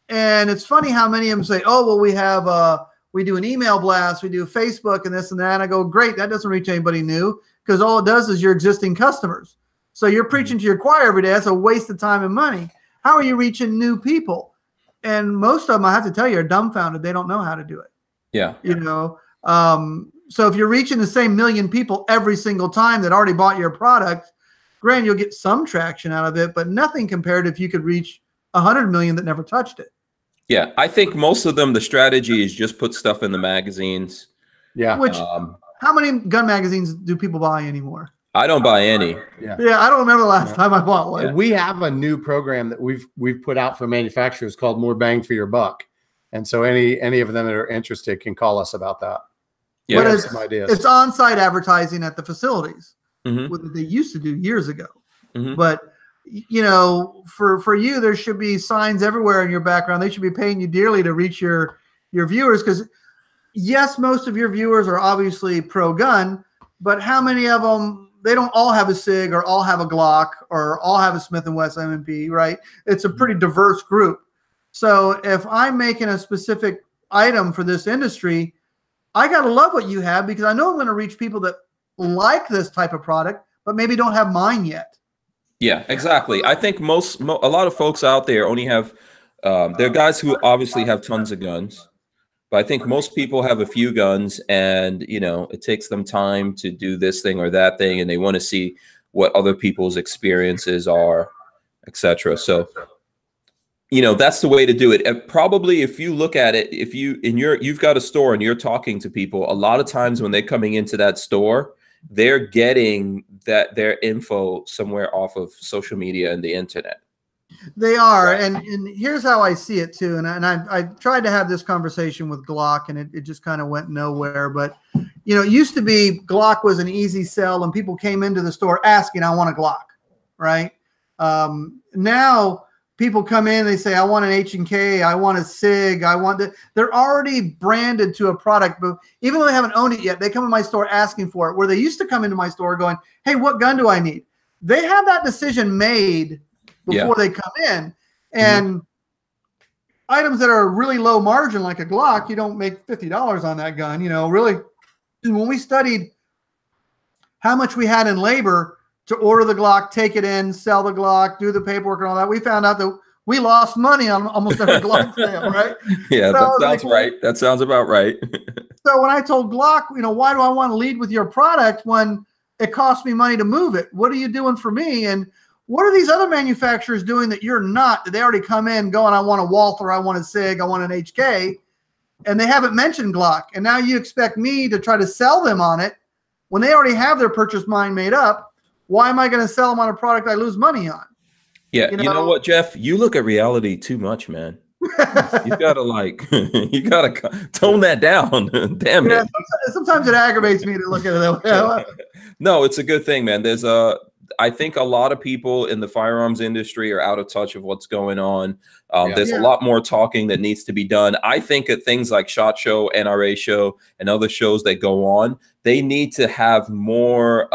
And it's funny how many of them say, oh, well, we do an email blast, we do Facebook and this and that. And I go, great, that doesn't reach anybody new because all it does is your existing customers. So you're preaching to your choir every day. That's a waste of time and money. How are you reaching new people? And most of them, I have to tell you, are dumbfounded. They don't know how to do it. Yeah. You know, so if you're reaching the same 1 million people every single time that already bought your product, granted, you'll get some traction out of it, but nothing compared if you could reach 100 million that never touched it. Yeah, I think most of them, the strategy is just put stuff in the magazines. Yeah. Which, how many gun magazines do people buy anymore? I don't buy any. Yeah, I don't remember the last time I bought one. We have a new program that we've put out for manufacturers called More Bang for Your Buck. And so any of them that are interested can call us about that. Yeah, but some ideas. It's on-site advertising at the facilities, what they used to do years ago. But you know, for you, there should be signs everywhere in your background. They should be paying you dearly to reach your viewers because, yes, most of your viewers are obviously pro-gun, but how many of them? They don't all have a SIG or all have a Glock or all have a Smith & Wesson M&P, right? It's a pretty diverse group. So if I'm making a specific item for this industry, I got to love what you have because I know I'm going to reach people that like this type of product, but maybe don't have mine yet. Yeah, exactly. I think a lot of folks out there only have, there are guys who obviously have tons of guns. But I think most people have a few guns and, you know, it takes them time to do this thing or that thing. And they want to see what other people's experiences are, etc. So, you know, that's the way to do it. And probably if you look at it, if you've got a store and you're talking to people, a lot of times when they're coming into that store, they're getting their info somewhere off of social media and the internet. They are, and here's how I see it too. And I tried to have this conversation with Glock, and it just kind of went nowhere. But you know, it used to be Glock was an easy sell, and people came into the store asking, "I want a Glock," right? Now people come in, they say, "I want an H&K, I want a SIG, I want the." They're already branded to a product, but even though they haven't owned it yet, they come in my store asking for it. Where they used to come into my store going, "Hey, what gun do I need?" They have that decision made before they come in. And items that are really low margin, like a Glock, you don't make $50 on that gun, you know, really. And when we studied how much we had in labor to order the Glock, take it in, sell the Glock, do the paperwork and all that, we found out that we lost money on almost every Glock sale, right? Yeah, So that sounds like, right. That sounds about right. So when I told Glock, why do I want to lead with your product when it costs me money to move it? What are you doing for me? And what are these other manufacturers doing that you're not? Did they already come in going, I want a Walther, I want a SIG, I want an HK, and they haven't mentioned Glock. And now you expect me to try to sell them on it when they already have their purchase mind made up. Why am I going to sell them on a product I lose money on? Yeah, you know what, Jeff? You look at reality too much, man. You gotta you gotta tone that down. Damn it. Sometimes it aggravates me to look at it that way. No, it's a good thing, man. I think a lot of people in the firearms industry are out of touch of what's going on. There's a lot more talking that needs to be done. I think at things like SHOT Show, NRA Show, and other shows that go on, they need to have more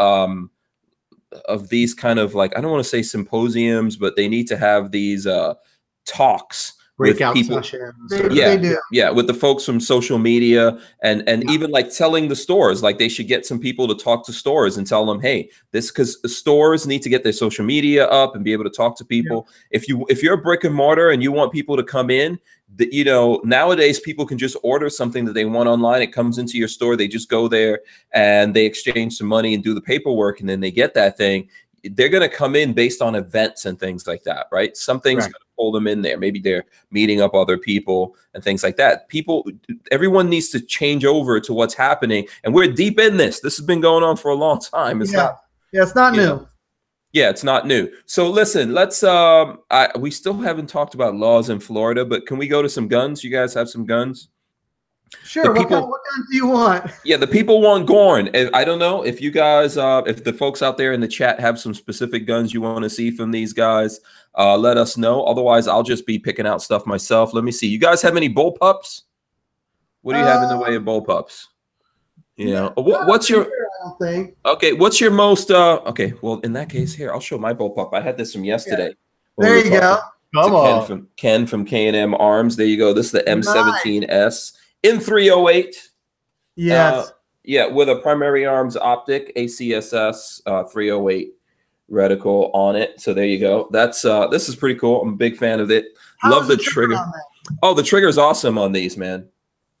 of these kind of, like, I don't want to say symposiums, but they need to have these talks breakout with people. Sessions. They do. Yeah, with the folks from social media and even like telling the stores, like they should get some people to talk to stores and tell them, hey, because the stores need to get their social media up and be able to talk to people. Yeah. If you're a brick and mortar and you want people to come in, nowadays people can just order something that they want online. It comes into your store. They just go there and they exchange some money and do the paperwork, and then they get that thing. They're going to come in based on events and things like that, right? Something's going to pull them in there. Maybe they're meeting up other people and things like that. Everyone needs to change over to what's happening. And we're deep in this. This has been going on for a long time. It's not new. Yeah, it's not new. So listen, let's we still haven't talked about laws in Florida, but can we go to some guns? You guys have some guns? Sure. What guns do you want? Yeah, the people want Gorn. I don't know if you guys, if the folks out there in the chat have some specific guns you want to see from these guys, let us know. Otherwise, I'll just be picking out stuff myself. Let me see. You guys have any bullpups? What do you have in the way of bullpups? What's your? I don't think. Okay, what's your most? Okay, well, in that case, here I'll show my bullpup. I had this from yesterday. Yeah. There you go. Come on. Ken from K&M Arms. There you go. This is the M17S. In 308. Yes. With a primary arms optic, ACSS 308 reticle on it. So there you go. That's this is pretty cool. I'm a big fan of it. Love the trigger. Oh, the trigger is awesome on these, man.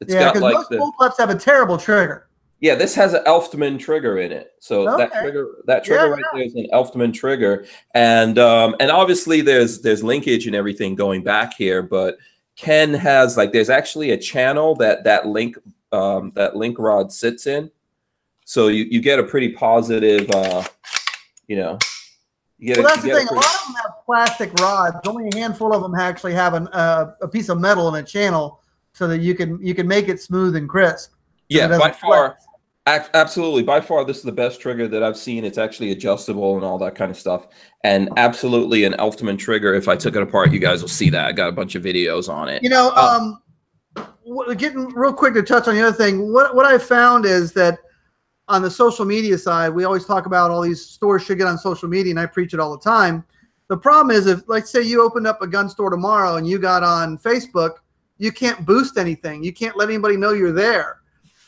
It's got like most bullpups have a terrible trigger. Yeah, this has an Elftman trigger in it. So that trigger right there is an Elftman trigger. And obviously there's linkage and everything going back here, but Ken has there's actually a channel that link rod sits in, so you get a pretty positive you get that's the thing. A lot of them have plastic rods. Only a handful of them actually have a piece of metal in a channel, so that you can make it smooth and crisp. Yeah, by far. Absolutely. By far, this is the best trigger that I've seen. It's actually adjustable and all that kind of stuff. And absolutely an Elftman trigger. If I took it apart, you guys will see that. I got a bunch of videos on it. Getting real quick to touch on the other thing, what I found is that on the social media side, we always talk about all these stores should get on social media, and I preach it all the time. The problem is, if, like, say you opened up a gun store tomorrow and you got on Facebook, you can't boost anything. You can't let anybody know you're there.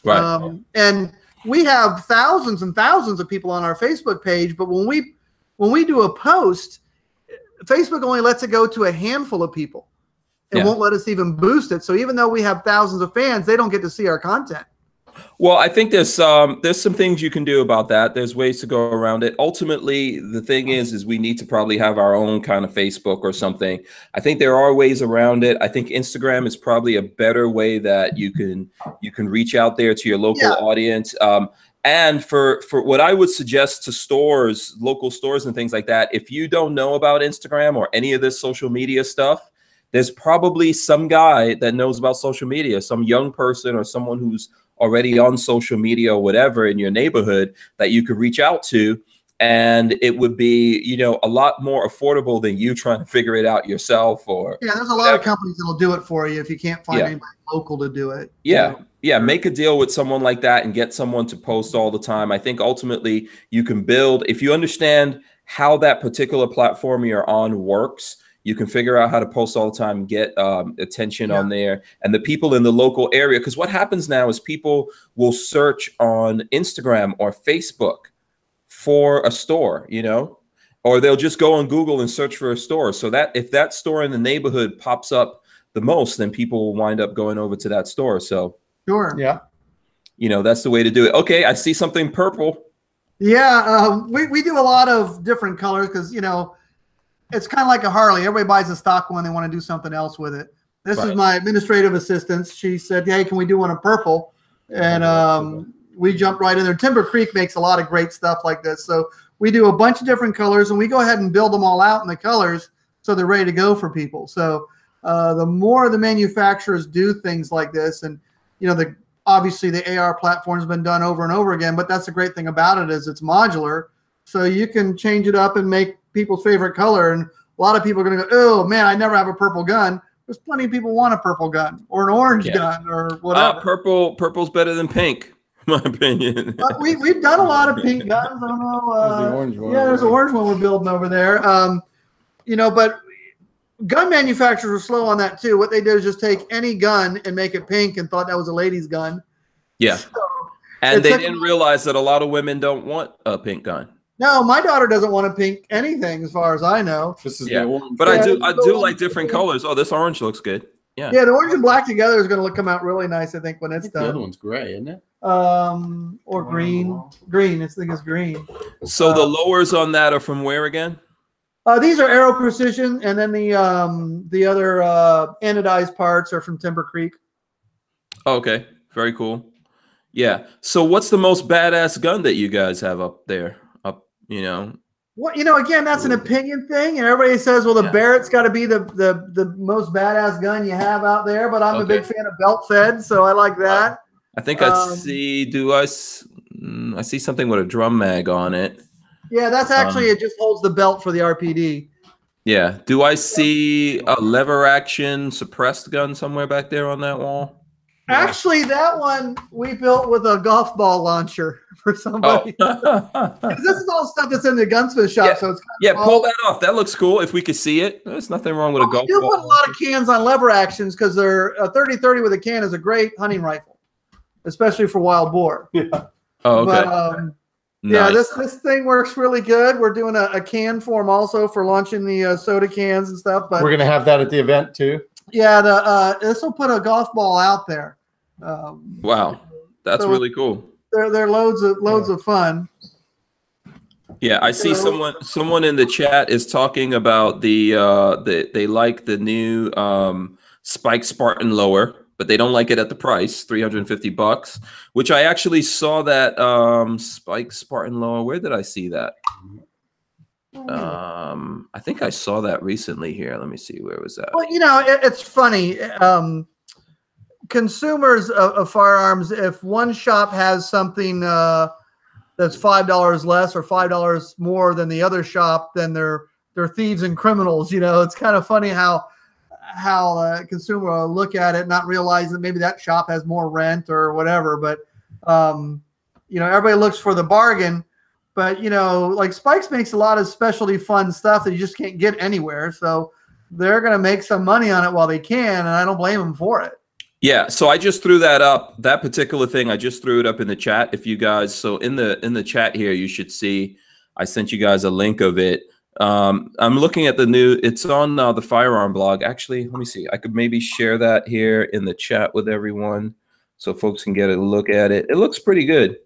Right. And we have thousands and thousands of people on our Facebook page, but when we do a post, Facebook only lets it go to a handful of people. It won't let us even boost it. So even though we have thousands of fans, they don't get to see our content. Well, I think there's some things you can do about that. There's ways to go around it. Ultimately, the thing is we need to probably have our own kind of Facebook or something. I think there are ways around it. I think Instagram is probably a better way that you can reach out there to your local audience. And for what I would suggest to stores, local stores and things like that, if you don't know about Instagram or any of this social media stuff, there's probably some guy that knows about social media, some young person or someone who's already on social media or whatever in your neighborhood that you could reach out to. And it would be, a lot more affordable than you trying to figure it out yourself. Or there's a lot of companies that'll do it for you if you can't find anybody local to do it. Yeah, make a deal with someone like that and get someone to post all the time. I think ultimately you can build, if you understand how that particular platform you're on works, you can figure out how to post all the time, get attention on there, and the people in the local area. Because what happens now is people will search on Instagram or Facebook for a store, or they'll just go on Google and search for a store. So that if that store in the neighborhood pops up the most, then people will wind up going over to that store. So Sure. Yeah. you know, that's the way to do it. Okay, I see something purple. Yeah, we do a lot of different colors because, you know, it's kind of like a Harley. Everybody buys a stock one. They want to do something else with it. This is my administrative assistant. She said, hey, can we do one in purple? And we jumped right in there. Timber Creek makes a lot of great stuff like this. So we do a bunch of different colors, and we go ahead and build them all out in the colors so they're ready to go for people. So the more the manufacturers do things like this, and, you know, obviously the AR platform has been done over and over again, but that's the great thing about it is it's modular. So you can change it up and make people's favorite color. And a lot of people are going to go, oh, man, I never have a purple gun. There's plenty of people want a purple gun or an orange gun or whatever. Purple's better than pink, in my opinion. But we've done a lot of pink guns. I don't know. There's the orange one. Yeah, there's an orange one we're building over there. You know, but gun manufacturers are slow on that too. What they did is just take any gun and make it pink and thought that was a lady's gun. Yeah. So and they didn't realize that a lot of women don't want a pink gun. No, my daughter doesn't want a pink anything as far as I know. This is the orange. But I do like different colors. Oh, this orange looks good. Yeah. Yeah, the orange and black together is going to come out really nice, I think, when it's done. The other one's gray, isn't it? Or green. Green. I think it's green. So the lowers on that are from where again? These are Aero Precision, and then the other anodized parts are from Timber Creek. Okay, very cool. Yeah. So what's the most badass gun that you guys have up there? You know. Well, you know, again, that's an opinion thing, and everybody says, well, the Barrett's got to be the most badass gun you have out there. But I'm a big fan of belt fed, so I like that. I think I see. I see something with a drum mag on it. Yeah, that's actually it. Just holds the belt for the RPD. Yeah. Do I see a lever action suppressed gun somewhere back there on that wall? Actually, that one we built with a golf ball launcher for somebody. Oh. This is all stuff that's in the gunsmith shop. Yeah. So it's pull that off. That looks cool. If we could see it, there's nothing wrong with a golf ball. We do put a lot of cans on lever actions because they're a 30-30 with a can is a great hunting rifle, especially for wild boar. Yeah. Oh, okay. But, nice. Yeah, this thing works really good. We're doing a can form also for launching the soda cans and stuff. But we're going to have that at the event too. Yeah, this will put a golf ball out there. Wow, that's really cool. They're loads of fun. Yeah, I see someone in the chat is talking about they like the new Spike Spartan lower, but they don't like it at the price, $350, which I actually saw that Spike Spartan lower. Where did I see that? I think I saw that recently here. Let me see, where was that? Well, you know, it's funny. Consumers of firearms, if one shop has something that's $5 less or $5 more than the other shop, then they're thieves and criminals. You know, it's kind of funny how a consumer will look at it, not realize that maybe that shop has more rent or whatever. But you know, everybody looks for the bargain. But you know, like Spikes makes a lot of specialty fun stuff that you just can't get anywhere. So they're going to make some money on it while they can, and I don't blame them for it. Yeah, so I just threw that up. That particular thing, I just threw it up in the chat. If you guys, so in the chat here, you should see. I sent you guys a link of it. I'm looking at the new. It's on the Firearm blog. Actually, let me see. I could maybe share that here in the chat with everyone, so folks can get a look at it. It looks pretty good.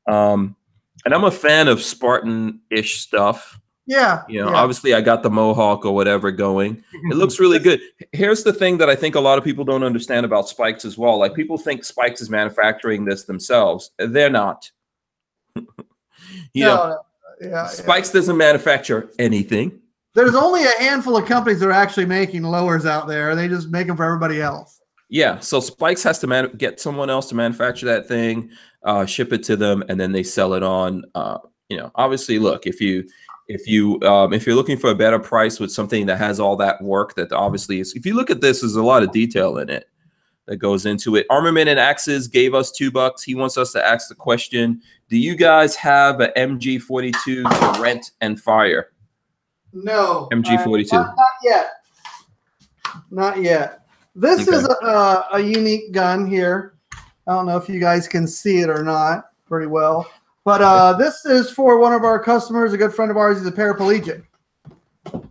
And I'm a fan of Spartan-ish stuff. Yeah. You know, obviously I got the Mohawk or whatever going. It looks really good. Here's the thing that I think a lot of people don't understand about Spikes as well. Like, people think Spikes is manufacturing this themselves. They're not. Spikes doesn't manufacture anything. There's only a handful of companies that are actually making lowers out there. They just make them for everybody else. Yeah, so Spikes has to get someone else to manufacture that thing, ship it to them, and then they sell it on. You know, obviously, look, if you're looking for a better price with something that has all that work, that obviously is. If you look at this, there's a lot of detail in it that goes into it. Armament and Axes gave us $2. He wants us to ask the question: do you guys have an MG42 to rent and fire? No, MG42. Not yet. Not yet. This is a unique gun here. I don't know if you guys can see it or not pretty well. But this is for one of our customers, a good friend of ours. He's a paraplegic.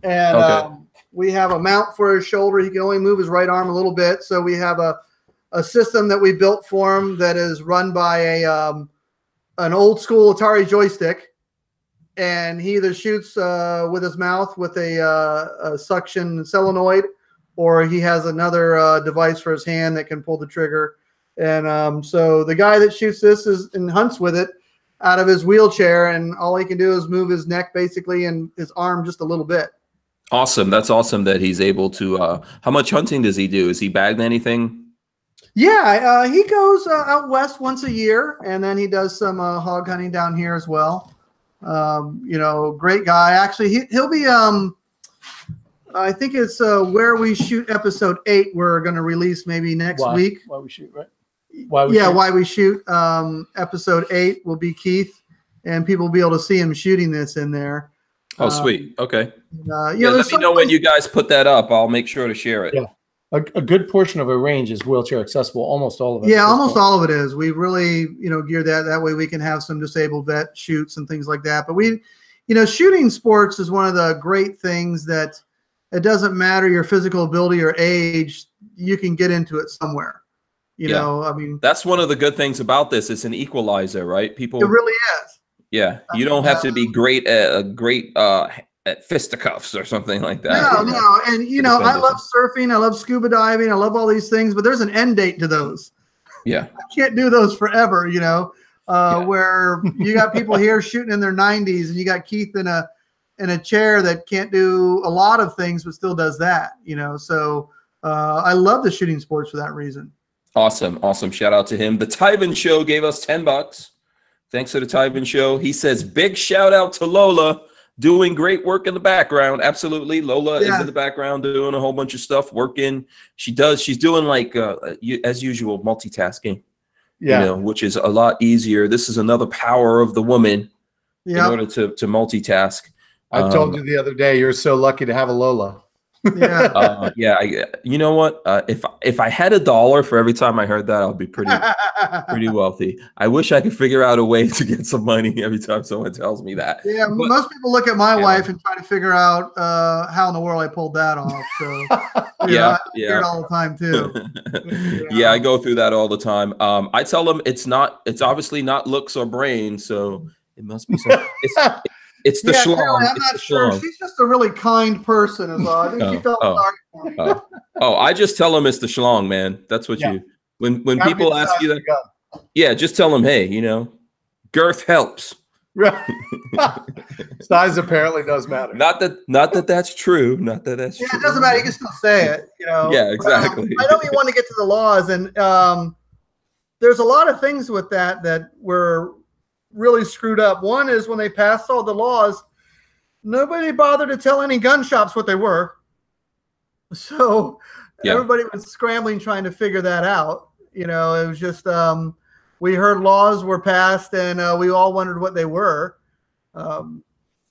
And we have a mount for his shoulder. He can only move his right arm a little bit. So we have a system that we built for him that is run by an old school Atari joystick. And he either shoots with his mouth with a suction solenoid, or he has another device for his hand that can pull the trigger. And so the guy that shoots this and hunts with it out of his wheelchair, and all he can do is move his neck basically and his arm just a little bit. Awesome. That's awesome that he's able to. How much hunting does he do? Is he bagged anything? Yeah, he goes out west once a year, and then he does some hog hunting down here as well. You know, great guy. Actually, he'll be. I think it's Where We Shoot episode 8. We're going to release maybe next week. Why We Shoot, right? Why We Shoot. Episode 8 will be Keith, and people will be able to see him shooting this in there. Oh, sweet. Okay. Let me know when you guys put that up. I'll make sure to share it. Yeah. A good portion of our range is wheelchair accessible. Almost all of it. Yeah, almost all of it is. We really, gear that way we can have some disabled vet shoots and things like that. But we, shooting sports is one of the great things that it doesn't matter your physical ability or age, you can get into it somewhere. You know, I mean, that's one of the good things about this. It's an equalizer, right? People. It really is. Yeah, you don't have to be great at fisticuffs or something like that. No, and I love surfing, I love scuba diving, I love all these things, but there's an end date to those. Yeah, I can't do those forever. Where you got people here shooting in their 90s, and you got Keith in a chair that can't do a lot of things, but still does that. So I love the shooting sports for that reason. Awesome. Shout out to him. The Tyven Show gave us $10. Thanks to the Tyven Show. He says, big shout out to Lola, doing great work in the background. Absolutely. Lola is in the background doing a whole bunch of stuff, working. She's doing like, as usual, multitasking, which is a lot easier. This is another power of the woman in order to multitask. I told you the other day, you're so lucky to have a Lola. You know what? If I had $1 for every time I heard that, I'll be pretty wealthy. I wish I could figure out a way to get some money every time someone tells me that. Yeah, but most people look at my wife and try to figure out how in the world I pulled that off. So I hear it all the time too. Yeah, I go through that all the time. I tell them it's obviously not looks or brain, so it must be something. It's the schlong. I'm not sure. She's just a really kind person, as well. I think she felt sorry for me. I just tell them it's the schlong, man. That's what you. When people ask you that, just tell them, hey, girth helps. Right. Size apparently does matter. Not that that's true. Not that that's true. It doesn't matter. You can still say it. Yeah, exactly. I know you want to get to the laws, and there's a lot of things with that were really screwed up. One is when they passed all the laws, nobody bothered to tell any gun shops what they were. So everybody was scrambling trying to figure that out. It was just we heard laws were passed, and we all wondered what they were. And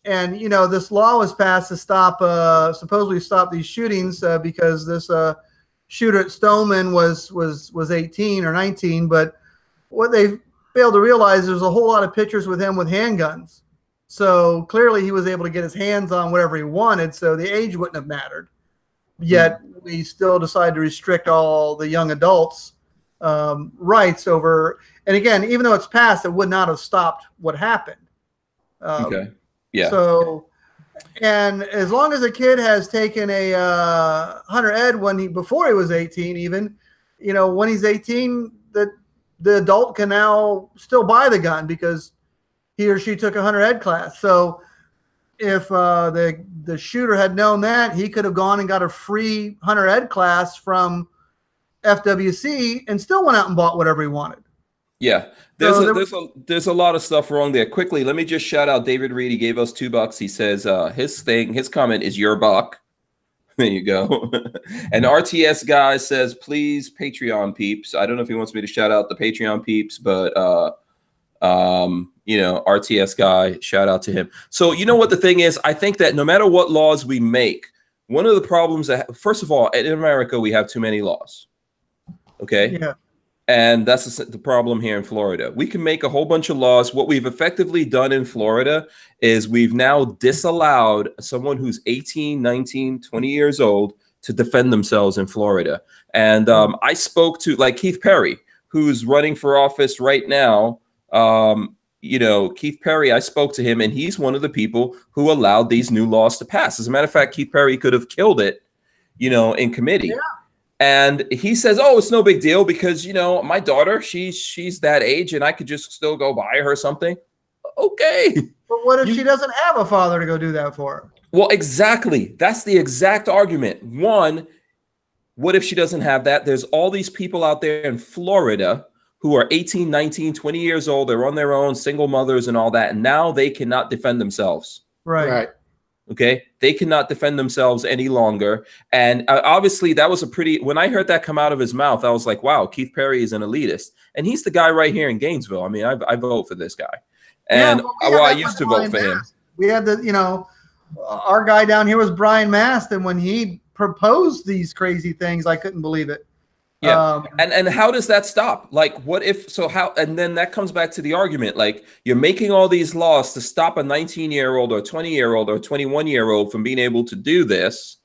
this law was passed to stop supposedly stop these shootings because this shooter at Stoneman was 18 or 19, but what they failed to realize, there's a whole lot of pictures with him with handguns. So clearly he was able to get his hands on whatever he wanted, so the age wouldn't have mattered. Yet we still decided to restrict all the young adults' rights over. And again, even though it's passed, it would not have stopped what happened. Okay. Yeah. So, and as long as a kid has taken a Hunter Ed before he was 18, even, when he's 18, the adult can now still buy the gun because he or she took a Hunter Ed class. So if the shooter had known that, he could have gone and got a free Hunter Ed class from FWC and still went out and bought whatever he wanted. Yeah, there's a lot of stuff wrong there. Quickly, let me just shout out David Reed. He gave us $2. He says his comment is your buck. There you go. And RTS guy says, please, Patreon peeps. I don't know if he wants me to shout out the Patreon peeps, but RTS guy, shout out to him. So what the thing is, I think that no matter what laws we make, one of the problems first of all, in America, we have too many laws. Okay. Yeah. And that's the problem here in Florida. We can make a whole bunch of laws. What we've effectively done in Florida is we've now disallowed someone who's 18, 19, 20 years old to defend themselves in Florida. And I spoke to like Keith Perry, who's running for office right now. You know, Keith Perry, I spoke to him, and he's one of the people who allowed these new laws to pass. As a matter of fact, Keith Perry could have killed it, you know, in committee. Yeah. And he says, oh, it's no big deal because, you know, my daughter, she's that age and I could just still go buy her something. Okay. But what if she doesn't have a father to go do that for her? Well, exactly. That's the exact argument. One, what if she doesn't have that? There's all these people out there in Florida who are 18, 19, 20 years old. They're on their own, single mothers and all that. And now they cannot defend themselves. Right. Okay, they cannot defend themselves any longer. And obviously that was a pretty, when I heard that come out of his mouth, I was like, wow, Keith Perry is an elitist. And he's the guy right here in Gainesville. I mean, I vote for this guy. And I used to vote for him. We had the, you know, our guy down here was Brian Mast. And when he proposed these crazy things, I couldn't believe it. Yeah. And how does that stop? Like, what if, so how, and then that comes back to the argument, like you're making all these laws to stop a 19-year-old or 20-year-old or 21-year-old from being able to do this.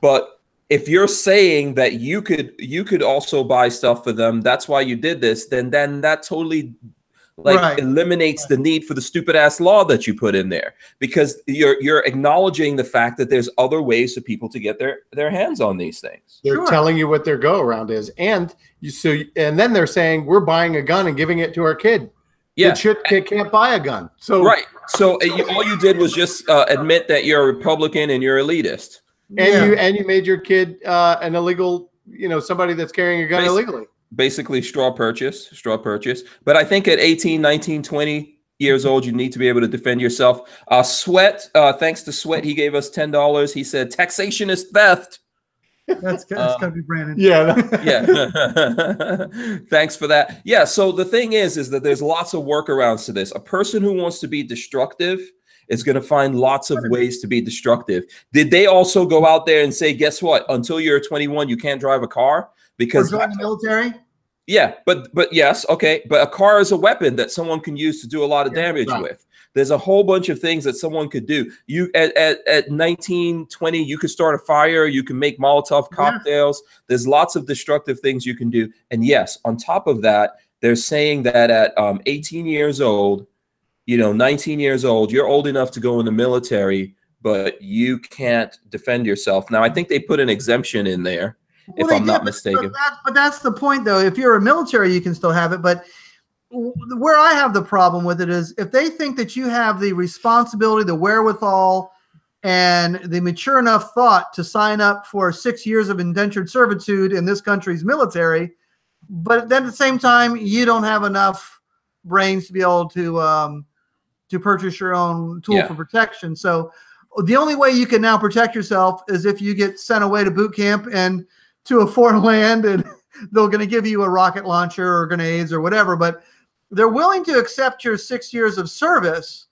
But if you're saying that you could also buy stuff for them, that's why you did this, then that totally eliminates the need for the stupid ass law that you put in there, because you're acknowledging the fact that there's other ways for people to get their hands on these things. They're telling you what their go around is, and and then they're saying we're buying a gun and giving it to our kid. Yeah, kid can't buy a gun. So so all you did was just admit that you're a Republican and you're elitist, and you made your kid an illegal, you know, somebody that's carrying a gun illegally. Basically straw purchase. But I think at 18, 19, 20 years old, you need to be able to defend yourself. Sweat, thanks to Sweat, he gave us $10. He said, taxation is theft. That's gotta be Brandon. Yeah. Yeah. Thanks for that. Yeah. So the thing is that there's lots of workarounds to this. A person who wants to be destructive is going to find lots of ways to be destructive. Did they also go out there and say, guess what? Until you're 21, you can't drive a car? Because join the military? Yeah, but yes, okay. But a car is a weapon that someone can use to do a lot of damage with. There's a whole bunch of things that someone could do. You at 19, 20, you could start a fire, you can make Molotov cocktails. Yeah. There's lots of destructive things you can do. And yes, on top of that, they're saying that at 18 years old, you know, 19 years old, you're old enough to go in the military, but you can't defend yourself. Now, I think they put an exemption in there. Well, if I'm not mistaken. But that's the point, though. If you're a military, you can still have it. But where I have the problem with it is if they think that you have the responsibility, the wherewithal, and the mature enough thought to sign up for 6 years of indentured servitude in this country's military, but then at the same time, you don't have enough brains to be able to purchase your own tool for protection. So the only way you can now protect yourself is if you get sent away to boot camp and to a foreign land, and they're going to give you a rocket launcher or grenades or whatever, but they're willing to accept your 6 years of service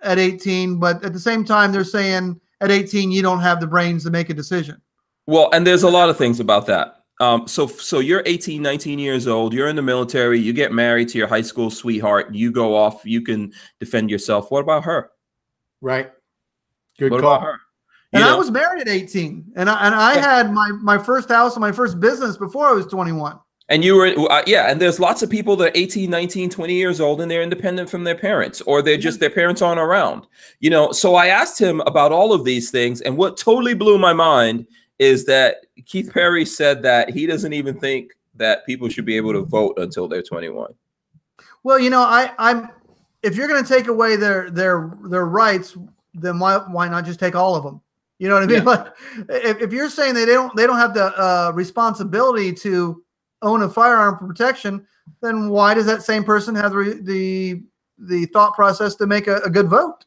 at 18. But at the same time, they're saying at 18, you don't have the brains to make a decision. Well, and there's a lot of things about that. So you're 18, 19 years old, you're in the military, you get married to your high school sweetheart, you go off, you can defend yourself. What about her? Right. Good what call. About her? And I was married at 18, and I had my first house and my first business before I was 21. And you were, and there's lots of people that are 18, 19, 20 years old, and they're independent from their parents, or they're just, their parents aren't around, you know? So I asked him about all of these things, and what totally blew my mind is that Keith Perry said that he doesn't even think that people should be able to vote until they're 21. Well, you know, I'm if you're going to take away their rights, then why not just take all of them? You know what I mean? Like, if you're saying they don't have the responsibility to own a firearm for protection, then why does that same person have the thought process to make a good vote?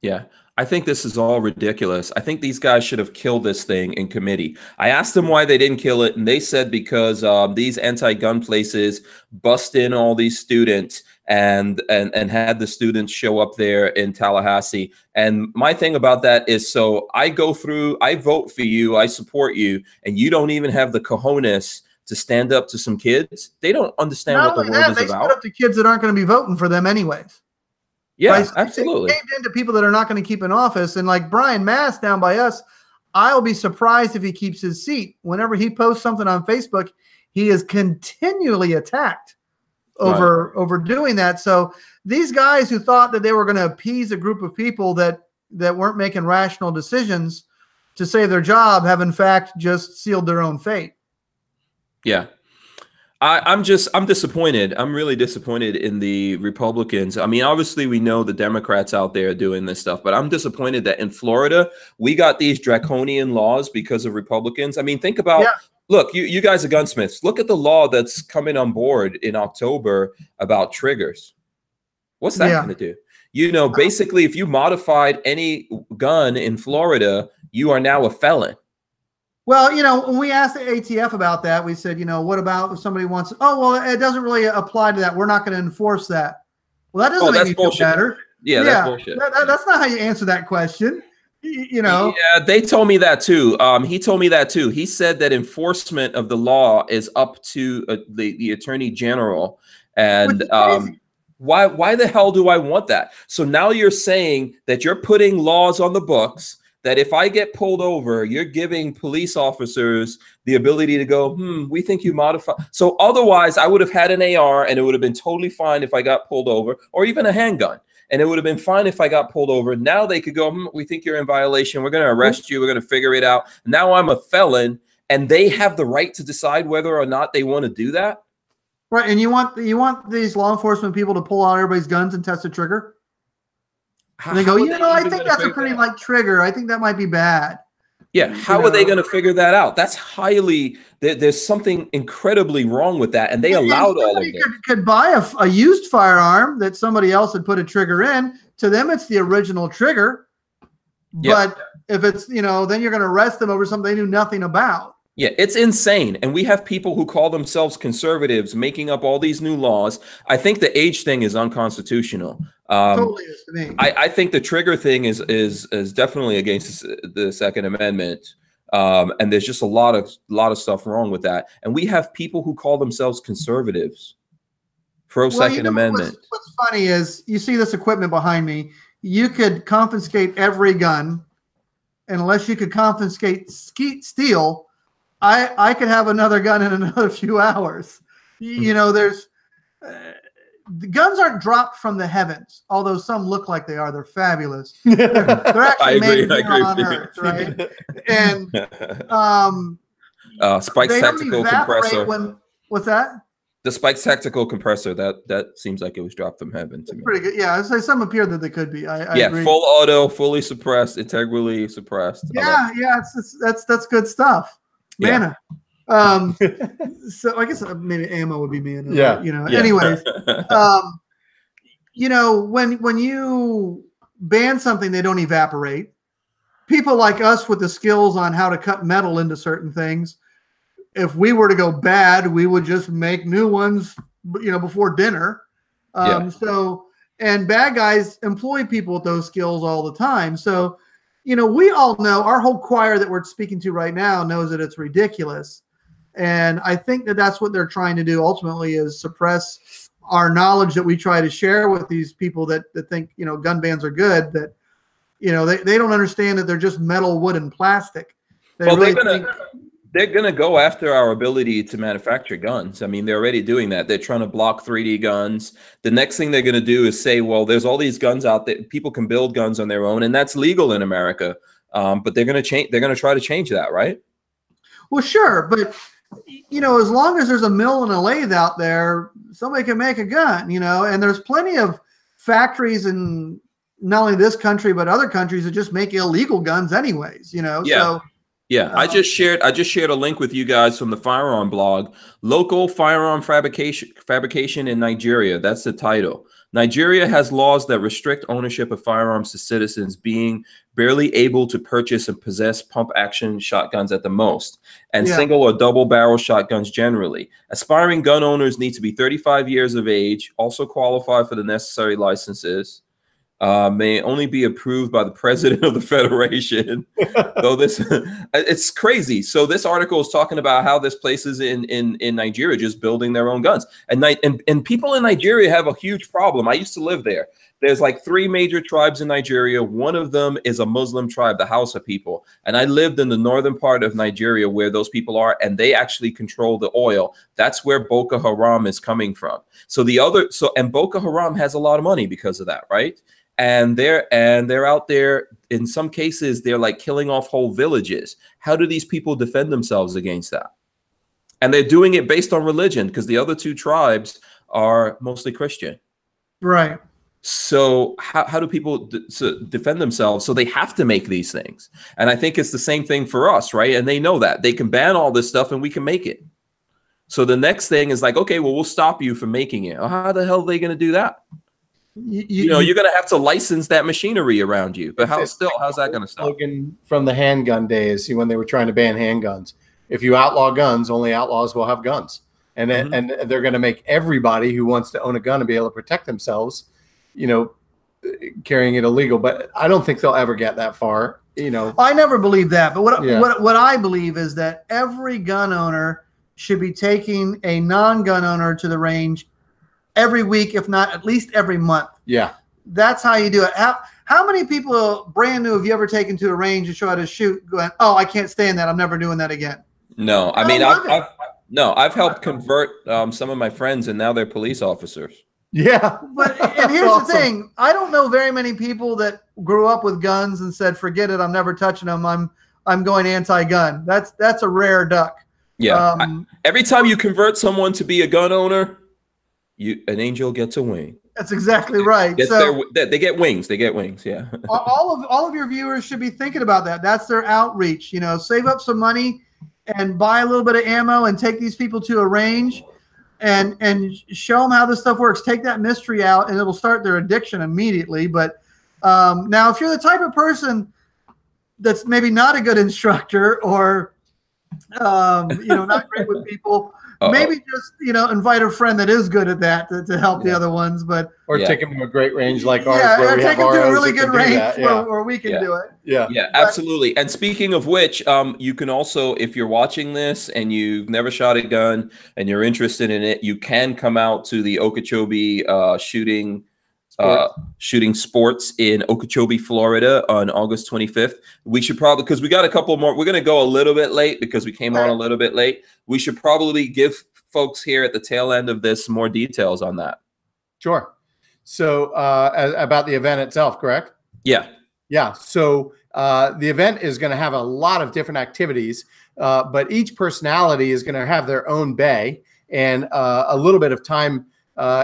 Yeah, I think this is all ridiculous. I think these guys should have killed this thing in committee. I asked them why they didn't kill it, and they said because these anti-gun places bust in all these students and had the students show up there in Tallahassee. And my thing about that is, so I go through, I vote for you, I support you, and you don't even have the cojones to stand up to some kids, they don't understand Not what the only world that, is they about. stood up to kids that aren't going to be voting for them anyways. Yeah, right? So absolutely. they caved into people that are not going to keep in office. And like Brian Mass down by us, I'll be surprised if he keeps his seat. Whenever he posts something on Facebook, he is continually attacked over doing that. So these guys who thought that they were going to appease a group of people that weren't making rational decisions to save their job have in fact just sealed their own fate. Yeah. I'm disappointed. I'm really disappointed in the Republicans. I mean, obviously we know the Democrats out there doing this stuff, but I'm disappointed that in Florida, we got these draconian laws because of Republicans. I mean, think about, look, you guys are gunsmiths. Look at the law that's coming on board in October about triggers. What's that going to do? You know, basically, if you modified any gun in Florida, you are now a felon. Well, you know, when we asked the ATF about that, we said, you know, what about if somebody wants, oh, well, it doesn't really apply to that. We're not going to enforce that. Well, that doesn't make me feel better. Yeah, that's bullshit. That's not how you answer that question. You know? Yeah, they told me that too. He told me that too. He said that enforcement of the law is up to the Attorney General. And why the hell do I want that? So now you're saying that you're putting laws on the books that if I get pulled over, you're giving police officers the ability to go, we think you modify. So otherwise, I would have had an AR and it would have been totally fine if I got pulled over, or even a handgun. And it would have been fine if I got pulled over. Now they could go, we think you're in violation. We're going to arrest you. We're going to figure it out. Now I'm a felon, and they have the right to decide whether or not they want to do that. Right. And you want these law enforcement people to pull out everybody's guns and test the trigger? And they go, you know, I think that's a pretty light trigger. I think that might be bad. Yeah. How are they going to figure that out? That's highly, there's something incredibly wrong with that. And they allowed all of it. Could buy a used firearm that somebody else had put a trigger in. To them, it's the original trigger. But if it's, you know, then you're going to arrest them over something they knew nothing about. Yeah, it's insane. And we have people who call themselves conservatives making up all these new laws. I think the age thing is unconstitutional. Totally is to me. I think the trigger thing is definitely against the Second Amendment. And there's just a lot of stuff wrong with that. And we have people who call themselves conservatives, pro Second Amendment. What's funny is you see this equipment behind me. You could confiscate every gun, and unless you could confiscate steel, I could have another gun in another few hours. You know, there's the guns aren't dropped from the heavens, although some look like they are. They're fabulous. They're actually made on Earth, right? And Spike's tactical compressor. What's that? The Spike's tactical compressor. That seems like it was dropped from heaven to me. Pretty good. Yeah, some appear that they could be. I agree. Full auto, fully suppressed, integrally suppressed. Yeah, that's good stuff. Mana. So I guess maybe ammo would be mana. Yeah. You know. Yeah. Anyways, you know, when you ban something, they don't evaporate. People like us with the skills on how to cut metal into certain things, if we were to go bad, we would just make new ones, you know, before dinner. So, and bad guys employ people with those skills all the time. So, you know, we all know, our whole choir that we're speaking to right now knows that it's ridiculous. And I think that that's what they're trying to do ultimately, is suppress our knowledge that we try to share with these people that think, you know, gun bans are good, that, you know, they don't understand that they're just metal, wood, and plastic. They're gonna go after our ability to manufacture guns. I mean, they're already doing that. They're trying to block 3D guns. The next thing they're gonna do is say, well, there's all these guns out there. People can build guns on their own, and that's legal in America. But they're gonna change. They're gonna try to change that, right? Well, sure, but you know, as long as there's a mill and a lathe out there, somebody can make a gun. You know, and there's plenty of factories in not only this country but other countries that just make illegal guns, anyways. You know, so. Yeah, I just shared a link with you guys from the Firearm blog. Local firearm fabrication in Nigeria. That's the title. Nigeria has laws that restrict ownership of firearms to citizens being barely able to purchase and possess pump-action shotguns at the most, and single or double-barrel shotguns generally. Aspiring gun owners need to be 35 years of age, also qualify for the necessary licenses. may only be approved by the president of the federation. So this, it's crazy. So this article is talking about how this places in Nigeria just building their own guns, and people in Nigeria have a huge problem. I used to live there. There's like 3 major tribes in Nigeria. One of them is a Muslim tribe, the Hausa people. And I lived in the northern part of Nigeria where those people are, and they actually control the oil. That's where Boko Haram is coming from. So and Boko Haram has a lot of money because of that, right? And they're out there. In some cases, they're like killing off whole villages. How do these people defend themselves against that? And they're doing it based on religion, because the other 2 tribes are mostly Christian. Right. So how do people defend themselves? So they have to make these things. And I think it's the same thing for us, right? And they know that. They can ban all this stuff and we can make it. So the next thing is like, okay, well, we'll stop you from making it. Oh, how the hell are they going to do that? You know, you're going to have to license that machinery around you. But how's that going to stop? Slogan from the handgun days, when they were trying to ban handguns. If you outlaw guns, only outlaws will have guns. And, and they're going to make everybody who wants to own a gun and be able to protect themselves, carrying it illegal. But I don't think they'll ever get that far. I never believed that. But what I believe is that every gun owner should be taking a non-gun owner to the range every week, if not at least every month. Yeah. That's how you do it. How many people brand new have you ever taken to a range and show how to shoot going, oh, I can't stand that, I'm never doing that again? No, I mean, I've helped convert some of my friends, and now they're police officers. Yeah. And here's the thing. I don't know very many people that grew up with guns and said, forget it, I'm never touching them. I'm going anti-gun. That's a rare duck. Yeah. Every time you convert someone to be a gun owner, an angel gets a wing. That's exactly right. They get wings. They get wings. Yeah. all of your viewers should be thinking about that. That's their outreach. Save up some money and buy a little bit of ammo and take these people to a range and show them how this stuff works. Take that mystery out, and it'll start their addiction immediately. But now, if you're the type of person that's maybe not a good instructor or not great with people, maybe just invite a friend that is good at that to help the other ones. But take them to a great range like ours, where we take have them to a really good range where we can do it. Yeah, absolutely. And speaking of which, you can also, if you're watching this and you've never shot a gun and you're interested in it, you can come out to the Okeechobee shooting sports in Okeechobee, Florida on August 25th. We should probably, because we got a couple more, we're going to go a little bit late because we came on a little bit late. We should probably give folks here at the tail end of this more details on that. Sure. So about the event itself, correct? Yeah. Yeah. So the event is going to have a lot of different activities, but each personality is going to have their own bay and a little bit of time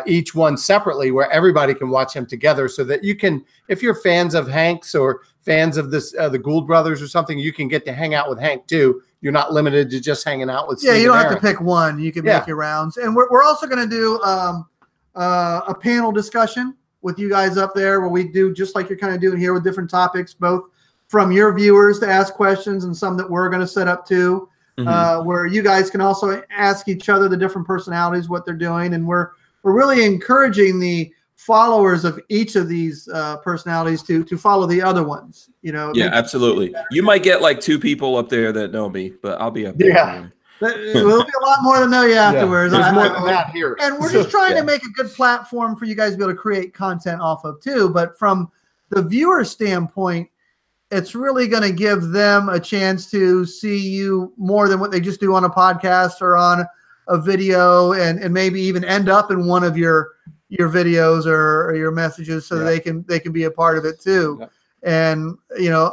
each one separately where everybody can watch them together, so that you can, if you're fans of Hank's or fans of the Gould brothers or something, you can get to hang out with Hank too. You're not limited to just hanging out with Steve. You don't have to pick one. You can make your rounds. And we're also going to do a panel discussion with you guys up there, where we do just like you're kind of doing here, with different topics, both from your viewers to ask questions and some that we're going to set up too, where you guys can also ask each other, the different personalities, what they're doing. And we're really encouraging the followers of each of these personalities to follow the other ones. Yeah, absolutely. You might get like 2 people up there that know me, but I'll be up there. Yeah. There'll be a lot more to know you afterwards. There's more than that here. And we're just trying to make a good platform for you guys to be able to create content off of too. But from the viewer standpoint, it's really going to give them a chance to see you more than what they just do on a podcast or on a video, and maybe even end up in one of your videos or your messages, so that they can be a part of it too. Yeah. And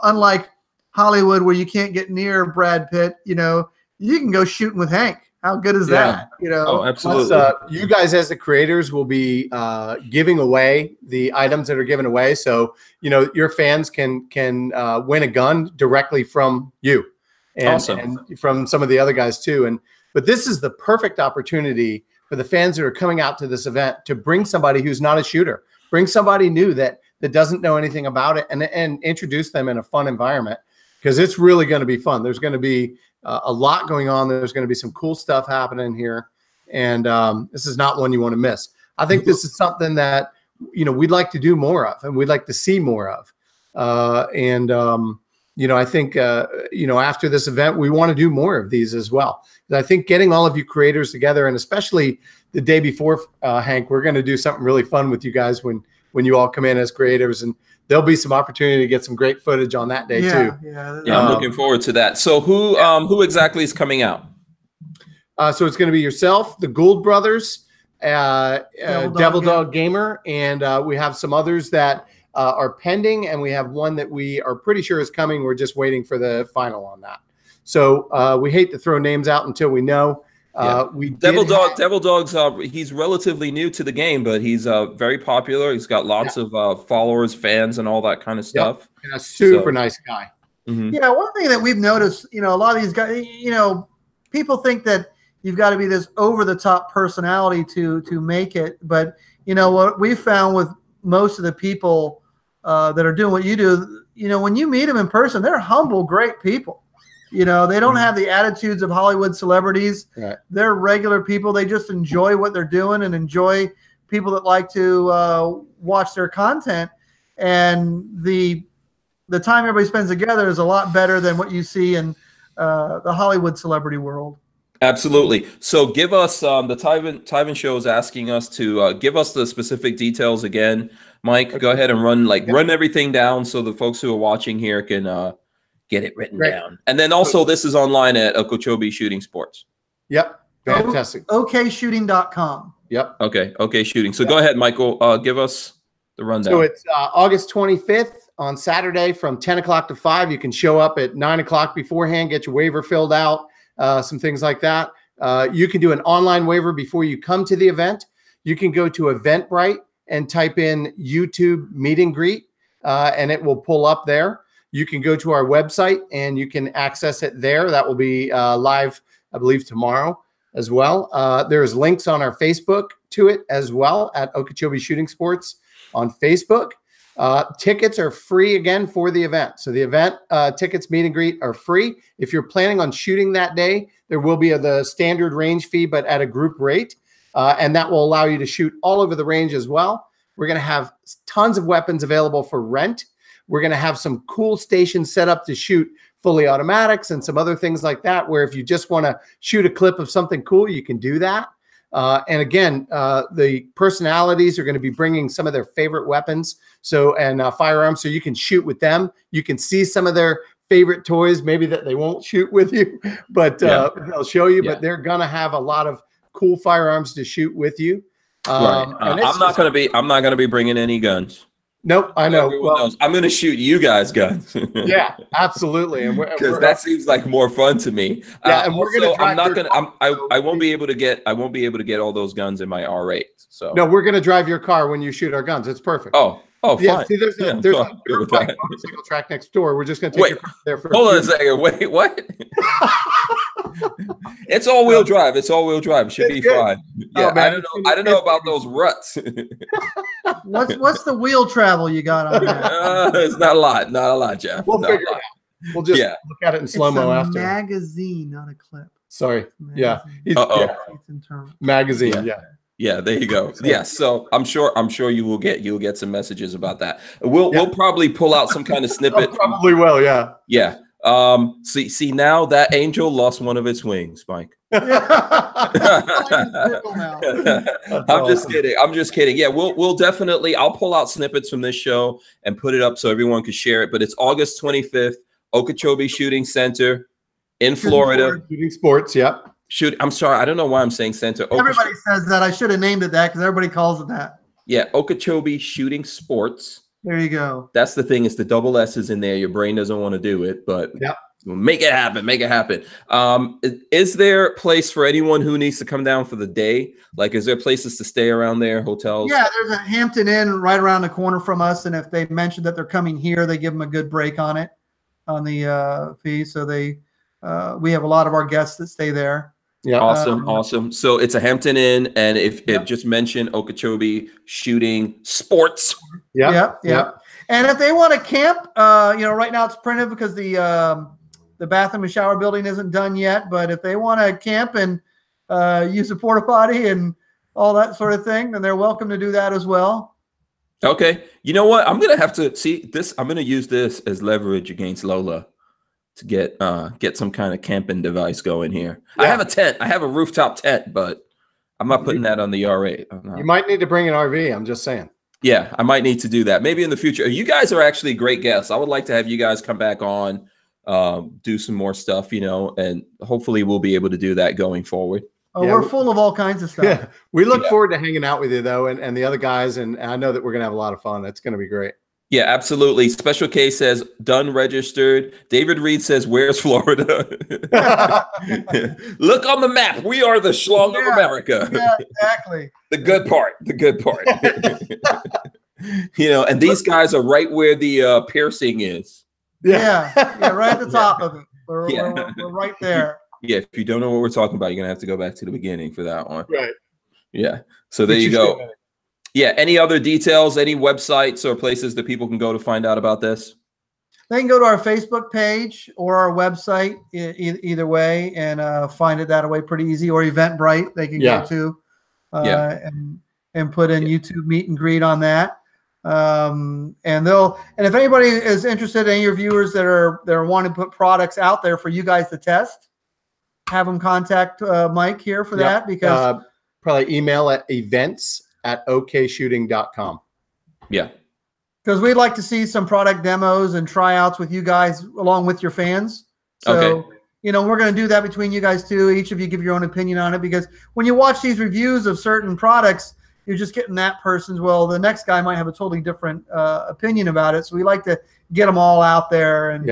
unlike Hollywood, where you can't get near Brad Pitt, you can go shooting with Hank. How good is that? Oh, absolutely. You guys as the creators will be giving away the items that are given away, so your fans can win a gun directly from you, and from some of the other guys too. But this is the perfect opportunity for the fans that are coming out to this event to bring somebody who's not a shooter, bring somebody new that doesn't know anything about it, and introduce them in a fun environment, because it's really going to be fun. There's going to be a lot going on. There's going to be some cool stuff happening here, and this is not one you want to miss. I think this is something that we'd like to do more of, and we'd like to see more of. I think, after this event, we want to do more of these as well. I think getting all of you creators together, and especially the day before, Hank, we're going to do something really fun with you guys when you all come in as creators, and there'll be some opportunity to get some great footage on that day too. Yeah, I'm looking forward to that. So who exactly is coming out? So it's going to be yourself, the Gould brothers, Devil Dog Gamer, and we have some others that are pending, and we have one that we are pretty sure is coming. We're just waiting for the final on that. So we hate to throw names out until we know. Devil Dog's he's relatively new to the game, but he's very popular. He's got lots of followers, fans, and all that kind of stuff. And a super nice guy. Yeah, one thing that we've noticed, a lot of these guys, people think that you've got to be this over-the-top personality to make it. But what we found with most of the people that are doing what you do, when you meet them in person, they're humble, great people. They don't have the attitudes of Hollywood celebrities. Right. They're regular people. They just enjoy what they're doing and enjoy people that like to watch their content. And the time everybody spends together is a lot better than what you see in the Hollywood celebrity world. Absolutely. So give us the Tyven show is asking us to give us the specific details again. Mike, go ahead and run everything down so the folks who are watching here can get it written down. And then also this is online at Okeechobee Shooting Sports. Yep. Fantastic. Okshooting.com. Yep. Okay, shooting. So go ahead, Michael. Give us the rundown. So it's August 25th on Saturday from 10 o'clock to 5. You can show up at 9 o'clock beforehand, get your waiver filled out, some things like that. You can do an online waiver before you come to the event. You can go to Eventbrite and type in YouTube meet and greet, and it will pull up there. You can go to our website and you can access it there. That will be live, I believe, tomorrow as well. There's links on our Facebook to it as well at Okeechobee Shooting Sports on Facebook. Tickets are free again for the event. So the event tickets, meet and greet, are free. If you're planning on shooting that day, there will be the standard range fee, but at a group rate. And that will allow you to shoot all over the range as well. We're going to have tons of weapons available for rent. We're going to have some cool stations set up to shoot fully automatics and some other things like that, where if you just want to shoot a clip of something cool, you can do that. And again, the personalities are going to be bringing some of their favorite weapons and firearms, so you can shoot with them. You can see some of their favorite toys, maybe that they won't shoot with you, but they'll show you. But they're going to have a lot of cool firearms to shoot with you. I'm not going to be bringing any guns. Nope, I know. Well, I'm going to shoot you guys guns. Yeah, absolutely, and because that seems like more fun to me. Yeah, and we're going to. I won't be able to get. I won't be able to get all those guns in my R8. So no, we're going to drive your car when you shoot our guns. It's perfect. Oh, yeah. Fine. See, there's a motorcycle track next door. We're just going to take your car there for. Hold on a second. Wait, what? It's all-wheel drive. It's all-wheel drive. It should be fine. Yeah, I don't know about those ruts. What's the wheel travel you got on that? It's not a lot, Jeff. We'll figure it out. We'll just look at it in slow-mo after. Magazine, not a clip. Sorry. Magazine. Yeah. Magazine. Yeah. Yeah, there you go. Yeah, so I'm sure you'll get some messages about that. We'll probably pull out some kind of snippet. Probably will. Yeah. Yeah. See now that angel lost one of its wings, Mike. I'm just kidding. Yeah, we'll definitely. I'll pull out snippets from this show and put it up so everyone can share it. But it's August 25th, Okeechobee Shooting Center in Florida. Shooting Sports. Yep. I'm sorry. I don't know why I'm saying center. Everybody says that. I should have named it that because everybody calls it that. Yeah, Okeechobee Shooting Sports. There you go. That's the thing. It's the double S's in there. Your brain doesn't want to do it, but make it happen. Make it happen. Is there a place for anyone who needs to come down for the day? Like, is there places to stay around there, hotels? Yeah, there's a Hampton Inn right around the corner from us. And if they mention that they're coming here, they give them a good break on it, on the fee. So we have a lot of our guests that stay there. Yeah, awesome. So it's a Hampton Inn, and if just mention Okeechobee Shooting Sports. Yeah. And if they want to camp, right now it's printed because the bathroom and shower building isn't done yet. But if they want to camp and use a porta potty and all that sort of thing, then they're welcome to do that as well. Okay. You know what? I'm gonna have to see this. I'm gonna use this as leverage against Lola to get some kind of camping device going here. Yeah. I have a tent. I have a rooftop tent, but I'm not putting that on the R8. You might need to bring an RV. I'm just saying. Yeah, I might need to do that. Maybe in the future. You guys are actually great guests. I would like to have you guys come back on, do some more stuff, and hopefully we'll be able to do that going forward. Oh, yeah, we're full of all kinds of stuff. Yeah, we look forward to hanging out with you, though, and the other guys, and I know that we're going to have a lot of fun. It's going to be great. Yeah, absolutely. Special K says, done registered. David Reed says, where's Florida? Look on the map. We are the schlong of America. Yeah, exactly. The good part. The good part. And these guys are right where the piercing is. Yeah, right at the top of it. We're right there. Yeah, if you don't know what we're talking about, you're going to have to go back to the beginning for that one. Right. Yeah. So there you go. Yeah. Any other details, any websites or places that people can go to find out about this? They can go to our Facebook page or our website, either way, and find it that way pretty easy. Or Eventbrite, they can go to and put in YouTube meet and greet on that. And if anybody is interested, any of your viewers that are wanting to put products out there for you guys to test, have them contact Mike here for that, because probably email at events@okshooting.com. Yeah. Because we'd like to see some product demos and tryouts with you guys along with your fans. So, we're going to do that between you guys too. Each of you give your own opinion on it, because when you watch these reviews of certain products, you're just getting that person's, the next guy might have a totally different opinion about it. So we like to get them all out there and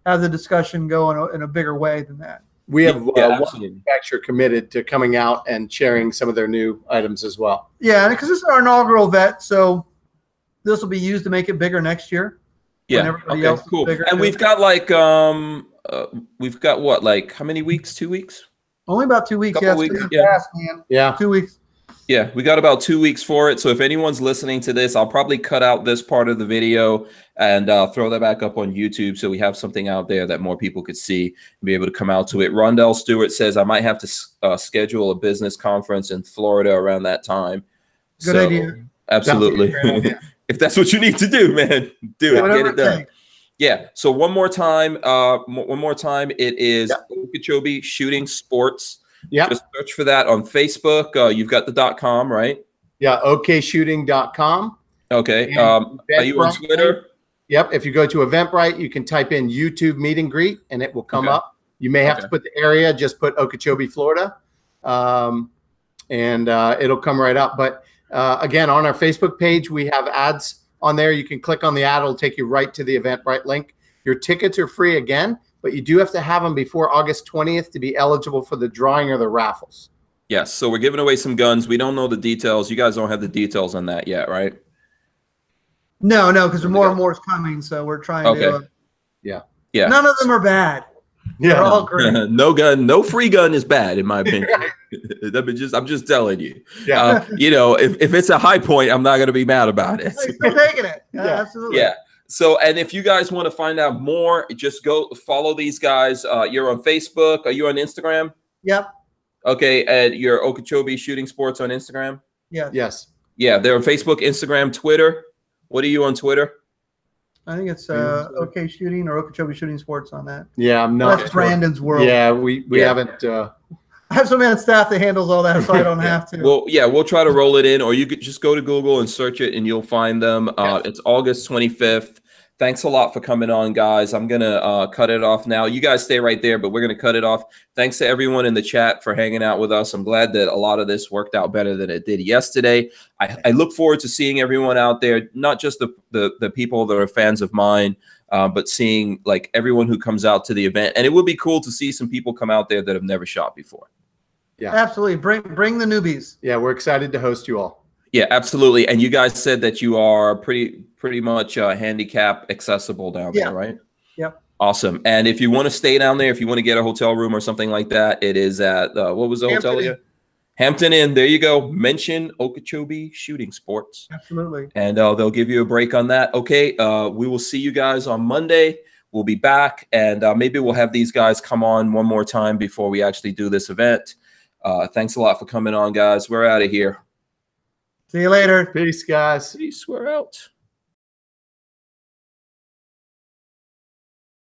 have the discussion go in a bigger way than that. We have one manufacturer committed to coming out and sharing some of their new items as well. Yeah, because this is our inaugural vet, so this will be used to make it bigger next year. Yeah. Okay. Cool. And we've got what? How many weeks? 2 weeks? Only about 2 weeks. Couple weeks. Fast, man. Yeah. 2 weeks. Yeah, we got about 2 weeks for it. So if anyone's listening to this, I'll probably cut out this part of the video and throw that back up on YouTube, so we have something out there that more people could see and be able to come out to it. Rondell Stewart says, I might have to schedule a business conference in Florida around that time. Good idea. Absolutely. If that's what you need to do, man, do it. Get it done. Yeah. So one more time, it is Okeechobee Shooting Sports. Yeah. Just search for that on Facebook. You've got the .com, right? Yeah. okshooting.com. Okay. Are you on Twitter? Yep. If you go to Eventbrite, you can type in YouTube meet and greet and it will come up. You may have to put the area, just put Okeechobee, Florida. And it'll come right up. But again, on our Facebook page, we have ads on there. You can click on the ad. It'll take you right to the Eventbrite link. Your tickets are free again, but you do have to have them before August 20th to be eligible for the drawing or the raffles. Yes. So we're giving away some guns. We don't know the details. You guys don't have the details on that yet, right? No, because more and more is coming. So we're trying to. Yeah. None of them are bad. Yeah. They're all great. No free gun is bad, in my opinion. I'm just telling you. Yeah. If it's a high point, I'm not going to be mad about it. They're taking it. Yeah, absolutely. Yeah. So, and if you guys want to find out more, just go follow these guys. You're on Facebook. Are you on Instagram? Yep. Okay. And you're Okeechobee Shooting Sports on Instagram? Yeah. Yes. Yeah. They're on Facebook, Instagram, Twitter. What are you on Twitter? I think it's OK Shooting or Okeechobee Shooting Sports on that. Yeah. I'm not. That's Brandon's world. Yeah. We haven't. I have somebody on staff that handles all that, so I don't have to. Well, yeah, we'll try to roll it in, or you could just go to Google and search it, and you'll find them. It's August 25th. Thanks a lot for coming on, guys. I'm going to cut it off now. You guys stay right there, but we're going to cut it off. Thanks to everyone in the chat for hanging out with us. I'm glad that a lot of this worked out better than it did yesterday. I look forward to seeing everyone out there, not just the people that are fans of mine, but seeing like everyone who comes out to the event. And it would be cool to see some people come out there that have never shot before. Yeah, absolutely. Bring the newbies. Yeah, we're excited to host you all. Yeah, absolutely. And you guys said that you are pretty much handicap accessible down there, right? Yep. Awesome. And if you want to stay down there, if you want to get a hotel room or something like that, it is at what was the hotel again? Hampton Inn. There you go. Mention Okeechobee Shooting Sports. Absolutely. And they'll give you a break on that. Okay. We will see you guys on Monday. We'll be back, and maybe we'll have these guys come on one more time before we actually do this event. Thanks a lot for coming on, guys. We're out of here. See you later. Peace, guys. Peace. We're out.